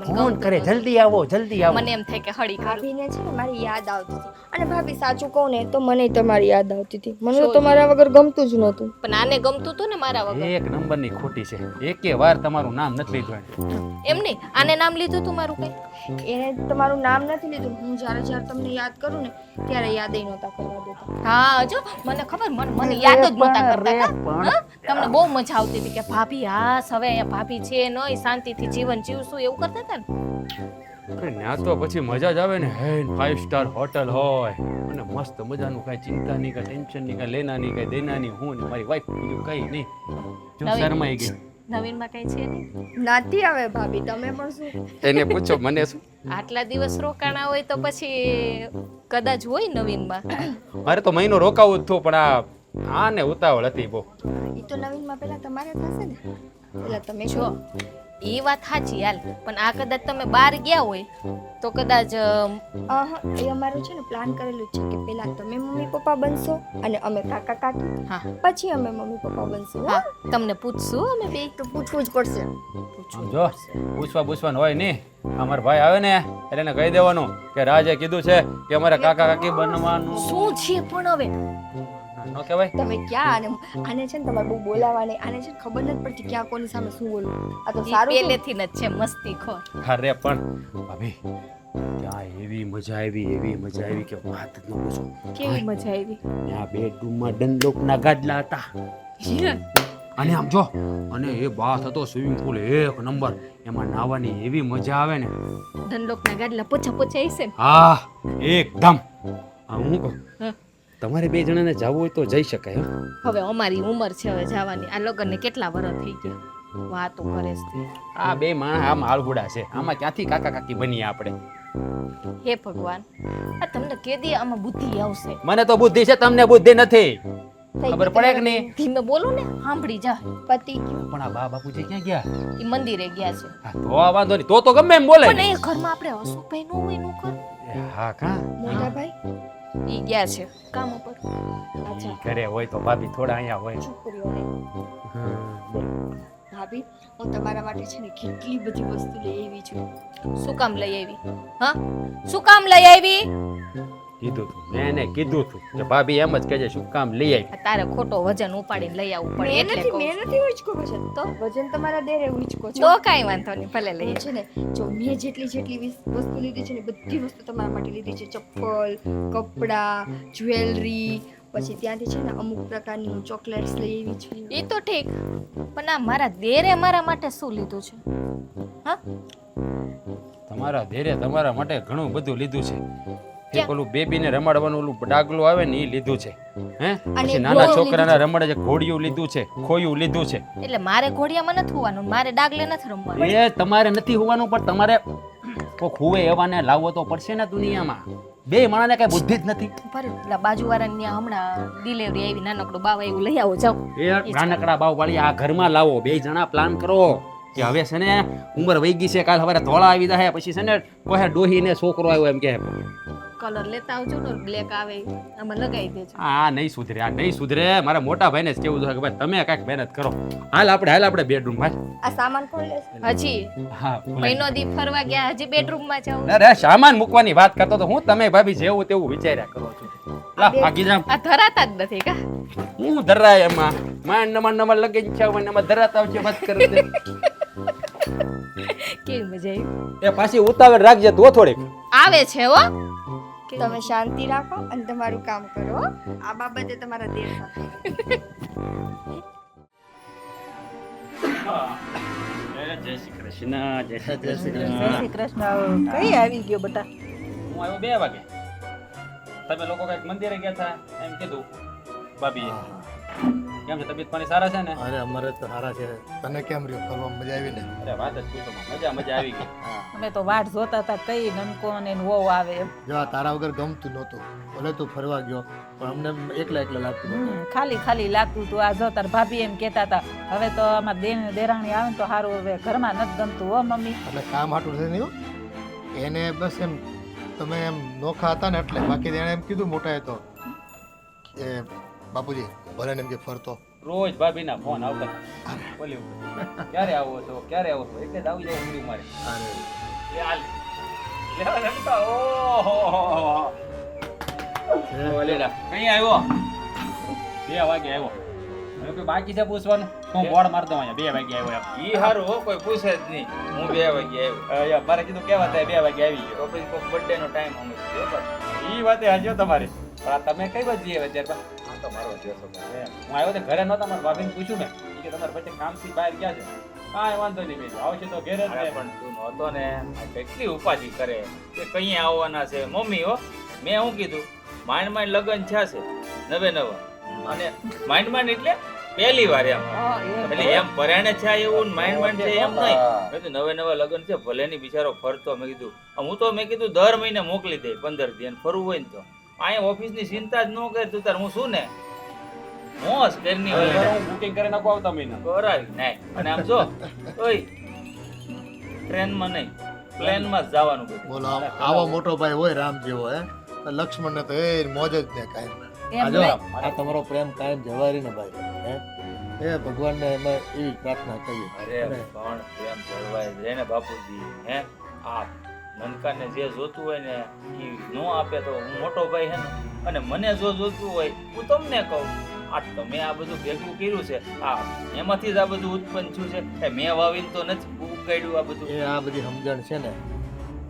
ફોન કરે જલ્દી આવો જલ્દી આવો. મને એમ થાય કે હળી કરું. ભાભીને છે ને મારી યાદ આવતી હતી અને ભાભી સાચું કહું ને તો મને તમારી યાદ આવતી હતી. મને તો તમારા વગર ગમતું જ નહોતું. પણ આને ગમતું હતું ને મારા વગર. એક નંબરની ખોટી છે, એકે વાર તમારું નામ નથી લીધું. એમ નહીં, આને નામ લીધું તું મારું કઈ? એને તમારું નામ નથી લીધું. હું જ્યારે તમને યાદ કરું ને ત્યારે યાદ નહોતા કરવા દેતા. હા જો મને ખબર, મને યાદ જ નહોતા કરતા કા? હા? તમને બહુ મજા આવતી હતી કે ભાભી હાસ હવે અહીંયા ભાભી છે નહીં, શાંતિથી જીવન જીવશું એવું કરતા હતા ને. અરે ના તો પછી મજા જ આવે ને. હે 5 સ્ટાર હોટલ હોય અને મસ્ત મજાનું કઈ ચિંતા નહીં, કઈ ટેન્શન નહીં, કઈ લેના નહીં, કઈ દેના નહીં. હું ને મારી વાઈફ બીજું કઈ નહીં. જો નવીન. શરમાઈ ગઈ. નવીનમાં કઈ છે નહીં? નાતી આવે ભાભી તમે પણ શું? એને પૂછો મને શું. આટલા દિવસ રોકાણા હોય તો પછી કદાચ હોય નવીનમાં. મારે તો મહિનો રોકાવું જ થયું પણ આને ઉતાવળ હતી બહુ. એ તો નવીનમાં પહેલા તમારે થશે ને. પહેલા તમે જો એ વાત સાચી હાલ, પણ આ કદાચ તમે બહાર ગયા હોય તો કદાચ એ અમારું છે ને પ્લાન કરેલું છે કે પહેલા તમે મમ્મી પપ્પા બનશો અને અમે કાકા કાકી, હા પછી અમે મમ્મી પપ્પા બનશું. હા તમને પૂછશું અમે બે. તો પૂછવું જ પડશે. આમ જો પૂછવાનું હોય નહીં. અમારા ભાઈ આવે ને એટલે એને કહી દેવાનું કે રાજે કીધું છે કે અમારે કાકા કાકી બનવાનું. શું છે પણ હવે ન કહેવાય. તમે ક્યાં આને છે ને તમારે બહુ બોલાવવાની, આને છે ને ખબર નથી પડતી ક્યાં કોની સામે શું બોલવું. આ તો સારું છે. પહેલેથી જ છે મસ્તી ખોર. અરે પણ ભાભી ત્યાં એવી મજા આવી કે વાત જ ન પૂછો. કેવી મજા આવી? ત્યાં બેડરૂમમાં ડનલોકના ગાદલા હતા અને આમ જો અને એ બાથ હતો સ્વિમિંગ પુલ એક નંબર. એમાં નાહવાની એવી મજા આવે ને. ધનલોકના ગાડલા પોછા હશે ને? હા એકદમ. હું કહું હા. તમારે બે જણાને જવું હોય તો જઈ શકાય. હવે અમારી ઉંમર છે હવે જવાની. આ લગ્નને કેટલા વર્ષ થઈ ગયા? વાતો કરે છે. આ બે માણસ આમ આળગુડા છે, આમાં ક્યાંથી કાકા કાકી બનીએ આપણે. હે ભગવાન, આ તમને કેદી આમાં બુદ્ધિ આવશે? મને તો બુદ્ધિ છે, તમને બુદ્ધિ નથી. ખબર પડે કે નહીં? ધીમે બોલો ને, સાંભળી જા. પતિ ગયું. પણ આ બા બાપુજી ક્યાં ગયા? ઈ મંદિરે ગયા છે. હા, તો આ વાંધો નહીં, તો ગમે એમ બોલે. પણ એ ઘરમાં આપણે હસુભાઈ નો હોય નું ઘર. હા કા મોટા ભાઈ ઈ ગયા છે કામ ઉપર. અચ્છા ઘરે હોય તો ભાભી થોડા અહીંયા હોય. છોકરીઓને ભાભી હું તમારા માટે છે ને કેટલી બધી વસ્તુ લઈ આવી છું. શું કામ લઈ આવી? હા શું કામ લઈ આવી? કીધું તું, મેં એને કીધું તું કે ભાભી એમ જ કહેજે શું કામ લઈ આવી. આ તારે ખોટો વજન ઉપાડીને લઈ આવવું પડે એટલે કહું મેં છું. નથી ઉચકો વજન. તો વજન તમારા દેરે ઉચકો છે. તો કાંઈ વાંધો નહીં, ભલે લઈ છે ને જો મેં જેટલી વસ્તુ લીધી છે ને બધી વસ્તુ તમારા માટે લીધી છે. ચપ્પલ, કપડાં, જ્વેલરી, પછી ત્યાંથી છે ને અમુક પ્રકારની ચોકલેટ્સ લઈ આવી છું. એ તો ઠીક, પણ આ મારા દેરે મારા માટે શું લીધું છે? હા તમારા ધીરે તમારા માટે ઘણું બધું લીધું છે. એક ક્યાં? ઓલું બેબીને રમાડવાનું ઓલું ડાગલું આવે ને એ લીધું છે. હે પછી ઘોડીયું નાના લીધું છોકરાના રમાડે છે ઘોડિયું લીધું છે, ખોયું લીધું છે. એટલે મારે ઘોડિયામાં નથી હોવાનું, મારે ડાગલે નથી રમવાનું. એ તમારે નથી હોવાનું પણ તમારે કોક હુવે એવાને લાવવો તો પડશે ને દુનિયામાં. બે માણસને કઈ બુદ્ધિ જ નથી. પર પેલા બાજુવાળાને ત્યાં હમણાં ડિલિવરી આવી, નાનકડું બાવા એવું લઈ આવો જાઓ. એ નાનકડા બાવ વાળી આ ઘરમાં લાવો, બે જણા પ્લાન કરો. કે હવે છે ને ઉંમર વહી ગઈ છે, કાલ સવારે ધોળા આવી જાય, પછી છે ને કોઈ ડોહીને છોકરો આવ્યો એમ કે કલર લેતા આવજો ને, બ્લેક આવે આમાં લગાવી દેજો. આ નહીં સુધરે, આ નહીં સુધરે. મારા મોટા ભાઈને જ કેવું છે કે ભાઈ તમે કાંઈક મહેનત કરો. હાલ આપણે બેડરૂમ માં. આ સામાન કોણ લેશે? હજી હા મહિનો દી ફરવા ગયા, હજી બેડરૂમ માં જાવ. અરે સામાન મૂકવાની વાત કરતો તો હું, તમે ભાભી જેવું તેવું વિચાર્યા કરો છો. લા ભાગી જામ. આ ધરાતા જ નથી કા? હું ધરાય એમાં માંડ નંબર લગી છે, એમાં ધરાતા આવશે વાત કરી દે. કેવી મજા આવી. એ પાછી ઉતાવળ રાખજે તો થોડીક. આવે છે હો. તમે શાંતિ રાખો અને તમારું કામ કરો હો. આ બાબતે તમારા દેર સાથે જય શ્રી કૃષ્ણ, જય શ્રી જય કૃષ્ણ. શ્રી કૃષ્ણ. કઈ આવી ગયો બેટા? હું આવ્યો 2 વાગે. તમે લોકો કઈક મંદિરે ગયા હતા એમ કીધું ભાભી. કેમ છે, તબિયત પાણી સારા છે ને? અરે અમારે તો સારા છે. તને કેમ રહ્યો? ફરવામાં મજા આવી ને? અરે વાત જ પૂછો માં, મજા આવી ગઈ. અમે તો વાટ જોતા હતા કઈ નનકો ને વહુ આવે એમ. જો આ તારા વગર ગમતું નહોતું. ભલે તું ફરવા ગયો પણ અમને એકલા લાગતું હતું. ખાલી ખાલી લાગતું તું. આ જો તાર ભાભી એમ કહેતા હતા હવે તો આમાં દેરાણી આવે ને તો સારું, હવે ઘરમાં નથી ગમતું હો મમ્મી. એટલે કામ હાટું છે નહીં હો. એને બસ એમ તમે એમ નોખા હતા ને એટલે. બાકી એને એમ કીધું મોટાએ તો એ બાપુજી ભલે ને એમ કે ફરતો. રોજ ભાભીના ફોન આવતા હતા. બોલી ક્યારે આવો છો, ક્યારે આવો છો, એટલે જ આવી જાવ ઊંઘી મારે. અરે લે હાલ. લે હાલ રમતા. ઓહો. ઓલેલા કઈ આવ્યો? 2 વાગે આવ્યો. હવે કોઈ બાકી છે પૂછવાનું? હું બોર્ડ માર દઉં અહીંયા. 2 વાગે આવ્યો એમ. ઈ હારું હો, કોઈ પૂછે જ નહીં. હું 2 વાગે આવ્યો. મારે કીધું કેવા થાય 2 વાગે આવી ગયો. તો પછી કોઈ બર્થડે નો ટાઈમ અમે ગયો બસ. ઈ વાતે હાજ્યો તમારી. પણ આ તમે કઈ બાજુ જઈએ અત્યારે? આ તો મારો દિવસો ભાઈ. હું આવ્યો તો ઘરે નહોતા, મારા ભાભીને પૂછ્યું મેં કે તમારા પછી કામથી બહાર ગયા છે. કાંઈ વાંધો નહીં બેન, આવશે તો ઘેર જ અરે ને. પણ તું નહોતો ને, આ કેટલી ઉપાધિ કરે કે કઈ આવવાના છે મમ્મી હો. મેં શું કીધું, માંડ લગન છે નવે નવા, અને માંડ એટલે પહેલી વાર એમ. એટલે એમ પરાણે છે એવું માંડ છે એમ નહીં. મેં કીધું નવે નવા લગન છે, ભલે ની બિચારો ફરતો. મેં કીધું હું તો દર મહિને મોકલી દે 15 દી, ફરવું હોય ને તો અહીંયા ઓફિસ ની ચિંતા જ ન કરે. તું તાર હું શું ને મોસ ઘરની હોય હું બુકિંગ કરી નાખું આવતા મહિના. કરાવી નાખ. અને આમ જો ઓય ટ્રેનમાં નહીં પ્લેનમાં જ જવાનું બધું. બોલો આવો મોટો ભાઈ હોય રામ જેવો હે. લક્ષ્મણ ને તો એ મોજ જ ને કાયમ. એમ આ જો નહીં. આ તમારો પ્રેમ કાયમ જવારી ને ભાઈ હે. એ ભગવાન ને એમાં એવી પ્રાર્થના કરીએ. અરે પણ પ્રેમ જળવાય છે ને બાપુજી. હે આ નનકાને જે જોતું હોય ને એ નો આપે તો હું મોટો ભાઈ હે ને, અને મને જો જોતું હોય હું તમને કહું આ તમે આ બધું ભેગું કર્યું છે, આ એમાંથી જ આ બધું ઉત્પન્ન થયું છે. કે મેં વાવીને તો નથી ઉગાડ્યું આ બધું. એ આ બધી સમજણ છે ને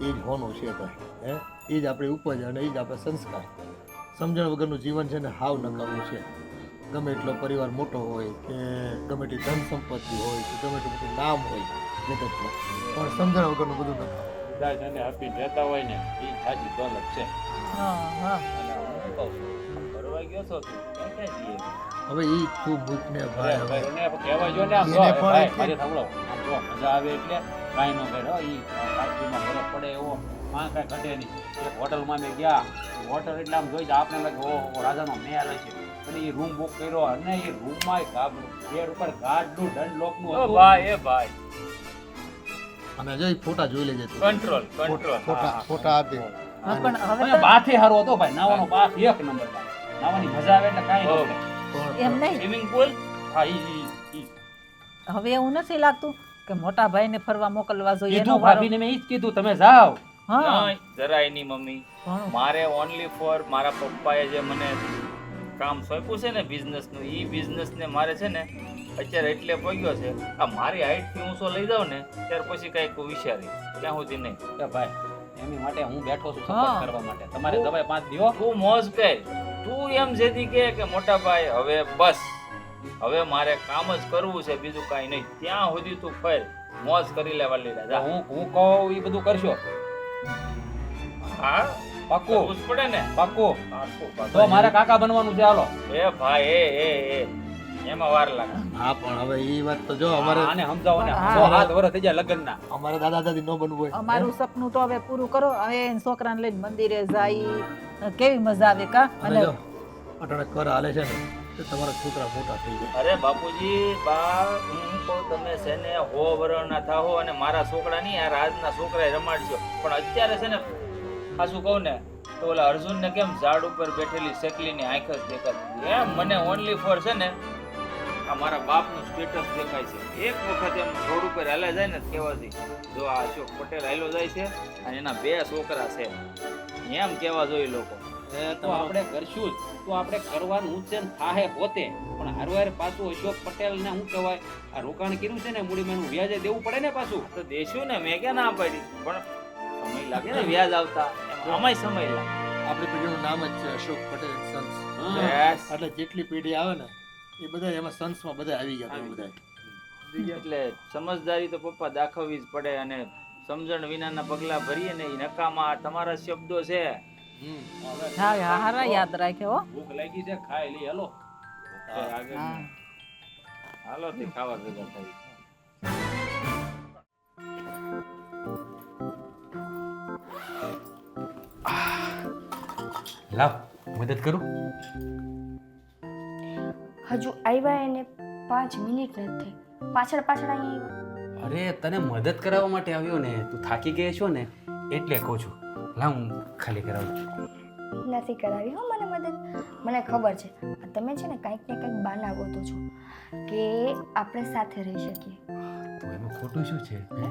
એ જ હોનું છે ભાઈ હે. એ જ આપણી ઉપજ અને એ જ આપણે સંસ્કાર. સમજણ વગરનું જીવન છે ને હાવ નકામું છે. ગમે એટલો પરિવાર મોટો હોય કે ગમે એટલી ધન સંપત્તિ હોય કે ગમે એટલું બધું નામ હોય જગતમાં, પણ સમજણ વગરનું બધું નકામું. બધા જણે આપી રહેતા હોય ને એ સાચી દોલત છે. હા હા. અને હું કહું છું ફરવા ગયો છો તું ક્યાં જઈએ? હવે એ તું મૂક ને ભાઈ હવે. એને કહેવાય જો ને આમ જો, એને પણ ભાઈ, એટલે- મારી સાંભળો. આમ જો, મજા આવે એટલે કાંઈ ન કરે હો. ઈ કાશ્મીરમાં બરફ પડે એવો કાંઈ ઘટે નહીં. એક હોટલમાં મેં ગયા, હોટલ એટલે આમ જોઈ આપણે લાગે ઓહો રાજાનો મહેલ હશે. અને એ રૂમ બુક કર્યો અને એ રૂમમાં બેડ ઉપર ગાઢનું ડનલોકનું ઓ હતું. ભાઈ એ ભાઈ અને જો એ ફોટા જોઈ લેજે તું. Control control. ફોટા આપી. હા, પણ હવે અને બાથે હારો હતો ભાઈ, નાવાનો બાથ 1 નંબર. નાવાની મજા આવે એટલે કાંઈ ન કરે. પણ એમ નહીં. સ્વિમિંગ પુલ હા ઈ હવે એવું નથી લાગતું કે મોટા ભાઈને ફરવા મોકલવા જોઈએ એનો કીધું વારો. ભાભીને મેં ઈ જ કીધું તમે જાઓ. હા નહીં, જરાય નહીં મમ્મી. ઘણું. મારે ઓનલી ફોર મારા પપ્પાએ જે મને કામ સોંપ્યું છે ને બિઝનેસનું, એ બિઝનેસને મારે છે ને અત્યારે એટલે પગ્યો છે. આ મારી હાઈટથી ઊંચો લઈ જાઉં ને ત્યાર પછી કાંઈક વિચારી, ત્યાં સુધી નહીં. કે ભાઈ એની માટે હું બેઠો છું હા. સપોર્ટ કરવા માટે. તમારે દવાઈ 5 દિયો. તું મોજ કર. તું એમ જેથી કે મોટા ભાઈ હવે બસ હવે મારે કામ જ કરવું છે, બીજું કાંઈ નહીં. ત્યાં સુધી તું ફર મોજ કરી લેવા લીધા જા. હું કહું ઈ બધું કરશો. હા પાક્કું કરવું જ પડે ને. પાક્કું. પાક્કું, તો પાક્કું. મારે કાકા બનવાનું છે. હાલો એ ભાઈ એ એમાં વાર લાગે. હા પણ હવે એ વાત તો જો અમારે આને સમજાવો ને. હા. 7 વર્ષ થઈ ગયા લગ્નના. અમારે દાદા દાદી ન બનવું હોય. અમારું સપનું તો હવે પૂરું કરો. હવે એને છોકરાને લઈને મંદિરે જાય કેવી મજા આવે કા. અને જો અટાણે કર હાલે છે ને તો તમારા છોકરા મોટા થઈ જાય. અરે બાપુજી બા હું કહું તમે છે ને 100 વર્ષના થાઓ અને મારા છોકરા નહીં આ રાજના છોકરાએ રમાડશો પણ અત્યારે છે ને પાછું કહું ને તો ઓલા અર્જુનને કેમ ઝાડ ઉપર બેઠેલી શકલીની આંખ જ દેખાતી એમ મને ઓનલી ફોર છે ને આ મારા બાપનું સ્ટેટસ દેખાય છે. એક વખત એમ રોડ ઉપર હાલે જાય ને કહેવાથી જો આ અશોક પટેલ હાલ્યો જાય છે અને એના 2 છોકરા છે એમ કહેવા જોઈએ લોકો. તો આપણે કરશું જ તો આપણે કરવાનું છે ને થાહે પોતે પણ હારવાર પાછું અશોક પટેલ ને શું કહેવાય આ રોકાણ કર્યું છે ને મૂડીમાં એનું વ્યાજે દેવું પડે ને પાછું. તો દેશું ને મેં ક્યાં ના પાડી પણ સમય લાગે ને વ્યાજ આવતા એમ આમાંય સમય લાગે. આપણી પેઢીનું નામ જ છે અશોક પટેલ સન્સ. Yes. એટલે જેટલી પેઢી આવે ને એ બધા એમાં સન્સમાં બધા આવી ગયા તમે બધા. એટલે સમજદારી તો પપ્પા દાખવવી જ પડે અને સમજણ વિનાના પગલા ભરીએ ને એ નકામા તમારા શબ્દો છે. હારા યાદ રાખે હો. ભૂખ લાગી છે ખાઈ લઈ હાલો. આગળ હાલો તે ખાવા ભેગા થઈ. લાવ મદદ કરું. હજુ આવ્યા એને 5 મિનિટ નથી થઈ. પાછળ પાછળ અહીંયા આવ્યા. અરે તને મદદ કરાવવા માટે આવ્યો ને તું થાકી ગઈ છો ને એટલે કહું છું. લાવ હું ખાલી કરાવું. નથી કરાવી હો મને મદદ. મને ખબર છે આ તમે છે ને કંઈક ને કંઈક બાના ગોતો છો કે આપણે સાથે રહી શકીએ. તો એમાં ખોટું શું છે હે?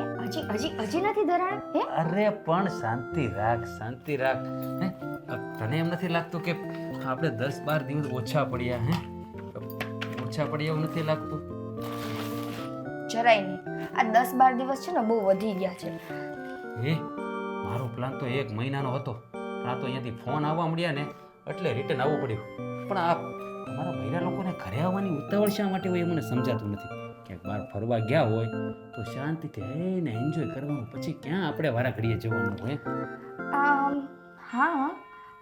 એ હજી નથી ધરાણ હે? અરે પણ શાંતિ રાખ શાંતિ રાખ હે તને એમ નથી લાગતું કે આપણે 10-12 દિવસ ઓછા પડ્યા હે ઓછા પડ્યા એવું નથી લાગતું? જરાય નહીં. આ 10-12 દિવસ છે ને બહુ વધી ગયા છે. એ મારો પ્લાન તો 1 મહિનાનો હતો પણ આ તો અહીંયાથી ફોન આવવા મળ્યા ને એટલે રિટર્ન આવવું પડ્યું. પણ આ અમારા બૈરા લોકોને ઘરે આવવાની ઉતાવળ શા માટે હોય એ મને સમજાતું નથી. ક્યાંક બહાર ફરવા ગયા હોય તો શાંતિથી ને એન્જોય કરવાનું પછી ક્યાં આપણે વારા ઘડીએ જવાનું હોય. હા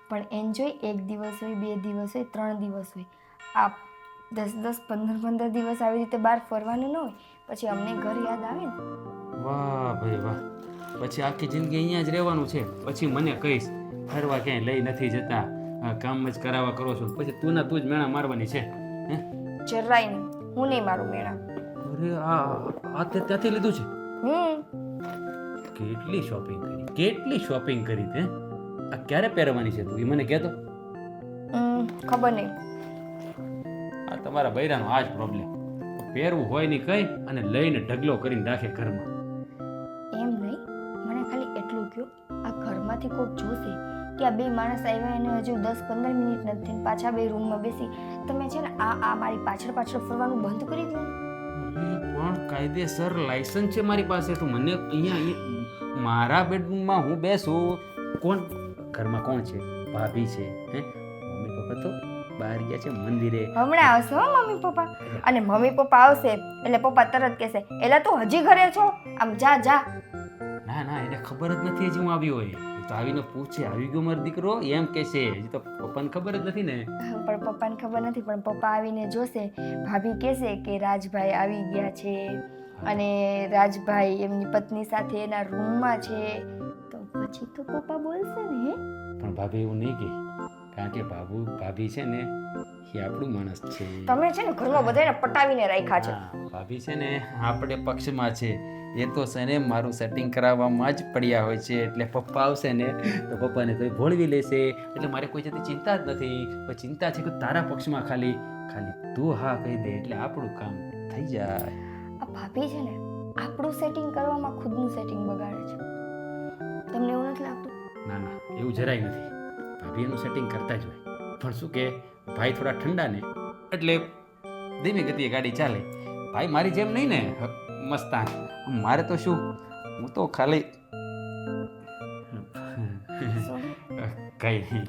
પણ એન્જોય 1 દિવસ હોય 2 દિવસ હોય 3 દિવસ હોય. આ 10-15 દિવસ આવી રીતે બહાર ફરવાનું ન હોય પછી અમને ઘર યાદ આવે ને. વાહ ભાઈ વાહ. પછી આખી જિંદગી અહીંયા જ રહેવાનું છે પછી મને કહીશ ફરવા ક્યાંય લઈ નથી જતા કામ જ કરાવવા કરો છો પછી તું જ મેણા મારવાની છે હે? જરાય નહીં. હું નહીં મારું મેળા. અરે આ તે ત્યાંથી લીધું છે? કેટલી શોપિંગ કરી તે? આ ક્યારે પહેરવાની છે તું એ મને કહેતો. ખબર નહીં. આ તમારા બૈરાનો આ જ પ્રોબ્લેમ. પહેરવું હોય નહીં કઈ અને લઈને ઢગલો કરીને રાખે ઘરમાં. એમ નહીં. મને ખાલી એટલું કહ્યું આ ઘરમાંથી કોઈક જોશે કે આ 2 માણસ આવ્યા એને હજુ 10-15 મિનિટ નથી થઈને પાછા 2 રૂમમાં બેસી તમે છે ને આ મારી પાછળ ફરવાનું બંધ કરી દો. પણ કાયદેસર લાયસન્સ છે મારી પાસે. તો મને અહીંયા મારા બેડરૂમમાં હું બેસું કોણ ઘરમાં કોણ છે? ભાભી છે હે મમ્મી પપ્પા તો બહાર ગયા છે મંદિરે. હમણાં આવશે હો મમ્મી પપ્પા. અને મમ્મી પપ્પા આવશે એટલે પપ્પા તરત કહેશે એલા તું હજી ઘરે છો આમ જા. ના એને ખબર જ નથી હજી હું આવ્યો હોય. તો આવીને પૂછે આવી ગયો મારો દીકરો એમ કહેશે. હજી તો પપ્પાને ખબર જ નથી ને. પણ પપ્પાને ખબર નથી પણ પપ્પા આવીને જોશે ભાભી કહેશે કે રાજભાઈ આવી ગયા છે અને રાજભાઈ એમની પત્ની સાથે એના રૂમમાં છે તો પછી તો પપ્પા બોલશે ને. પણ ભાભી એવું નહીં કહે કારણ કે ભાભી છે ને એ આપણું માણસ છે. તમે છે ને ઘરમાં બધાને પટાવીને રાખ્યા છે. ભાભી છે ને આપણે પક્ષમાં છે. એ તો છે ને મારું સેટિંગ કરાવવામાં જ પડ્યા હોય છે એટલે પપ્પા આવશે ને તો પપ્પાને તો ભોળવી લેશે એટલે મારે કોઈ જાતની ચિંતા જ નથી. પણ ચિંતા છે કે તારા પક્ષમાં ખાલી તું હા કહી દે એટલે આપણું કામ થઈ જાય. આ ભાભી છે ને આપણું સેટિંગ કરવામાં ખુદનું સેટિંગ બગાડે છે. તમને એવું નથી લાગતું? ના એવું જરાય નથી. ભાભી એનું સેટિંગ કરતા જ હોય પણ શું કે ભાઈ થોડા ઠંડા ને એટલે ધીમી ગતિએ ગાડી ચાલે. ભાઈ મારી જેમ નહીં ને મસ્તાન. મારે તો શું હું તો ખાલી કઈ નહીં.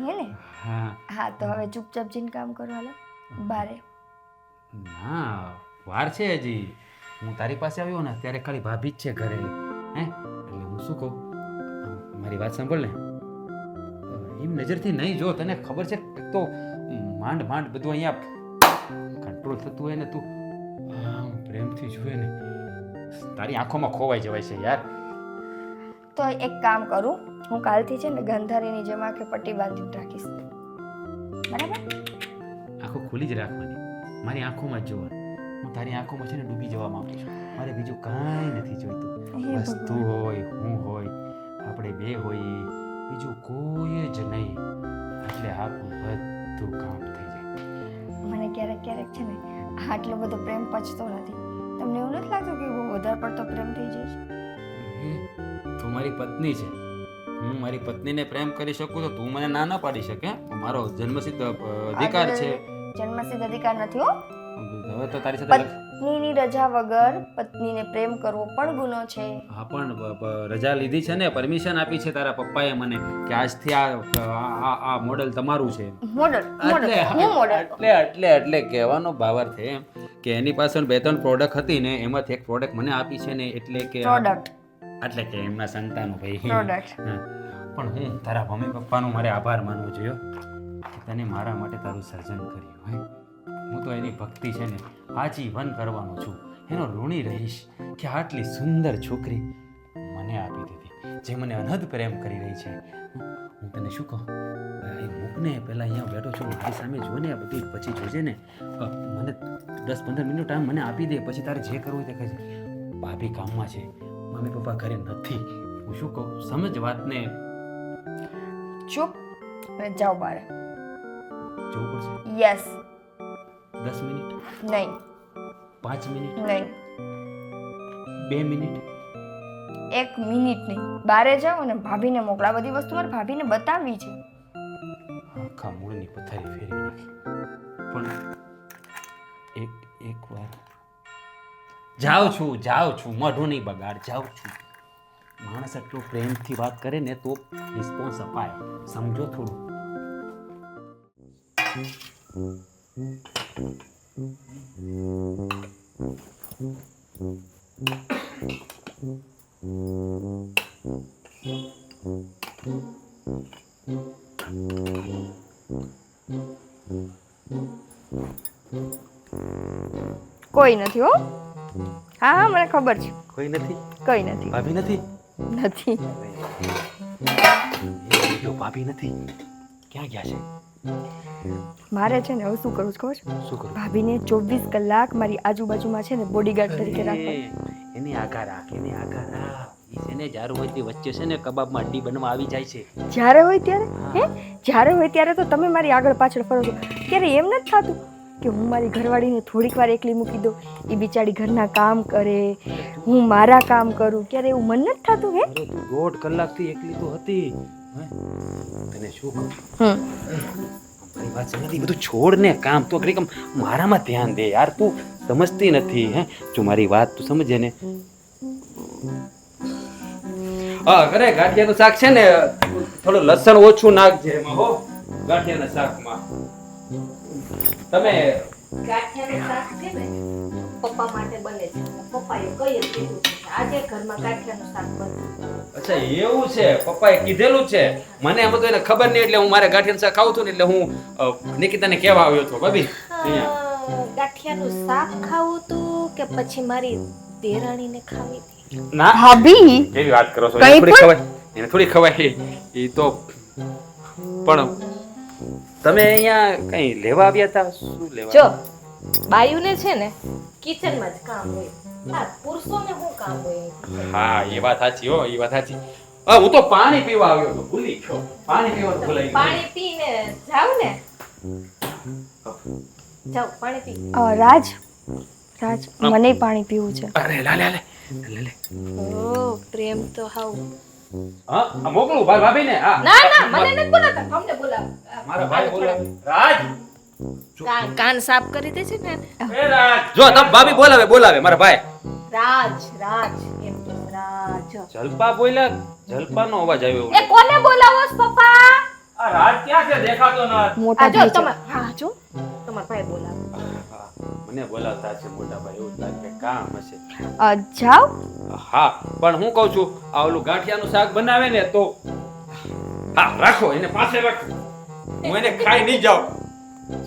હે ને? હા તો હવે ચૂપચાપ જઈને કામ કરો હાલો બારે. ના વાર છે હજી. હું તારી પાસે આવ્યો ને ત્યારે ખાલી ભાભી જ છે ઘરે હે એટલે હું શું કહું મારી વાત સાંભળ ને એમ નજરથી નહીં જો તને ખબર છે તો માંડ બધું અહીંયા કંટ્રોલ થતું હોય ને તું આમ પ્રેમથી જુએ ને તારી આંખોમાં ખોવાઈ જવાય છે યાર. તો એક કામ કરું હું કાલથી છે ને ગંધારીની જેમ આંખે પટ્ટી બાંધીને રાખીશ. બરાબર? આંખો ખુલ્લી જ રાખવાની, મારી આંખોમાં જ જોવાનું. હું તારી આંખોમાં છે ને ડૂબી જવા માંગુ છું. મારે બીજું કાંઈ નથી જોઈતું. હે બસ તું હોય, હું હોય, આપણે બે હોઈએ, બીજું કોઈ જ નહીં. એટલે આપણું બધું કામ થઈ જાય. મને ક્યારેક ક્યારેક છે ને આટલો બધો પ્રેમ પચતો નથી. તમને એવું નથી લાગતું કે બહુ વધારે પડતો પ્રેમ થઈ જાય છે? તું મારી પત્ની છે, હું મારી પત્નીને પ્રેમ કરી શકું તો તું મને ના પાડી શકે. મારો જન્મસિદ્ધ અધિકાર છે. જન્મસિદ્ધ અધિકાર નથી હો. હવે તો તારી સાથે પત્નીની રજા વગર પત્નીને પ્રેમ કરવો પણ ગુનો છે. હા, પણ રજા લીધી છે ને, પરમિશન આપી છે તારા પપ્પાએ મને કે આજથી આ મોડલ તમારું છે. મોડલ હું મોડલ એટલે કહેવાનો ભાવાર્થ એમ કે એની પાસે 2-3 પ્રોડક્ટ હતી ને, એમાંથી એક પ્રોડક્ટ મને આપી છે ને, એટલે કે પ્રોડક્ટ એટલે કે એમના સંતાનો ભાઈ. પ્રોડક્ટ હા, પણ હું તારા મમ્મી પપ્પાનો મારે આભાર માનવો જોઈએ કે તને મારા માટે તારું સર્જન કર્યું. હે, હું તો એની ભક્તિ છે ને આજીવન કરવાનો છું, એનો ઋણી રહીશ કે આટલી સુંદર છોકરી મને આપી દીધી, જે મને અનહદ પ્રેમ કરી રહી છે. હું તને શું કહું, મૂકને પહેલાં અહીંયા બેઠો છું, મારી સામે જોને આ બધું, પછી જોજે ને. મને 10-15 મિનિટ ટાઈમ મને આપી દે, પછી તારે જે કરવું હોય તે કહેજે. ભાભી કામમાં છે, મમ્મી પપ્પા ઘરે નથી. હું શું કહું, સમજ વાતને. ચૂપ અને જાઓ બહાર. જવું પડશે. યસ. 10 મિનિટ, નહીં 5 મિનિટ, નહીં 2 મિનિટ, 1 મિનિટ નહીં. બારે જાઓ અને ભાભીને મોકલા. બધી વસ્તુ મારે ભાભીને બતાવવી છે. આખા મૂળની પથારી ફેરવી નાખી. પણ એક વાર જાઉં છું, મોઢું નહીં બગાડ, જાઉં છું. માણસ એટલું પ્રેમથી વાત કરે ને તો રિસ્પોન્સ અપાય, સમજો થોડું. કોઈ નથી હો. હા મને ખબર છે. કોઈ નથી? કઈ નથી. ભાભી નથી? નથી. ભાભી નથી, ક્યાં ગયા છે? મારે છે ને હવે શું કરવું છે ખબર છે? શું કરું? ભાભીને 24 કલાક મારી આજુબાજુમાં છે ને બોડીગાર્ડ તરીકે રાખવા. એને આગા રાખ. ઈ છે ને જારું હોય તે વચ્ચે છે ને કબાબમાં અડ્ડી બનવા આવી જાય છે. જ્યારે હોય ત્યારે જ્યારે હોય ત્યારે તો તમે મારી આગળ પાછળ ફરો છો. ત્યારે એમ નથી થતું કે હું મારી ઘરવાળીને થોડીક વાર એકલી મૂકી દઉં, એ બિચારી ઘરના કામ કરે, હું મારા કામ કરું? ક્યારે એવું મન નથી થતું? હે, 1.5 કલાકથી એકલી તો હતી. તને શું કહું, મારી વાત સમજી, બધું છોડ ને, કામ તો કરી, મારામાં ધ્યાન દે યાર. તું સમજતી નથી. હે, જો મારી વાત તું સમજે ને. હા, અરે ગાંઠિયાનું શાક છે ને, થોડું લસણ ઓછું નાખજે એમાં હો, ગાંઠિયાના શાકમાં. તમે ગાંઠિયાનું શાક છે ને પપ્પા માટે બને છે. પપ્પાએ કઈ જ કીધું છે આજે ઘરમાં ગાંઠિયાનું શાક બને. અચ્છા એવું છે, પપ્પાએ કીધેલું છે. મને એમ તો એને ખબર નહીં, એટલે હું મારે ગાંઠિયાનું શાક ખાવું છું ને, એટલે હું નિકિતાને કહેવા આવ્યો હતો. ભાભી ગાંઠિયાનું શાક ખાવું તું કે પછી મારી દેરાણીને ખાવી હતી? ના ભાભી કેવી વાત કરો છો, કઈ એને થોડી ખવાય એ તો. પણ તમે અહીંયા કઈ લેવા આવ્યા હતા? શું લેવા? જો બાયુને છે ને કિચનમાં જ કામ હોય, આ પુરુષોને શું કામ હોય? હા એ વાત સાચી હો, એ વાત સાચી. હું તો પાણી પીવા આવ્યો હતો, ભૂલી ગયો. પાણી પીવા ભૂલાઈ ગયું. પાણી પીને જાવ ને, જાવ પાણી પી. રાજ મને પાણી પીવું છે. અરે લે ઓ પ્રેમ તો હાવ. હા મોકલું ભાભી ને. હા ના મને નથી બોલાતા, તમને બોલાવો. મારા ભાઈ બોલાવે. રાજ કાન સાફ કરી દે છે ને. એ રાજ જો તમ ભાભી બોલાવે મારા ભાઈ. રાજ એમ તો રાજ. જલપા બોલ્યા, જલપાનો અવાજ આવ્યો. એ કોને બોલાવો છો પપ્પા? આ રાજ ક્યાં છે, દેખાતો નથી. મોટા જો ભાઈ છે. હા જો તમારા ભાઈ બોલાવો. મને બોલાવતા છે મોટા ભાઈ, એવું લાગે કે કામ હશે. જાઓ. હા પણ હું કહું છું, આ ઓલું ગાંઠિયાનું શાક બનાવે ને તો હા રાખો, એને પાસે રાખો, હું એને ખાઈ નહીં જાઉં.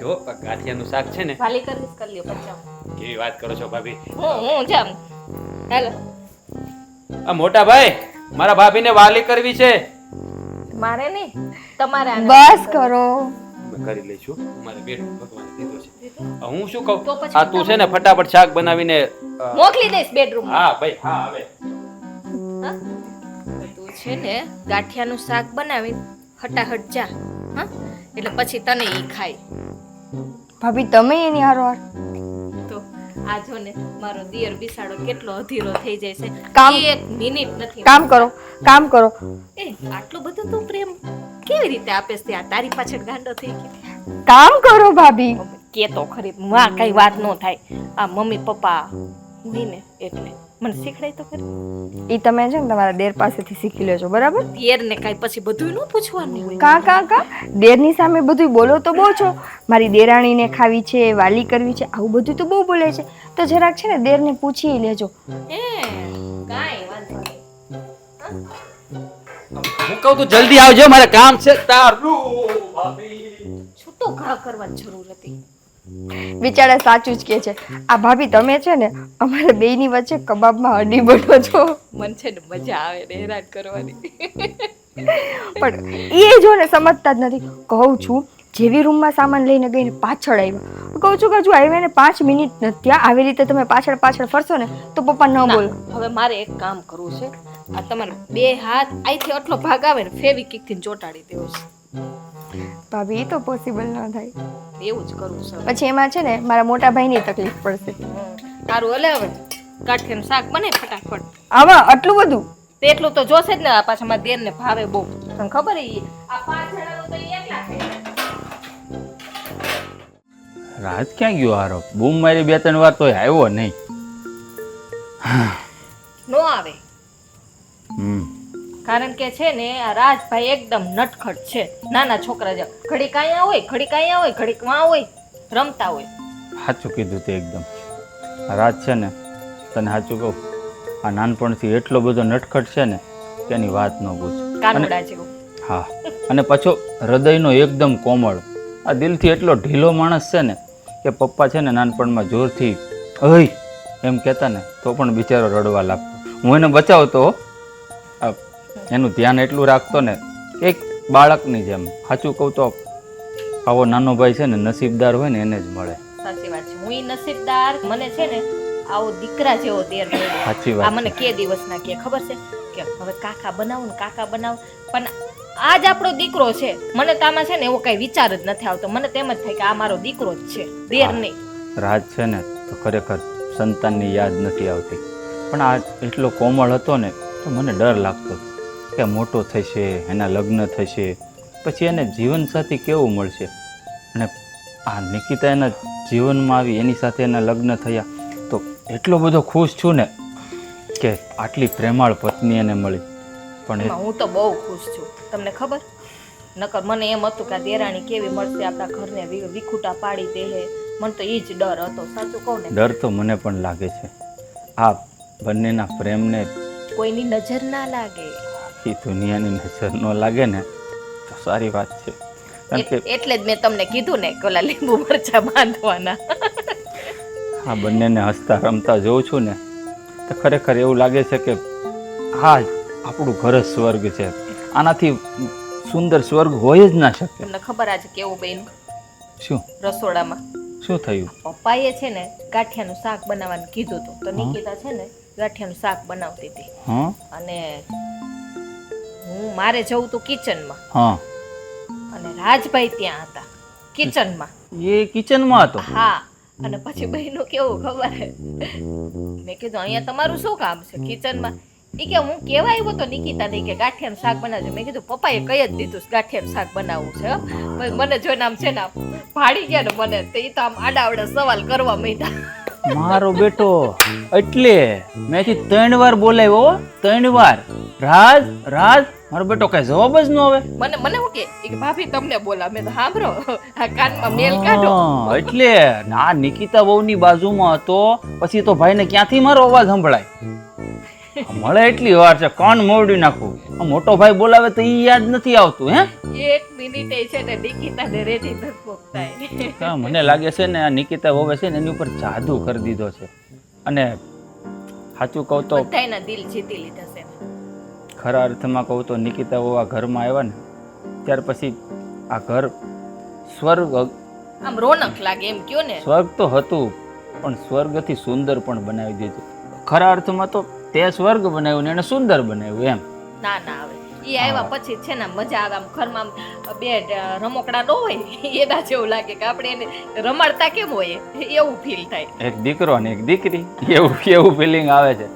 જો ગાંઠિયાનું શાક છે ને, વાલી કરી લ્યો પછી. કેવી વાત કરો છો ભાભી. હું જામ. હેલો આ મોટા ભાઈ, મારા ભાભીને વાલી કરવી છે. મારે નહીં, તમારે આને બસ કરો. અમે કરી લઈશું. મારે બેઠું ભગવાને દીધો છે. હું શું કહું તો પછી આ તું છે ને ફટાફટ શાક બનાવીને મોકલી દઈશ બેડરૂમ. હા ભાઈ હા હવે તું છે ને ગાંઠિયાનું શાક બનાવી હટાહટ જા, હા, એટલે પછી તને ઈ ખાય. ભાભી તમે એની હારોહાર તો આ જો ને મારો દિયર બિસાડો કેટલો અધીરો થઈ જાય છે. કામ- એક મિનિટ નથી. કામ કરો એ આટલો બધો તું પ્રેમ કેવી રીતે આપેસ તે? આ તારી પાછળ ગાંડો થઈ ગઈ. કામ કરો ભાભી. કે તો ખરી માં કઈ વાત ન થાય. આ મમ્મી પપ્પા હોય ને એટલે મને શીખડાય તો ખરી. એ તમે છે ને તમારા દેર પાસેથી શીખી લેજો, બરાબર? દિયર ને કઈ પછી બધું ન પૂછવાનું હોય. કા દેરની સામે બધું બોલો તો બહુ છો. મારી દેરાણીને ખાવી છે, વાલી કરવી છે, આવું બધું તો બહુ બોલે છે. તો જરાક છે ને દેરને પૂછી લેજો. એ કાઈ વાંધો નહીં. હું કહું તું જલ્દી આવજો, મારે કામ છે તારું. છૂટો ઘા કરવાની જરૂર હતી. બિચારા સાચું જ કે છે. આ ભાભી તમે છે ને અમારે બેયની વચ્ચે કબાબમાં હડી બનો છો. મન છે ને મજા આવે ને હેરાન કરવાની. પણ એ જો ને સમજતા જ નથી. કહું છું જેવી રૂમમાં સામાન લઈને ગઈને પાછળ આવ્યા, કહું છું કે હજુ આવ્યા ને 5 મિનિટ નથી ત્યાં. આવી રીતે તમે પાછળ ફરશો ને તો પપ્પા ન બોલો. હવે મારે એક કામ કરવું છે. આ તમારે બે હાથ અહીંથી આટલો ભાગ આવે ને ફેવિકિક થી ચોટાડી દેવો છે. ભાભી એ તો પોસિબલ ન થાય. એવું જ કરવું છે. પછી એમાં છે ને મારા મોટા ભાઈની તકલીફ પડશે. સારું હલે હવે ગાંઠિયાનું શાક બને ફટાફટ. આમાં આટલું બધું તેટલું તો જોશે જ ને. આ પાછા મારા દેર ને ભાવે બહુ. તને ખબર ઈ આ 5 જણાનું તો ઈ એકલા ખાય. રાજ ક્યાં ગયો હારો? બૂમ મારી 2-3 વાર તોય આવ્યો નહીં. નો આવે કારણ કે છે ને આ રાજભાઈ એકદમ નટખટ છે. નાના છોકરા જેવા. ઘડીક અહીંયા હોય, ઘડીક અહીંયા હોય, ઘડીક વાં હોય, રમતા હોય. સાચું કીધું તે એકદમ. રાજ છે ને તને સાચું કહું, આ નાનપણથી એટલો બધો નટખટ છે ને કે એની વાત ન પૂછ. કાનુડા જેવું. હા, અને પાછો હૃદયનો એકદમ કોમળ. આ દિલથી એટલો ઢીલો માણસ છે ને કે પપ્પા છે ને નાનપણમાં જોરથી અય એમ કહેતા ને તો પણ બિચારો રડવા લાગતો. હું એને બચાવતો, એનું ધ્યાન એટલું રાખતો ને એક બાળકની જેમ. સાચું કહું તો આવો નાનો ભાઈ છે ને નસીબદાર હોય ને એને જ મળે. સાચી વાત છે. હું ઈ નસીબદાર. મને છે ને આવો દીકરા જેવો દેર મળ્યો. સાચી વાત આ મને કે દિવસના કે ખબર છે કે હવે કાકા બનાવું ને કાકા બનાવું. પણ આજ આપણો દીકરો છે. મને તો આમાં છે ને એવો કઈ વિચાર જ નથી આવતો. મને તેમ જ થાય કે આ મારો દીકરો જ છે, દેર નહીં. રાજ છે ને તો ખરેખર સંતાનની યાદ નથી આવતી. પણ આ એટલો કોમળ હતો ને તો મને ડર લાગતો કે મોટો થશે, એના લગ્ન થશે, પછી એને જીવનસાથી કેવું મળશે. અને આ નિકિતા એના જીવનમાં આવી, એની સાથે એના લગ્ન થયા તો એટલો બધો ખુશ છું ને કે આટલી પ્રેમાળ પત્ની એને મળી. પણ એમાં હું તો બહુ ખુશ છું. તમને ખબર, નકર મને એમ હતું કે આ દેરાણી કેવી મળશે, આપણા ઘરને વિખૂટા પાડી દે. મને તો એ જ ડર હતો. સાચું કહું ને, ડર તો મને પણ લાગે છે. આ બંનેના પ્રેમને કોઈની નજર ના લાગે. એ દુનિયાની નજર ન લાગે ને તો સારી વાત છે. કારણ કે એટલે જ મેં તમને કીધું ને કે ઓલા લીંબુ મરચા બાંધવાના. આ બંનેને હસતા રમતા જોઉં છું ને તો ખરેખર એવું લાગે છે કે હા આપણું ઘર જ સ્વર્ગ છે. આનાથી સુંદર સ્વર્ગ હોય જ ના શકે. તમને ખબર આજે કેવું બન્યું શું રસોડામાં? શું થયું? પપ્પાએ છે ને ગાંઠિયાનું શાક બનાવવાનું કીધું હતું. તો નિકિતા છે ને ગાંઠિયાનું શાક બનાવતી હતી. હા અને હું મારે જવું તું કિચનમાં હા અને રાજભાઈ ત્યાં હતા કિચનમાં. એ કિચનમાં હતો? હા. અને પછી બહેનો કેવું ખબર હે, મેં કીધું અહીંયા તમારું શું કામ છે કિચનમાં? એ કે હું કેવા આવ્યો તો નિકિતા ને કે ગાંઠિયાનું શાક બનાવજો. મેં કીધું પપ્પાએ કહી જ દીધું ગાંઠિયાનું શાક બનાવવું છે. પછી મને જોઈને આમ છે ને ભાડી ગયા ને મને તો એ તો આમ આડાવડા સવાલ કરવા માંડ્યા. મારો બેટો એટલે મેંથી 3 વાર બોલાવ્યો, 3 વાર રાજ રાજ. મારો બેટો કઈ જવાબ જ ન આવે. મને શું કે ભાભી તમને બોલા. મેં તો સાંભળો આ કાનમાં મેલ કાઢો. એટલે ના નિકિતા વહુની બાજુમાં હતો પછી તો ભાઈને ક્યાંથી મારો અવાજ સંભળાય? મળે એટલી વાર છે કાન મોવડી નાખું. મોટો ભાઈ બોલાવે તો ઈ યાદ નથી આવતું. હે એક મિનિટે છે ને નિકિતા ને રેડી ધકપક થાય. મને લાગે છે ને આ નિકિતા વહુએ છે ને એની ઉપર જાદુ કરી દીધો છે. અને સાચું કહું તો બધાયના દિલ જીતી લીધા છે. ખરા અર્થમાં કહું તો નિકિતા વહુ આ ઘરમાં આવ્યા ને ત્યાર પછી આ ઘર સ્વર્ગ આમ રોનક લાગે એમ કયો ને. સ્વર્ગ તો હતું પણ સ્વર્ગથી સુંદર પણ બનાવી દીધું. ખરા અર્થમાં તો તે સ્વર્ગ બનાવ્યું ને એને સુંદર બનાવ્યું એમ. ના ના આવે એ આવ્યા પછી છે ને મજા આવે. આમ ઘરમાં આમ બે રમકડા ન હોય એના જેવું લાગે કે આપણે એને રમાડતા કેમ હોય એવું ફીલ થાય. એક દીકરો ને એક દીકરી એવું ફિલિંગ આવે છે.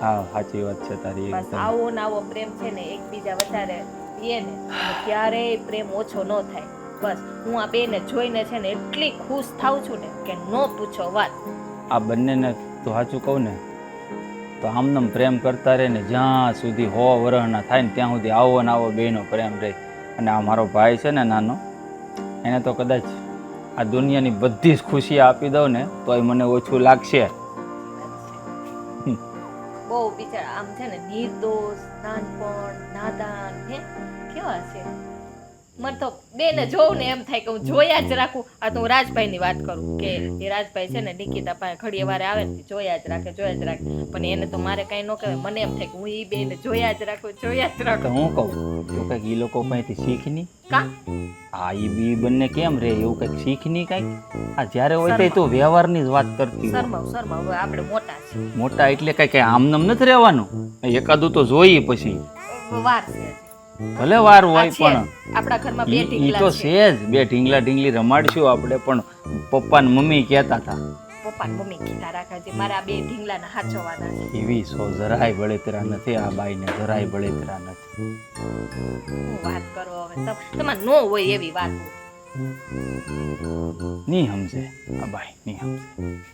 હા સાચી વાત છે તારી. બસ આવો ને આવો પ્રેમ છે ને એકબીજા વધારે એ ને ક્યારેય પ્રેમ ઓછો ન થાય. બસ હું આ બેને જોઈને છે ને એટલી ખુશ થાઉં છું ને કે ન પૂછો વાત. આ બંનેને તો સાચું કહું ને તો આમનામ પ્રેમ કરતા રહે ને જ્યાં સુધી 100 વર્ષના થાય ને ત્યાં સુધી આવો ને આવો બેનો પ્રેમ રહે. અને આ મારો ભાઈ છે ને નાનો, એને તો કદાચ આ દુનિયાની બધી જ ખુશી આપી દઉં ને તોય મને ઓછું લાગશે. બહુ બિચારા આમ છે ને નિર્દોષ નાનપણ નાદાન હે કેવા છે. મને તો બેને જોઉં ને એમ થાય કે હું જોયા જ રાખું. આ તો હું રાજભાઈની વાત કરું કે એ રાજભાઈ છે ને નિકિતા પાસે ઘડીએ વારે આવે ને જોયા જ રાખે. પણ એને તો મારે કાંઈ ન કહેવાય. મને એમ થાય કે હું એ બેને જોયા જ રાખું. તો હું કહું તો કંઈક એ લોકો પાસેથી શીખ નહીં. કા આ એ બી બંને કેમ રે એવું કંઈક શીખ નહીં કાંઈક. આ જ્યારે હોય તો તું વ્યવહારની જ વાત કરતી હોય. શર્મા હવે આપણે મોટા છે. મોટા એટલે કઈ આમનામ નથી રહેવાનું. એકાદું તો જોઈએ પછી વાર છે ભલે વાર હોય પણ આપણા ઘરમાં બે ઈ ઢીંગલા તો છે. છે જ બે ઢીંગલી રમાડશું આપણે. પણ પપ્પા ને મમ્મી કહેતા હતા પપ્પા ને મમ્મી કીધા રાખા છે મારા બે ઢીંગલાને હાચવવાના છે. એવી સો જરાય બળેતરા નથી આ બાઈને, જરાય બળેતરા નથી. હું વાત કરો હવે તમારે ન હોય એવી વાત. નહીં સમજે આ બાઈ, નહીં સમજે.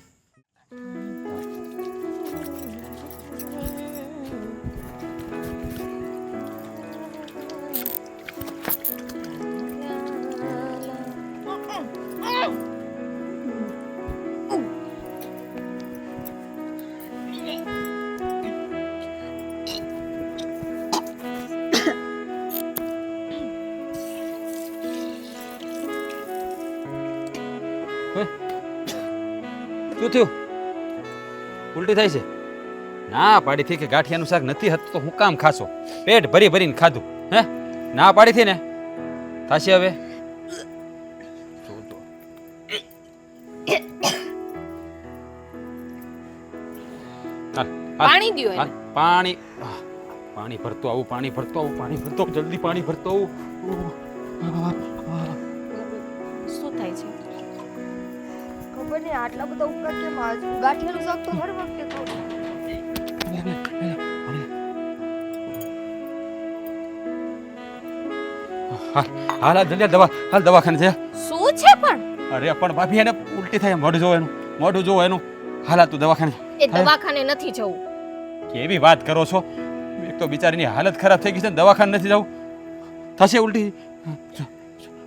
શું થયું? ઉલટી થાય છે? ના પાડી થી કે ગાંઠિયાનું શાક નથી હતું તો હું કામ ખાશો? પેટ ભરી ભરીને ખાધું હે? ના પાડી થી ને થાશે હવે. પાણી દ્યો એને. પાણી પાણી ભરતો આવું, પાણી ભરતો આવું, પાણી ભરતો આવું, જલ્દી પાણી ભરતો આવું. શું થાય છે? ખબર નહીં આટલા બધા ઉપકાર કેમ આવે છે. ગાંઠિયાનું શાક તો હર વખતે ખાઉં. હાલ જલ્દી દવાખાને છે. શું છે પણ? અરે પણ ભાભી એને ઉલટી થાય, મોઢું જોવો એનું, મોઢું જોવો એનું. હાલ તું દવાખાને. એ દવાખાને નથી જવું. કેવી વાત કરો છો? એક તો બિચારીની હાલત ખરાબ થઈ ગઈ છે ને દવાખાને નથી જવું? થશે ઉલટી.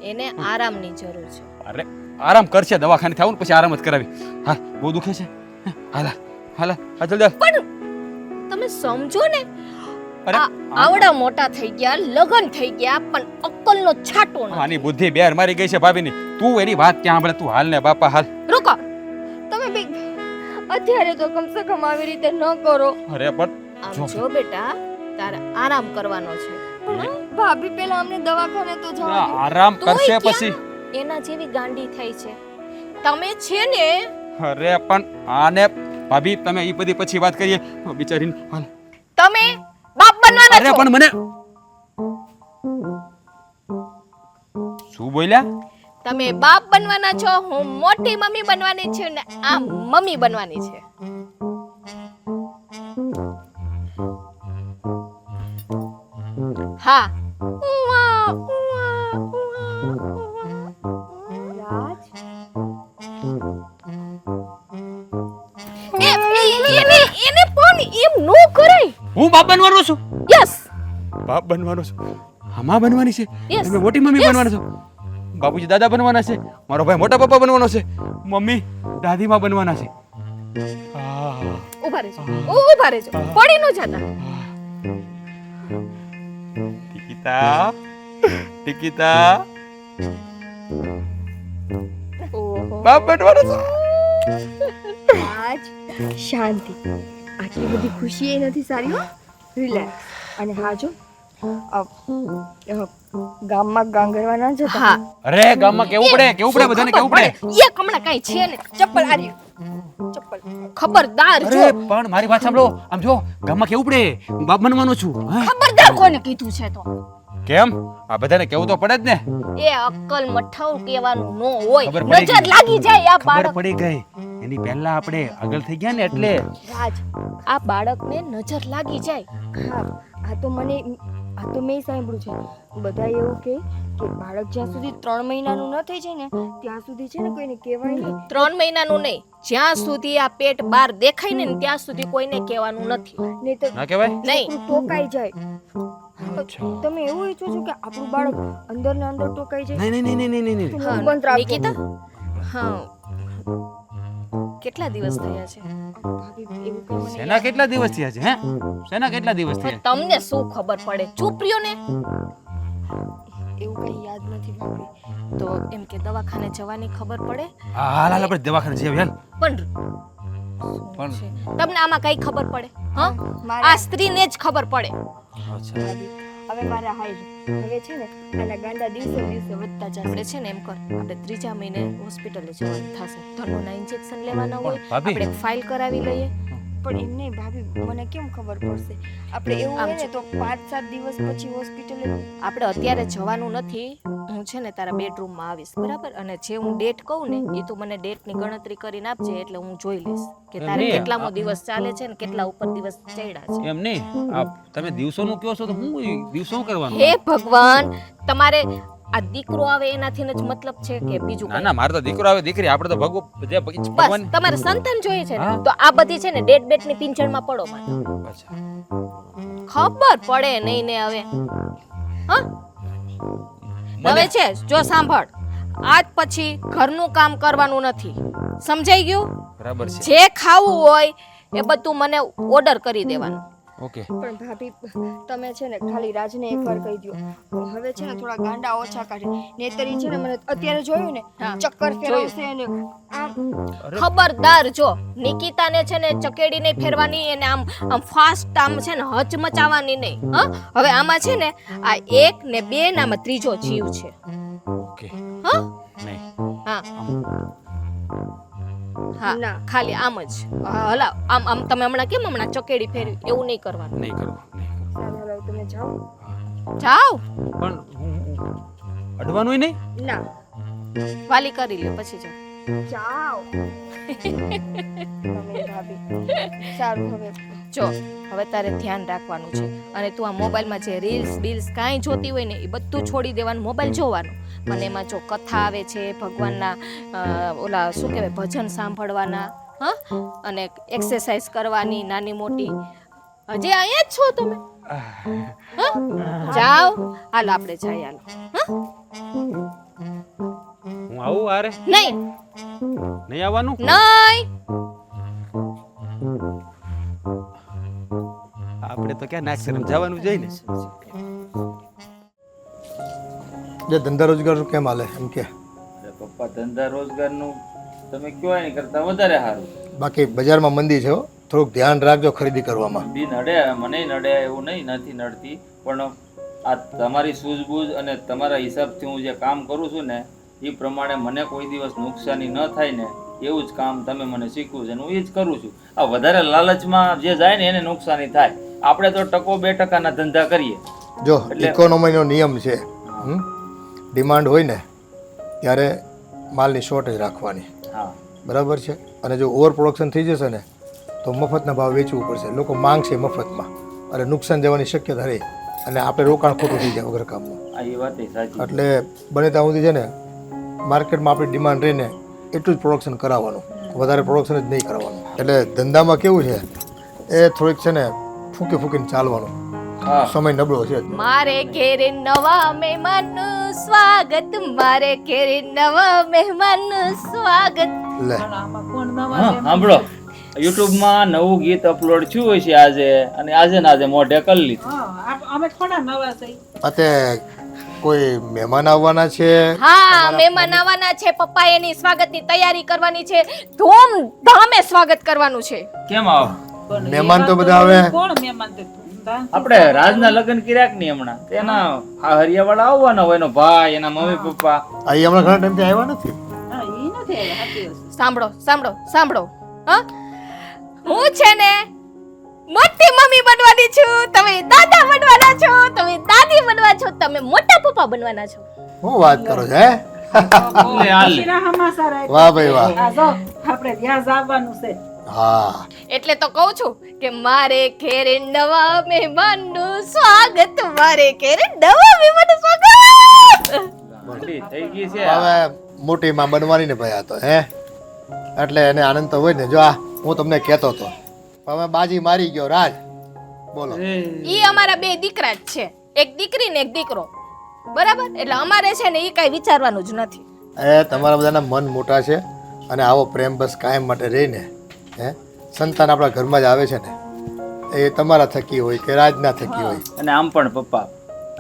એને આરામની જરૂર છે. અરે આરામ કરશે, દવાખાને થાવ ને પછી આરામ જ કરાવી. હા બહુ દુખે છે. હાલ હાલ હા જલ્દી. પણ તમે સમજો ને અરે આવડા મોટા થઈ ગયા, લગન થઈ ગયા, પણ અક્કલનો છાંટો નથી. આની બુદ્ધિ બેર મારી ગઈ છે ભાભીની. તું એની વાત ક્યાં સાંભળે? તું હાલ ને બાપા હાલ. રૂકો. તમે બી અત્યારે તો કમસે કમ આવી રીતે ન કરો. અરે પણ આમ જો બેટા તારે આરામ કરવાનો છે. ભાભી પેલા અમને દવાખાને તો જવા દો. આરામ કરશે તોય પછી. ક્યાં એના જેવી ગાંડી થઈ છે. તમે છે ને અરે પણ આને ભાભી તમે ઈ બધી પછી વાત કરીએ. બિચારીને હાલ. તમે બાપ બનવાના અરે છો. પણ મને શું બોલ્યા? તમે બાપ બનવાના છો, હું મોટી મમ્મી બનવાની છું ને આ મમ્મી બનવાની છે. હા રાજ એને પણ એમ નો કરાય. હું બાપ બનવાનો છું? યસ બાપ બનવાનો છું? આમાં બનવાની છે? Yes. તમે મોટી મમ્મી બનવાના છો? બાપુજી દાદા બનવાના છે? મારો ભાઈ મોટા પપ્પા બનવાનો છે? મમ્મી દાદીમાં બનવાના છે? ઉભા રહેજો, ઉભા રહેજો, પડી ન જતા. ટિકિતા ટિકિતા ઓહો બાપ બનવાનો છે? રાજ શાંતિ. આટલી બધી ખુશી એ નથી સારી હો. રિલેક્સ. અને હા જો ગામમાં ગાંગરવા ના જતા હા અરે ગામમાં કેવું પડે બધાને કેવું પડે એક હમણાં કઈ છે ને ચપ્પલ આર્યું ચપ્પલ ખબરદાર જો અરે પણ મારી વાત સાંભળો આમ જો ગામમાં કેવું પડે હું બાપ બનવાનો છું હે? ખબરદાર કોને કીધું છે તો કેમ આ બધાને કેવું તો પડે જ ને એ અક્કલ મઠાવ કહેવાનું નો હોય ખબર પડી નજર ગઈ. લાગી જાય આ ખબર બાળક પડી ગઈ એની પહેલા આપણે આગળ થઈ ગયા ને એટલે રાજ આ બાળકને નજર લાગી જાય હા આ તો મેં સાંભળ્યું છે બધા એવું કે બાળક જ્યાં સુધી 3 મહિનાનું ન થઈ જાય ને ત્યાં સુધી છે ને કોઈને કહેવાય નહીં 3 મહિનાનું નહીં જ્યાં સુધી આ પેટ બહાર દેખાય ને ત્યાં સુધી કોઈને કહેવાનું નથી નહીં તો ના કહેવાય નહીં છોકરું ટોકાઈ જાય તમે એવું ઈચ્છો છો કે આપણું બાળક અંદર ને અંદર ટોકાઈ જાય નહીં તો હા, મોઢું બંધ રાખો. નિકિતા હા કેટલા દિવસ થયા છે ભાભી, એવું કંઈ મને સેના કેટલા દિવસ થયા છે હે સેના કેટલા દિવસ તો થયા તમને શું ખબર પડે ચૂપ રહ્યો ને એવું કંઈ યાદ નથી ભાભી. તો એમ કે દવાખાને જવાની ખબર પડે હા હાલ હાલ આપણે દવાખાને જઈએ હાલ પણ પણ છે. તમને આમાં કઈ ખબર પડે હા મારા- આ સ્ત્રીને જ ખબર પડે અચ્છા ભાભી, હવે મારા હાઈટ હવે છે ને આના ગાંડા દિવસે દિવસે વધતા જશે. આપણે છે ને એમ કર આપણે 3જા મહિને હોસ્પિટલે જવાનું થશે ધનુના ઇન્જેક્શન લેવાના હોય પણ ભાભી- આપણે ફાઇલ કરાવી લઈએ પણ એમ નહીં ભાભી, મને કેમ ખબર પડશે? આપણે એવું આમ હોય ને છે. તો 5-7 દિવસ પછી હોસ્પિટલે આપણે અત્યારે જવાનું નથી હું છે ને તારા બેડરૂમમાં આવીશ બરાબર અને જે હું ડેટ કહું ને એ તું મને ડેટની ગણતરી કરીને આપજે એટલે હું જોઈ લઈશ કે તારે નહીં, કેટલામો દિવસ ચાલે છે ને કેટલા ઉપર દિવસ ચડ્યા છે એમ નહીં આ તમે દિવસોનું કહો છો તો હું દિવસો શું કરવાનું હે ભગવાન તમારે આ દીકરો આવે એનાથી જ મતલબ છે કે બીજું ના કંઈ? ના મારે તો દીકરો આવે દીકરી આપણે તો બસ ભગવાન તમારે સંતાન જોઈએ છે ને હા. તો આ બધી છે ને ડેટ બેટની પિંચણમાં પડો માતા અચ્છા ખબર પડે નહીં ને હવે હા હવે છે જો સાંભળ આજ પછી ઘરનું કામ કરવાનું નથી સમજાઈ ગયું બરાબર છે જે ખાવું હોય એ બધું મને ઓર્ડર કરી દેવાનું ઓકે પણ ભાભી તમે છે ને ખાલી રાજને એકવાર કહી દો હવે છે ને થોડા ગાંડા ઓછા કાઢે નહીતર ઈ છે ને મને અત્યારે જોયું ને હા, ચક્કર ફેરવશે અને આમ ખબરદાર જો નિકિતાને છે ને ચકેડી નહીં ફેરવાની એને આમ આમ ફાસ્ટ આમ છે ને હચમચાવવાની નહીં હા હવે આમાં છે ને આ 1 ને 2 ને આમાં ત્રીજો જીવ છે ઓકે હા નહીં હા હા ના. ખાલી આમ જ હલા આમ આમ તમે હમણાં ચકેડી ફેરવી એવું નહીં કરવાનું નહીં કરવું નહીં કરવું. સારું હાલો, તમે જાઓ જાઓ પણ હું અડવાનું નહીં ના વાલી કરી લ્યો પછી જાઓ જાઓ તમે ભાભી સારું હવે જો હવે તારે ધ્યાન રાખવાનું છે અને તું આ મોબાઈલમાં જે રીલ્સ બિલ્સ કાંઈ જોતી હોય ને એ બધું છોડી દેવાનું મોબાઈલ જોવાનું મને એમાં જો કથા આવે છે ભગવાનના ઓલા શું કહેવાય ભજન સાંભળવાના હા અને એક્સરસાઇઝ કરવાની નાની મોટી હજી અહીંયા જ છો તમે હા જાઓ હાલો આપણે જઈએ હાલો હા હું આવું આરે નહીં નહીં આવવાનું નહીં આપણે તો ક્યાં નાક્ષરમ જવાનું જોઈએ ને જે ધંધા રોજગારનું કેમ હાલે એમ કે અરે પપ્પા ધંધા રોજગારનું તમે કયો એની કરતાં વધારે સારું બાકી બજારમાં મંદી છે હો. થોડુંક ધ્યાન રાખજો ખરીદી કરવામાં બી નડે મને નડે એવું નહીં નથી નડતી પણ આ તમારી સૂઝબૂઝ અને તમારા હિસાબથી હું જે કામ કરું છું ને એ પ્રમાણે મને કોઈ દિવસ નુકસાની ન થાય ને એવું જ કામ તમે મને શીખવું છે અને હું એ જ કરું છું આ વધારે લાલચમાં જે જાય ને એને નુકસાની થાય આપણે તો ટકો 2% ધંધા કરીએ જો એટલે- ઇકોનોમીનો નિયમ છે ડિમાન્ડ હોય ને ત્યારે માલની શોર્ટેજ રાખવાની હા બરાબર છે અને જો ઓવર પ્રોડક્શન થઈ જશે ને તો મફતના ભાવ વેચવું પડશે લોકો માંગશે મફતમાં અને નુકસાન જવાની શક્યતા રહે અને આપણે રોકાણ ખોટું થઈ જાય વગર કામનું આ એ વાત સાચી એટલે બને ત્યાં સુધી છે ને માર્કેટમાં આપણી ડિમાન્ડ રહીને એટલું જ પ્રોડક્શન કરાવવાનું વધારે પ્રોડક્શન જ નહીં કરવાનું એટલે ધંધામાં કેવું છે એ થોડીક છે ને ફૂંકી ફૂંકીને ચાલવાનું હા સમય નબળો છે મારે ઘેરે નવા મહેમાનનું સ્વાગત મારે ઘેરે નવા મહેમાનનું સ્વાગત લે પણ આમાં કોણ નવા હા છે? સાંભળો યુટ્યુબમાં નવું ગીત અપલોડ થયું હોય છે આજે અને આજે ને આજે મોઢે કરી લીધું હા, અમે થોડા નવા છે અતે કોઈ મહેમાન આવવાના છે હા મહેમાન આવવાના છે પપ્પા એની સ્વાગતની તૈયારી કરવાની છે ધૂમધામે સ્વાગત કરવાનું છે કેમ આવો પણ મહેમાન તો એવા બધા આવે. કોણ મહેમાન તે આપણે રાજના લગ્ન કર્યા કે નહીં હમણાં તેના હરિયાવાળા આવવાના હોય એનો ભાઈ એના મમ્મી પપ્પા આ ઈ હમણાં ઘણા ટાઈમથી આવ્યા નથી હા ઈ નથી આવ્યા, સાચી વાત છે. સાંભળો સાંભળો સાંભળો હા હું છે ને મોટી મમ્મી બનવાની છું, તમે દાદા બનવાના છો, તમે દાદી બનવા છો, તમે મોટા પપ્પા બનવાના છો. શું વાત કરો છો હે લે, હાલ લે. શીરા હમાસા રાખ્યા. વાહ ભાઈ વાહ આ જો આપણે ત્યાં આવવાનું છે. હા એટલે તો કહું છું કે મારે ઘેરે નવા મહેમાનનું સ્વાગત, મારે ઘેરે નવા મહેમાનનું સ્વાગત. મોટી થઈ ગઈ છે હવે મોટી માં બનવાની ને ભાઈ આ તો હે એટલે એને આનંદ તો હોય ને. જો આ હું તમને કહેતો હતો હવે બાજી મારી ગયો રાજ. બોલો ઈ અમારા બે દીકરા જ છે, એક દીકરી ને એક દીકરો, બરાબર? એટલે અમારે છે ને ઈ કઈ વિચારવાનું જ નથી. એ તમારા બધાના મન મોટા છે અને આવો પ્રેમ બસ કાયમ માટે રહીને હે સંતાન આપણા ઘરમાં જ આવે છે ને એ તમારા થકી હોય કે રાજના થકી હોય. અને આમ પણ પપ્પા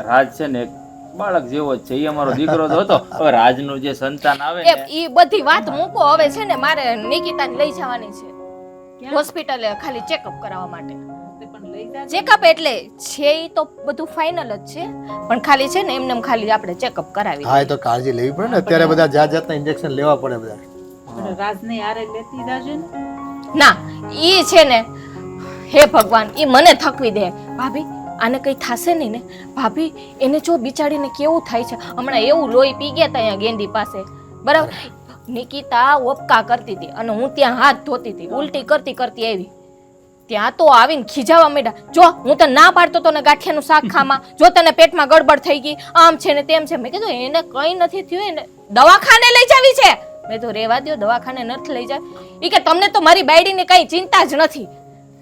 રાજ છે ને એક બાળક જેવો જ છે એ અમારો દીકરો તો હતો. હવે રાજનું જે સંતાન આવે એ ને ઈ બધી વાત મૂકો, હવે છે ને મારે નિકિતાને લઈ જવાની છે હોસ્પિટલે ખાલી ચેકઅપ કરાવવા માટે. પણ લઈ જા. ચેકઅપ એટલે છે ઈ તો બધું ફાઇનલ જ છે, પણ ખાલી છે ને એમને એમ ખાલી આપણે ચેકઅપ કરાવી. હા એ તો કાળજી લેવી પડે ને અત્યારે બધા જાત જાતના ઇન્જેક્શન લેવા પડે બધા. અને રાજને હારે લેતી જાજે ને. ના ઈ છે ને હે ભગવાન ઈ મને થકવી દે. ભાભી આને કઈ થાશે નહીં ને? ભાભી એને જો બિચારીને કેવું થાય છે હમણાં, એવું લોહી પી ગયા તા અહીંયા ગેંડી પાસે, બરાબર? નિકિતા ઓપકા કરતી હતી અને હું ત્યાં હાથ ધોતી હતી, ઉલટી કરતી કરતી આવી, ત્યાં તો આવીને ખીજાવા માંડ્યા. જો હું તને ના પાડતો તો ને ગાંઠિયાનું શાક ખામાં, જો તને પેટમાં ગડબડ થઈ ગઈ, આમ છે ને તેમ છે. મેં કીધું એને કઈ નથી થયું, એને દવાખાને લઈ જાવી છે. મેં તો રેવા દ્યો, દવાખાને નથી લઈ જાય. ઈ કે તમને તો મારી બાયડીને કઈ ચિંતા જ નથી.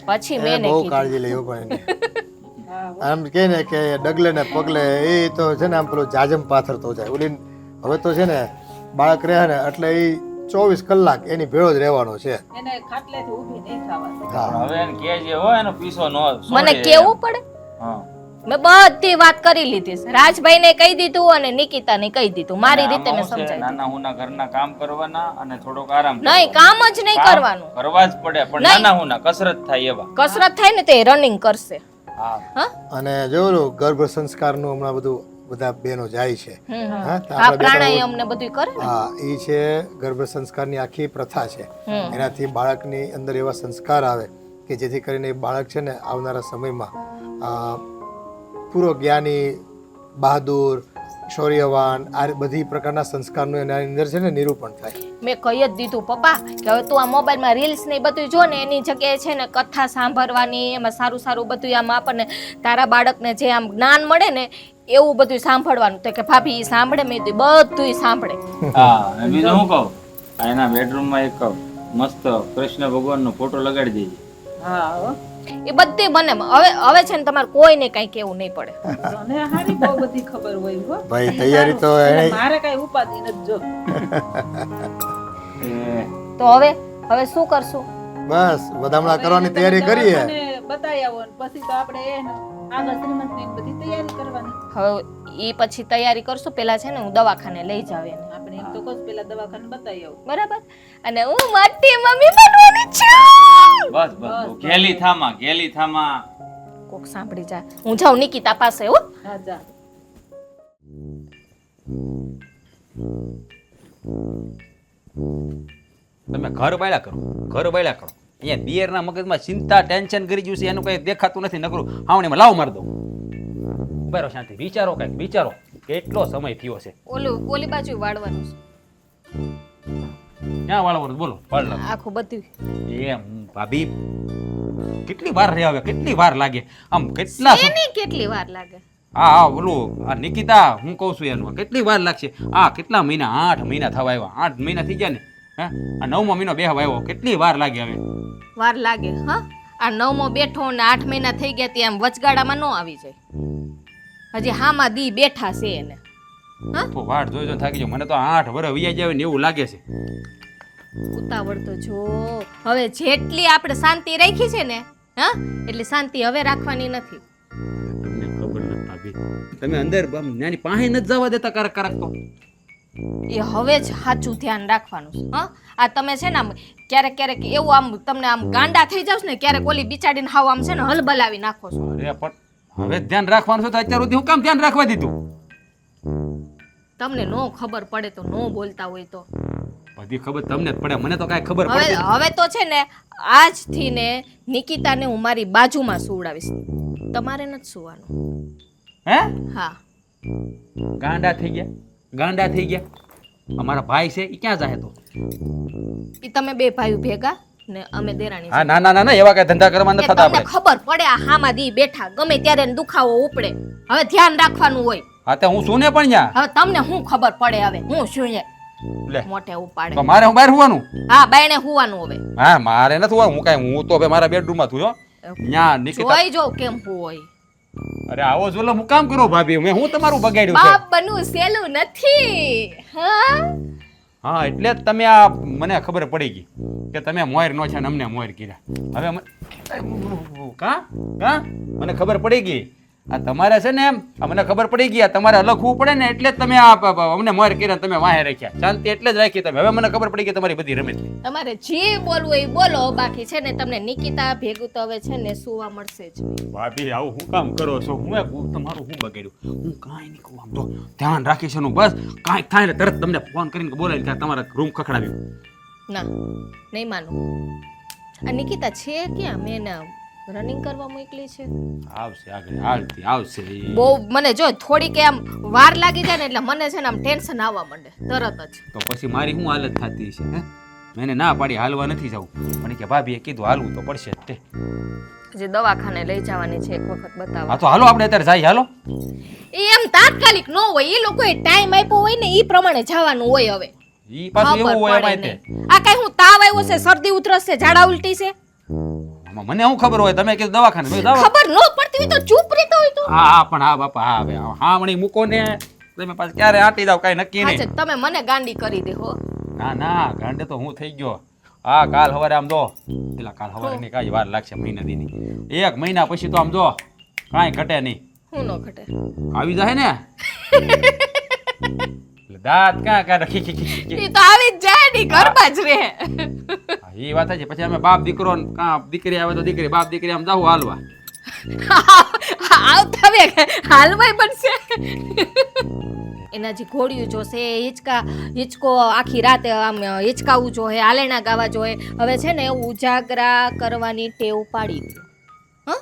પછી મેં બહુ કાળજી લેવી પડે આમ કે ને કે ડગલે ને પગલે એ તો છે ને આમ પેલું જાજમ પાથરતો જાય ઓલી. હવે તો છે ને બાળક રહે ને એટલે એ 24 કલાક એની ભેળો જ રહેવાનો છે. એને ખાટલેથી ઊભી નહીં થવા. હા હવે એને કે જે હોય એનો પીસો નો મને કેવું પડે. હા મેં બધી વાત કરી લીધી છે, રાજભાઈને કહી દીધું અને નિકિતાને કહી દીધું, મારી રીતે મેં આમાં શું છે, સમજાવી. નાના હુના ઘરના કામ કરવાના અને થોડોક આરામ નહીં કામ જ નહીં કામ કરવાનું, કરવા જ પડે પણ નહીં. નાના હુના કસરત થાય એવા. કસરત થાય ને તે રનિંગ કરશે. હા હા અને જોયું ગર્ભ સંસ્કારનું હમણાં બધું બધા બહેનો જાય છે. હા તો આ આપણે બે ત્રણ પ્રાણાયામ ને બધું કરે ને. હા એ છે ગર્ભ સંસ્કારની આખી પ્રથા છે. હમ. એનાથી બાળકની અંદર એવા સંસ્કાર આવે કે જેથી કરીને એ બાળક છે ને આવનારા સમયમાં પૂરો જ્ઞાની, બહાદુર, શૌર્યવાન આ બધી પ્રકારના સંસ્કારનું એના અંદર છે ને નિરૂપણ થાય. મેં કહી જ દીધું પપ્પા કે હવે તું આ મોબાઈલમાં રીલ્સ ને એ બધું જો ને એની જગ્યાએ છે ને કથા સાંભળવાની, એમાં સારું સારું બધું આમ આપણને તારા બાળકને જે આમ જ્ઞાન મળે ને એવું બધું સાંભળવાનું. તો કે ભાભી ઈ સાંભળે? મેં કીધું બધું સાંભળે. હા અને બીજું હું કહું, આ એના બેડરૂમમાં એક મસ્ત કૃષ્ણ ભગવાનનો ફોટો લગાડી દેજે. હા હો. એ બધી બને. હવે છે ને તમારે કોઈને કઈ કેવું નહીં પડે. અને હારી બહુ બધી ખબર હોય હો. ભાઈ તૈયારી તો અને એને મારે કઈ ઉપાધિ નથી જો. તો હવે શું કરશું? બસ વધામણા કરવાની તૈયારી કરીએ. અને બતાવી આવો ને પછી તો આપણે એને આગળ શ્રીમંતની બધી તૈયારી કરવાની. હવે એ પછી તૈયારી કરશું. પેલા છે ને હું દવાખાને લઈ જાવ એને, આપણે એમ તો કહું પેલા દવાખાને બતાવી આવું. બરાબર? અને હું મોટી મમ્મી બનવાની છું. બસ બસ ગેલી થામા. કોક સાંભળી જાય. હું જાઉં નિકિતા પાસે. હો હા જા. તમે ઘર બાળ્યા કરો, ઘર બાળ્યા કરો. અહીંયા દિયરના મગજમાં ચિંતા ટેન્શન કરી ગયું છે, એનું કઈ દેખાતું નથી. નકરું હાવણીમાં લાવ માર દઉં. બરો શાંતિ વિચારો, કઈક વિચારો. કેટલો સમય થયો છે? ઓલી બાજુ વાળવાનું છે. ક્યાં વાળવાનું? બોલો વાળ લાવો. આખું બધું. એમ ભાભી કેટલી વાર રહે હવે? કેટલી વાર લાગે? આમ કેટલા એની કેટલી વાર લાગે? હા ઓલું આ નિકિતા હું કહું છું એનું કેટલી વાર લાગશે? આ કેટલા મહિના? 8 મહિના થવા આવ્યા. 8 મહિના થઈ ગયા ને. હા આ 9મો મહિનો બેહવા આવ્યો. કેટલી વાર લાગે હવે? વાર લાગે. હા આ 9મો બેઠો ને 8 મહિના થઈ ગયા ત્યાં વચગાડામાં ન આવી જાય. હજી હામાં દી બેઠા છે એને. હા તો વાટ જોઈ જોઈને થાકી જાવ. મને તો 8 વર્ષ વૈયા જાય ને એવું લાગે છે. ઉતાવળ તો જો હવે જેટલી આપણે શાંતિ રાખી છે ને, હા એટલી શાંતિ હવે રાખવાની નથી. તમને ખબર નથી ભાભી, તમે અંદર નાની પાસે નથી જવા દેતા. કરક તો એ હવે જ સાચું ધ્યાન રાખવાનું છે, હા. આ તમે છે ને આમ ક્યારેક ક્યારેક એવું આમ તમને આમ ગાંડા થઈ જાવ ને, ક્યારેક ઓલી બિચાડીને હાવ આમ છે ને હલબલાવી નાખો છો. અરે પણ હવે ધ્યાન રાખવાનું છે તો અત્યાર સુધી હું કામ ધ્યાન રાખવા દીધું? તમને નો ખબર પડે તો નો બોલતા હોય તો. બધી ખબર તમને જ પડે, મને તો કાંઈ ખબર હવે પડતી હવે તો છે ને આજથી ને નિકિતાને હું મારી બાજુમાં સુવડાવીશ, તમારે નથી સુવાનું. હે? હા. ગાંડા થઈ ગયા, ગાંડા થઈ ગયા. અમારા ભાઈ છે એ ક્યાં જાય તો? ઈ તમે બે ભાઈઓ ભેગા ને અમે દેરાણી હા, ના ના ના ના, એવા કઈ ધંધા કરવા નથી થતા તમને આપણે. ખબર પડે આ હામાં દી બેઠા ગમે ત્યારે એને દુખાવો ઉપડે. હવે ધ્યાન રાખવાનું હોય. હા તે હું શું ને પણ ન્યા હવે તમને શું ખબર પડે? હવે હું શું છે લે મોટે ઉપાડે. તો મારે હું બહાર હોવાનું? હા, બાયણે હુવાનું હવે. હા મારે નથી હોવાનું, હું તો હવે મારા બેડરૂમ માં છું હો. ન્યા નિકિતા, જોઈ જો કેમ હોય. અરે આવો જોલો હું કામ કરો ભાભી, મેં હું તમારું બગાડ્યું છે? બાપ બનવું સહેલું નથી. હા, હા એટલે જ તમે આ મને ખબર પડી ગઈ કે તમે મોર નો છે ને અમને મોર કર્યા. હવે કા કા મને ખબર પડી ગઈ આ તમારે છે ને એમ મને ખબર પડી ગઈ આ તમારે લખવું પડે ને એટલે જ તમે આ અમને મોર કર્યા, તમે વાહે રાખ્યા. શાંતિ એટલે જ રાખી તમે. હવે મને ખબર પડી ગઈ તમારી બધી રમત. તમારે જે બોલવું એ બોલો, બાકી છે ને તમને નિકિતા ભેગું તો હવે છે ને સુવા મળશે જ. ભાભી આવું હું કામ કરો છો? હું તમારું હું બગાડ્યું? હું કાંઈ નહીં કહું, આમ તો ધ્યાન રાખીશ એનું. બસ કાંઈક થાય ને તરત તમને ફોન કરીને બોલાવીને કે તમારા રૂમ ખખડાવ્યું. ના, નહીં માનું. આ નિકિતા છે ક્યાં? મેં એને રનિંગ કરવા મોકલી છે. આવશે આગળ આવશે. બહુ મને જો થોડીક આમ વાર લાગી જાય ને એટલે મને છે ને આમ ટેન્શન આવવા માંડે તરત જ. તો પછી મારી શું હાલત થતી છે? હે, મેં ના પાડી હાલવા નથી જવું, પણ કે ભાભીએ કીધું હાલવું તો પડશે જ તે. જે દવાખાને લઈ જવાની છે એક વખત બતાવવા. હા તો હાલો આપણે અત્યારે જાય. હાલો. એમ તાત્કાલિક ન હોય, એ લોકોએ ટાઈમ આપ્યો હોય ને એ પ્રમાણે જવાનું હોય. હવે ઈ પાછું એવું હોય એમાં તે. આ કઈ હું તાવ આવ્યો છે, શરદી ઉધરસ છે, ઝાડા ઉલટી છે? મને શું ખબર હોય? તમે કીધું દવાખાને, મેં દવા. ખબર ન પડતી હોય તો ચૂપ રહેતો હોય તો. હા પણ હા બાપા, હા હવે હા મણી મૂકો ને, તમે પાછું ક્યારે આટી જાવ કાંઈ નક્કી નહીં. અચ્છા, તમે મને ગાંડી કરી દે હો. ના ના ગાંડે તો હું થઈ ગયો. હા કાલ સવારે આમ જો, પેલા કાલ સવારે ની કાંઈ વાર લાગશે મહિના દીની. 1 મહિના પછી તો આમ જો કાંઈ ઘટે નહીં. હું ન ઘટે? આવી જાય ને દાંત ક્યાં કાઢે ખી. એ તો આવી જ જાય ને, ઘરમાં જ રહે. એ વાત છે. પછી અમે બાપ દીકરો ને કાં દીકરી આવે તો દીકરી, બાપ દીકરી આમ જાવું હાલવા. આવતા હવે હાલવાય બનશે. એના જે ઘોડિયું જોશે, હિંચકો આખી રાતે આમ હિંચકાવું જોઈએ, આલેણા ગાવા જોઈએ. હવે છે ને ઉજાગરા કરવાની ટેવ પાડી દો. હા,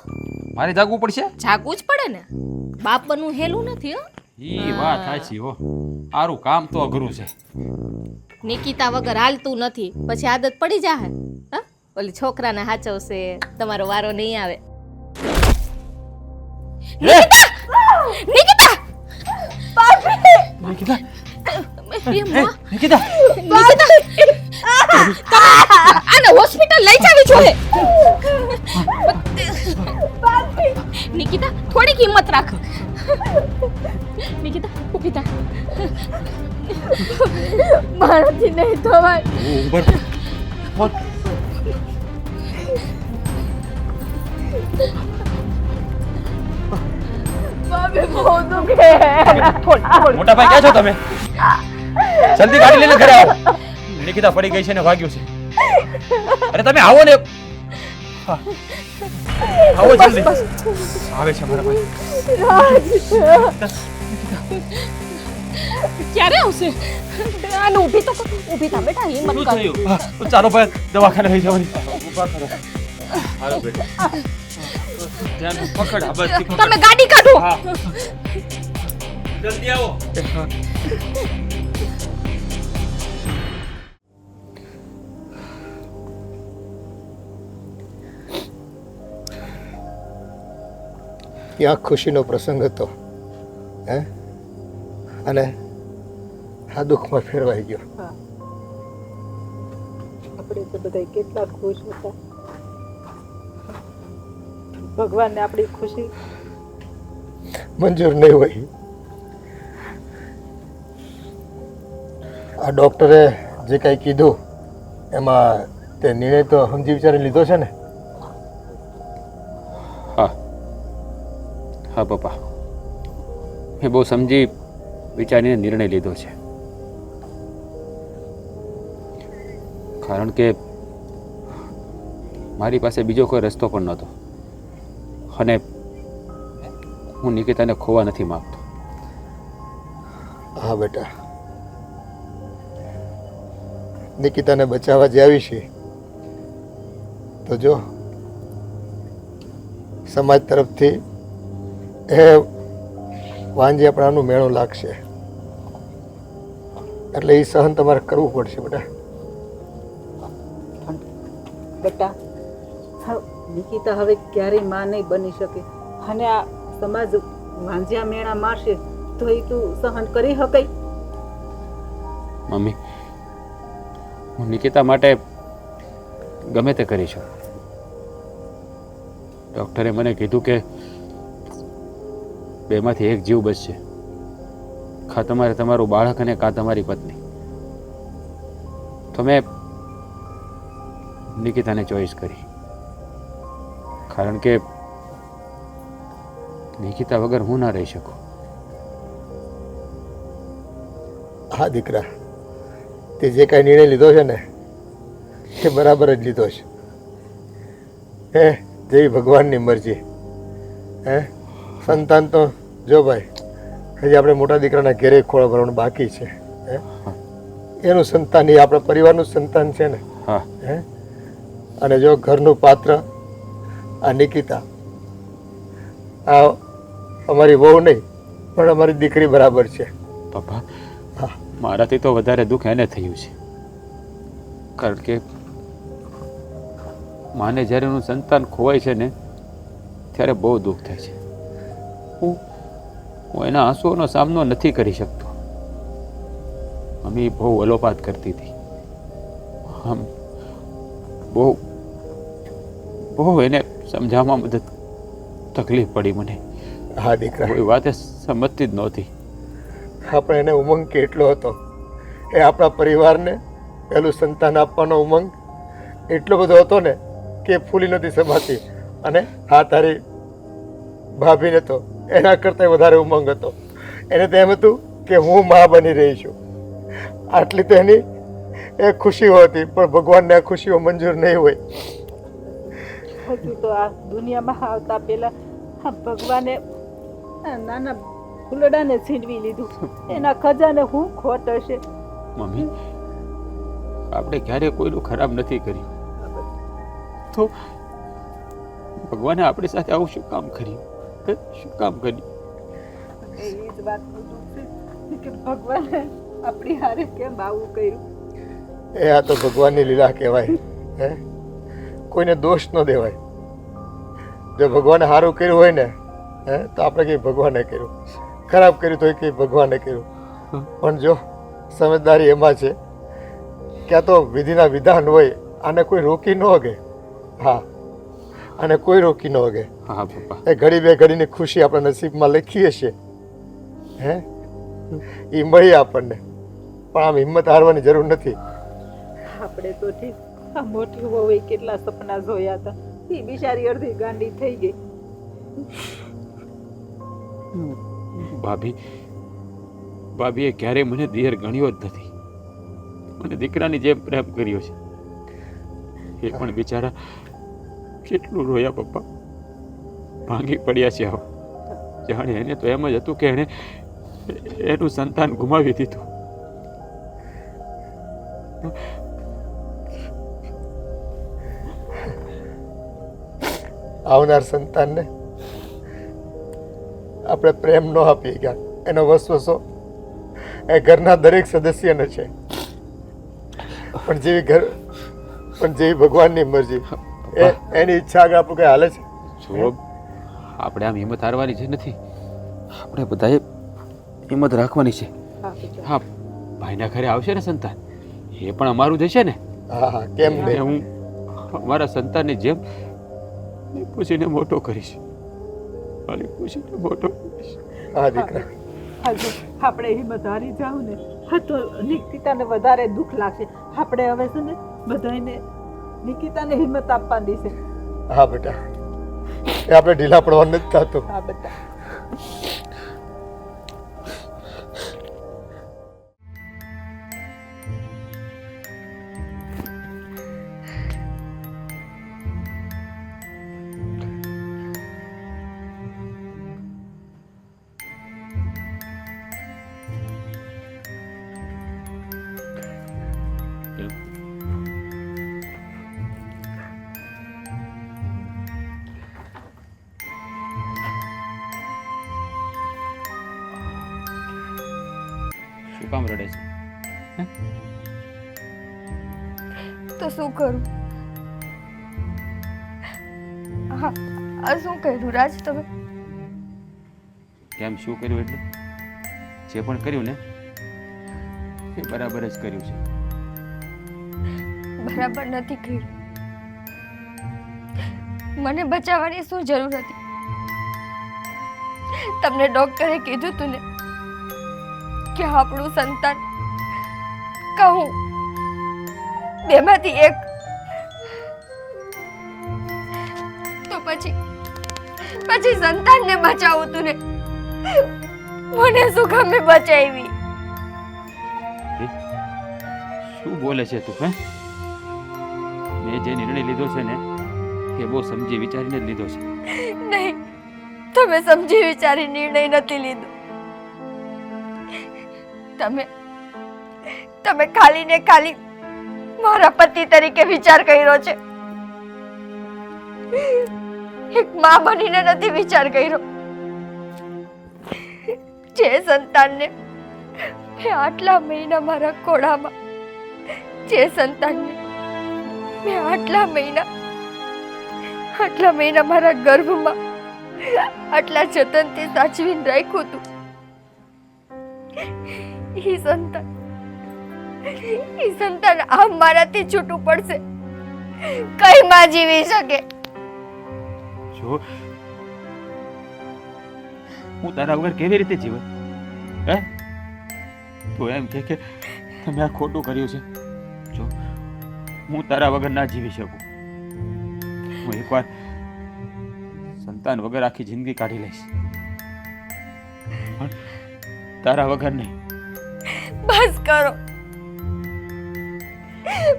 મારે જાગવું પડશે? જાગવું જ પડે ને, બાપ બનવું હેલું નથી. હો, ઈ વાત સાચી હો. સારું કામ તો અઘરું છે. નિકિતા વગર હાલતું નથી, પછી આદત પડી જાય. હા, ઓલી છોકરાને હાચવશે, તમારો વારો નહીં આવે. નિકિતા! નિકિતા! નિકિતા! આને હોસ્પિટલ લઈ જવી જોઈએ. નિકિતા થોડીક હિંમત રાખ. નિકિતા ઊભી થા. મારાથી નહીં થવાય. મોટા ભાઈ ક્યાં છો તમે? જલ્દી ગાડી લઈને ઘરે આવો. નિકિતા પડી ગઈ છે ને વાગ્યું છે. અરે તમે આવો ને. આવો જલ્દી. આવે છે મારા ભાઈ. ક્યારે આવશે? આને ઊભી થા બેટા, હિંમત કર. ચાલો ભાઈ દવાખાને લઈ જવાની. ઊભા કરો. હાલો બેટા. ધ્યાન પકડ. આ બસ તમે ગાડી કાઢો. હા જલ્દી આવો. ત્યાં ખુશીનો પ્રસંગ હતો, હે, અને આ દુઃખમાં ફેરવાઈ ગયો. આપણે તો બધા કેટલા ખુશ હતા. ભગવાનને આપણી ખુશી મંજૂર નહીં હોય. આ ડૉક્ટરે જે કાંઈ કીધું એમાં તે નિર્ણય તો સમજી વિચારી લીધો છે ને? હા પપ્પા, મેં બહુ સમજી વિચારીને નિર્ણય લીધો છે. કારણ કે મારી પાસે બીજો કોઈ રસ્તો પણ નહોતો અને હું નિકિતાને ખોવા નથી માંગતો. હા બેટા, નિકિતાને બચાવવા જે આવી છે તો જો સમાજ તરફથી એ વાંજી આપણાનું મેળો લાગશે, એટલે એ સહન તમારે કરવું પડશે બેટા. બેટા નિકિતા હવે ક્યારેય માં નહીં બની શકે, અને આ સમાજ વાંજ્યા મેણા મારશે તો એ તું સહન કરી શકાય? મમ્મી, હું નિકિતા માટે ગમે તે કરી શકું. ડૉક્ટરે મને કીધું કે બેમાંથી એક જીવ બચશે, કાં તમારે તમારું બાળક અને કાં તમારી પત્ની. તો મેં નિકિતાને ચોઈસ કરી, કારણ કે નિકિતા વગર હું ના રહી શકું. હા દીકરા, તે જે કાંઈ નિર્ણય લીધો છે ને એ બરાબર જ લીધો છે. હે જેવી ભગવાનની મરજી. હે સંતાન તો જો ભાઈ, હજી આપણે મોટા દીકરાના ઘેરે ખોળા ભરવાનું બાકી છે. હે એનું સંતાન એ આપણા પરિવારનું સંતાન છે ને. હા. હે અને જો ઘરનું પાત્ર આ નિકિતા, આ અમારી વહુ નહીં પણ અમારી દીકરી બરાબર છે. પપ્પા, હા, મારાથી તો વધારે દુઃખ એને થયું છે, કારણ કે માને જ્યારે એનું સંતાન ખોવાય છે ને ત્યારે બહુ દુઃખ થાય છે. હું એના આંસુઓનો સામનો નથી કરી શકતો. મમ્મી બહુ અલોપાત કરતી હતી, આમ બહુ બહુ એને સમજાવવામાં મદદ તકલીફ પડી મને. હા દીકરા, કોઈ વાતે સમજતી જ નહોતી. આપણે એને ઉમંગ કેટલો હતો, એ આપણા પરિવારને પહેલું સંતાન આપવાનો ઉમંગ એટલો બધો હતો ને કે ફૂલી નથી સમાતી. અને હા, તારી ભાભીને તો એના કરતાં વધારે ઉમંગ હતો. એને તો એમ હતું કે હું મા બની રહી છું. આટલી તો એની એ ખુશીઓ હતી, પણ ભગવાનને આ ખુશીઓ મંજૂર નહીં હોય. હજુ તો આ દુનિયામાં આવતા પહેલા આ ભગવાને આ નાના ફૂલડાને છીનવી લીધું. એના ખજાને હું ખોટ હશે? મમ્મી, આપણે ક્યારે કોઈનું ખરાબ નથી કર્યું, તો ભગવાને આપણી સાથે આવું શું કામ કર્યું? શું કામ કર્યું? એ જ વાતનું દુઃખ છે કે ભગવાને આપણી હારે કેમ આવું કર્યું? એ આ તો ભગવાનની લીલા કહેવાય. હે કોઈને દોષ ન દેવાય. જો ભગવાને સારું કર્યું હોય ને તો આપણે કંઈ ભગવાને કર્યું, ખરાબ કર્યું તો કંઈ ભગવાને કર્યું. પણ જો સમજદારી એમાં છે કે આ તો વિધિના વિધાન હોય, આને કોઈ રોકી ન શકે. હા, આને કોઈ રોકી ન શકે. હા પપ્પા, એ ઘડી બે ઘડીની ખુશી આપણા નસીબમાં લખીએ છીએ. હે એ મળી આપણને, પણ આમ હિંમત હારવાની જરૂર નથી. આપણે તો ઠીક, આ મોટી વહુએ કેટલા સપના જોયા હતા, એ બિચારી અડધી ગાંડી થઈ ગઈ. ભાભીએ ક્યારેય મને દિયર ગણ્યો જ નથી. મને દીકરાની જેમ પ્રેમ કર્યો છે. એ પણ બિચારા કેટલું રોયા પપ્પા, ભાંગી પડ્યા છે. જાણે એને તો એમ જ હતું કે એણે એનું સંતાન ગુમાવી દીધું. આવનાર સંતાનને આપણે પ્રેમ ન આપી ગયા, એનો વસવસો એ ઘરના દરેક સદસ્યને છે. પણ જેવી ભગવાનની મરજી, એની ઈચ્છા આગળ આપણું કઈ હાલે છે? જો આપણે આમ હિંમત હારવાની છે નથી, આપણે બધાએ હિંમત રાખવાની છે. હા, ભાઈના ઘરે આવશે ને સંતાન, એ પણ અમારું જ હશે ને. હા હા, કેમ નહીં? હું અમારા સંતાનની જેમ પૂછીને મોટો કરીશ. પૂછીને મોટો કરીશ. હા દીકરા, હજુ આપણે હિંમત હારી જાવ ને તો નિકિતાને વધારે દુઃખ લાગશે. આપણે હવે છે ને બધાને નિકિતાને હિંમત આપવાની છે. હા બેટા, એ આપણે ઢીલા પડવાનું નથી થતું. હા બેટા. કામ રડે છે? તો શું કરું? હા, આ શું કર્યું રાજ તમે? કેમ શું કર્યું એટલે જે પણ કર્યું ને એ બરાબર જ કર્યું છે. બરાબર નથી કર્યું. મને બચાવવાની શું જરૂર હતી? તમને ડોક્ટરે કીધું તું ને કે આપણું સંતાન કહું બેમાંથી એક. તો પછી સંતાનને બચાવું તું ને મને શું ગમે બચાવી? શું બોલે છે તું? હે, મેં જે નિર્ણય લીધો છે ને એ બહુ સમજી વિચારીને જ લીધો છે. નહીં, તમે સમજી વિચારી નિર્ણય નથી લીધો. તમે ખાલી ને ખાલી મારા પતિ તરીકે વિચાર કર્યો છે. એક માં બનીને નથી વિચાર કર્યો. જે સંતાનને મેં આટલા મહિના મારા ખોળામાં, જે સંતાનને મેં આટલા મહિના મારા ગર્ભમાં આટલા જતનથી સાચવીને રાખ્યું હતું, એ સંતાન આમ મારાથી છૂટું પડશે કઈ માં જીવી શકે? જો હું તારા વગર કેવી રીતે જીવે? હે, તું એમ કે તમે આ ખોટું કર્યું છે? જો હું તારા વગર ના જીવી શકું. હું એકવાર સંતાન વગર આખી જિંદગી કાઢી લઈશ, પણ તારા વગર નહીં. બસ કરો,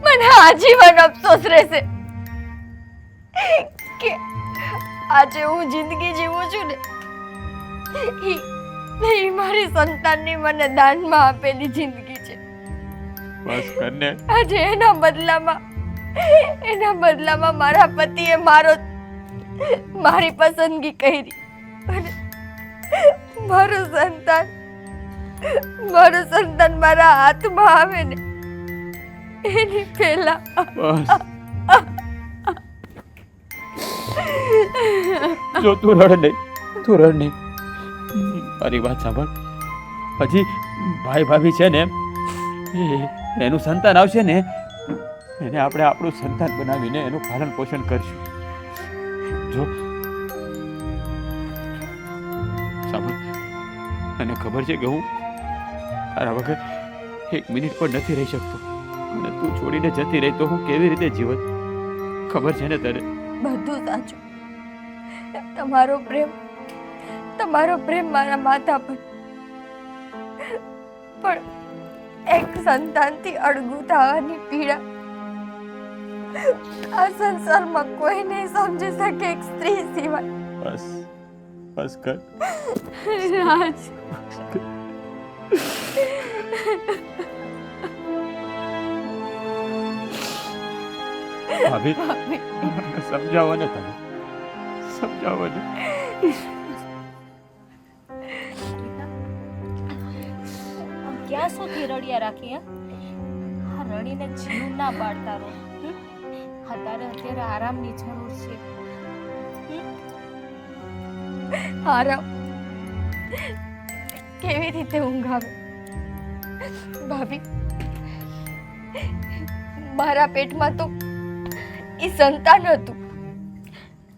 મને આજીવન અફસોસ રહેશે કે આજે હું જિંદગી જીવું છું ને એ મારી સંતાનની મને દાનમાં આપેલી જિંદગી છે. બસ કરને. આજે એના બદલામાં મારા પતિએ મારી પસંદગી કરી અને મારું સંતાન મારા હાથમાં આવે ને એની પહેલા બસ જો તું રડ નહીં. મારી વાત સાંભળ. હજી ભાઈ ભાભી છે ને એનું સંતાન આવશે ને એને આપણે આપણું સંતાન બનાવીને એનું પાલન પોષણ કરશું. જો સાંભળ, મને ખબર છે કે હું તારા વગર એક મિનિટ પણ નથી રહી શકતો, અને તું છોડીને જતી રહી તો હું કેવી રીતે જીવત? ખબર છે ને તને? બધું સાચું. તમારો પ્રેમ મારા માથા પર, પણ એક સંતાનથી અળગું થવાની પીડા આ સંસારમાં કોઈ નહીં સમજી શકે એક સ્ત્રી સિવાય. બસ કર રાજ, ભાભી સમજાવો ને, તમે સમજાવો ને. ક્યાં સુધી રડ્યા રાખી? હા, રડીને જીવ ના બાળતા રહો. તારે અત્યારે આરામની જરૂર છે. આરામ કેવી રીતે ઊંઘ આવે? ભાભી, મારા પેટમાં તો એ સંતાન હતું.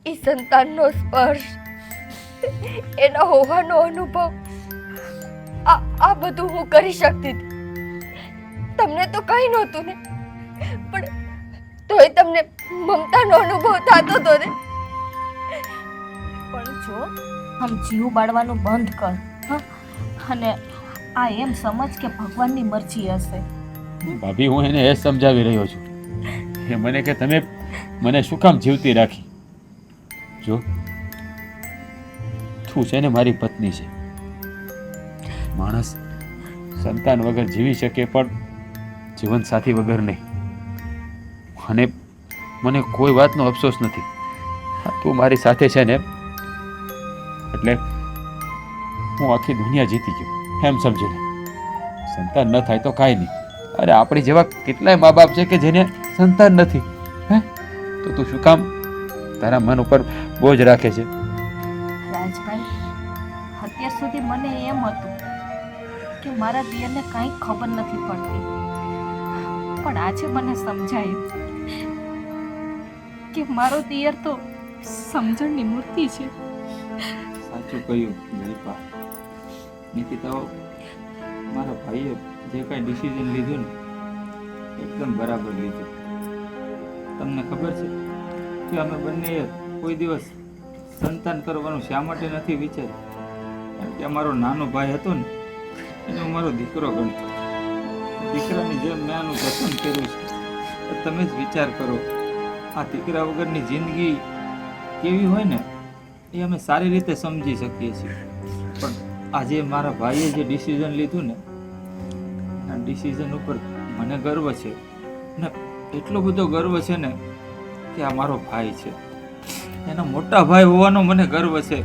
એ સંતાનનો સ્પર્શ, એનો હોવાનો અનુભવ, આ બધું હું કરી શકતી હતી. તમને તો કઈ નહોતું ને, પણ તોય તમને મમતાનો અનુભવ થતો હતો ને. પણ જો આમ જીવ બાળવાનું બંધ કર, હા, અને આ એમ સમજ કે ભગવાનની મરજી હશે. ભાભી, હું એને એ સમજાવી રહ્યો છું કે મને કે તમે મને શું કામ જીવતી રાખી? જો તું છે ને મારી પત્ની છે. માણસ સંતાન વગર જીવી શકે પણ જીવન સાથી વગર નહીં. અને મને કોઈ વાતનો અફસોસ નથી. તું મારી સાથે છે ને એટલે હું આખી દુનિયા જીતી ગયો એમ સમજી લે. સંતાન ન થાય તો કાંઈ નહીં. અરે આપણી જેવા કેટલાય મા બાપ છે કે જેને સંતાન નથી. હે તો તું શું કામ તારા મન ઉપર બોજ રાખે છે? રાજભાઈ, અત્યાર સુધી મને એમ હતું કે મારા દિયરને કાંઈ ખબર નથી પડતી, પણ આજે મને સમજાયું કે મારો દિયર તો સમજણની મૂર્તિ છે. સાચું કહ્યું જયપા. નિકિતા, મારા ભાઈએ જે કાંઈ ડિસિઝન લીધું ને એકદમ બરાબર લીધું. તમને ખબર છે કે અમે બંનેએ કોઈ દિવસ સંતાન કરવાનું શા માટે નથી વિચાર્યું? કારણ કે અમારો નાનો ભાઈ હતો ને એને હું મારો દીકરો ગણતો. દીકરાની જેમ મેં આનું જતન કર્યું છે. તો તમે જ વિચાર કરો, આ દીકરા વગરની જિંદગી કેવી હોય ને એ અમે સારી રીતે સમજી શકીએ છીએ. પણ આજે મારા ભાઈએ જે ડિસિઝન લીધું ને આ ડિસિઝન ઉપર મને ગર્વ છે ને એટલો બધો ગર્વ છે ને કે આ મારો ભાઈ છે, એનો મોટા ભાઈ હોવાનો મને ગર્વ છે.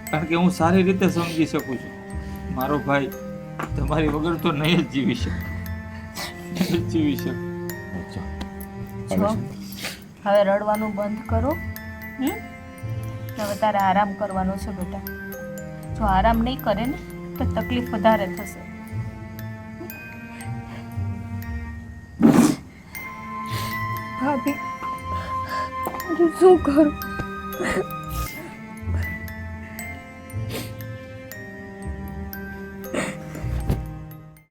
કારણ કે હું સારી રીતે સમજી શકું છું મારો ભાઈ તમારી વગર તો નહીં જ જીવી શકે, નહીં જ જીવી શકે. જો હવે રડવાનું બંધ કરો. હવે તારે આરામ કરવાનો છે બેટા. જો આરામ નહીં કરે ને તો તકલીફ વધારે થશે. ભાભી હું શું કરું?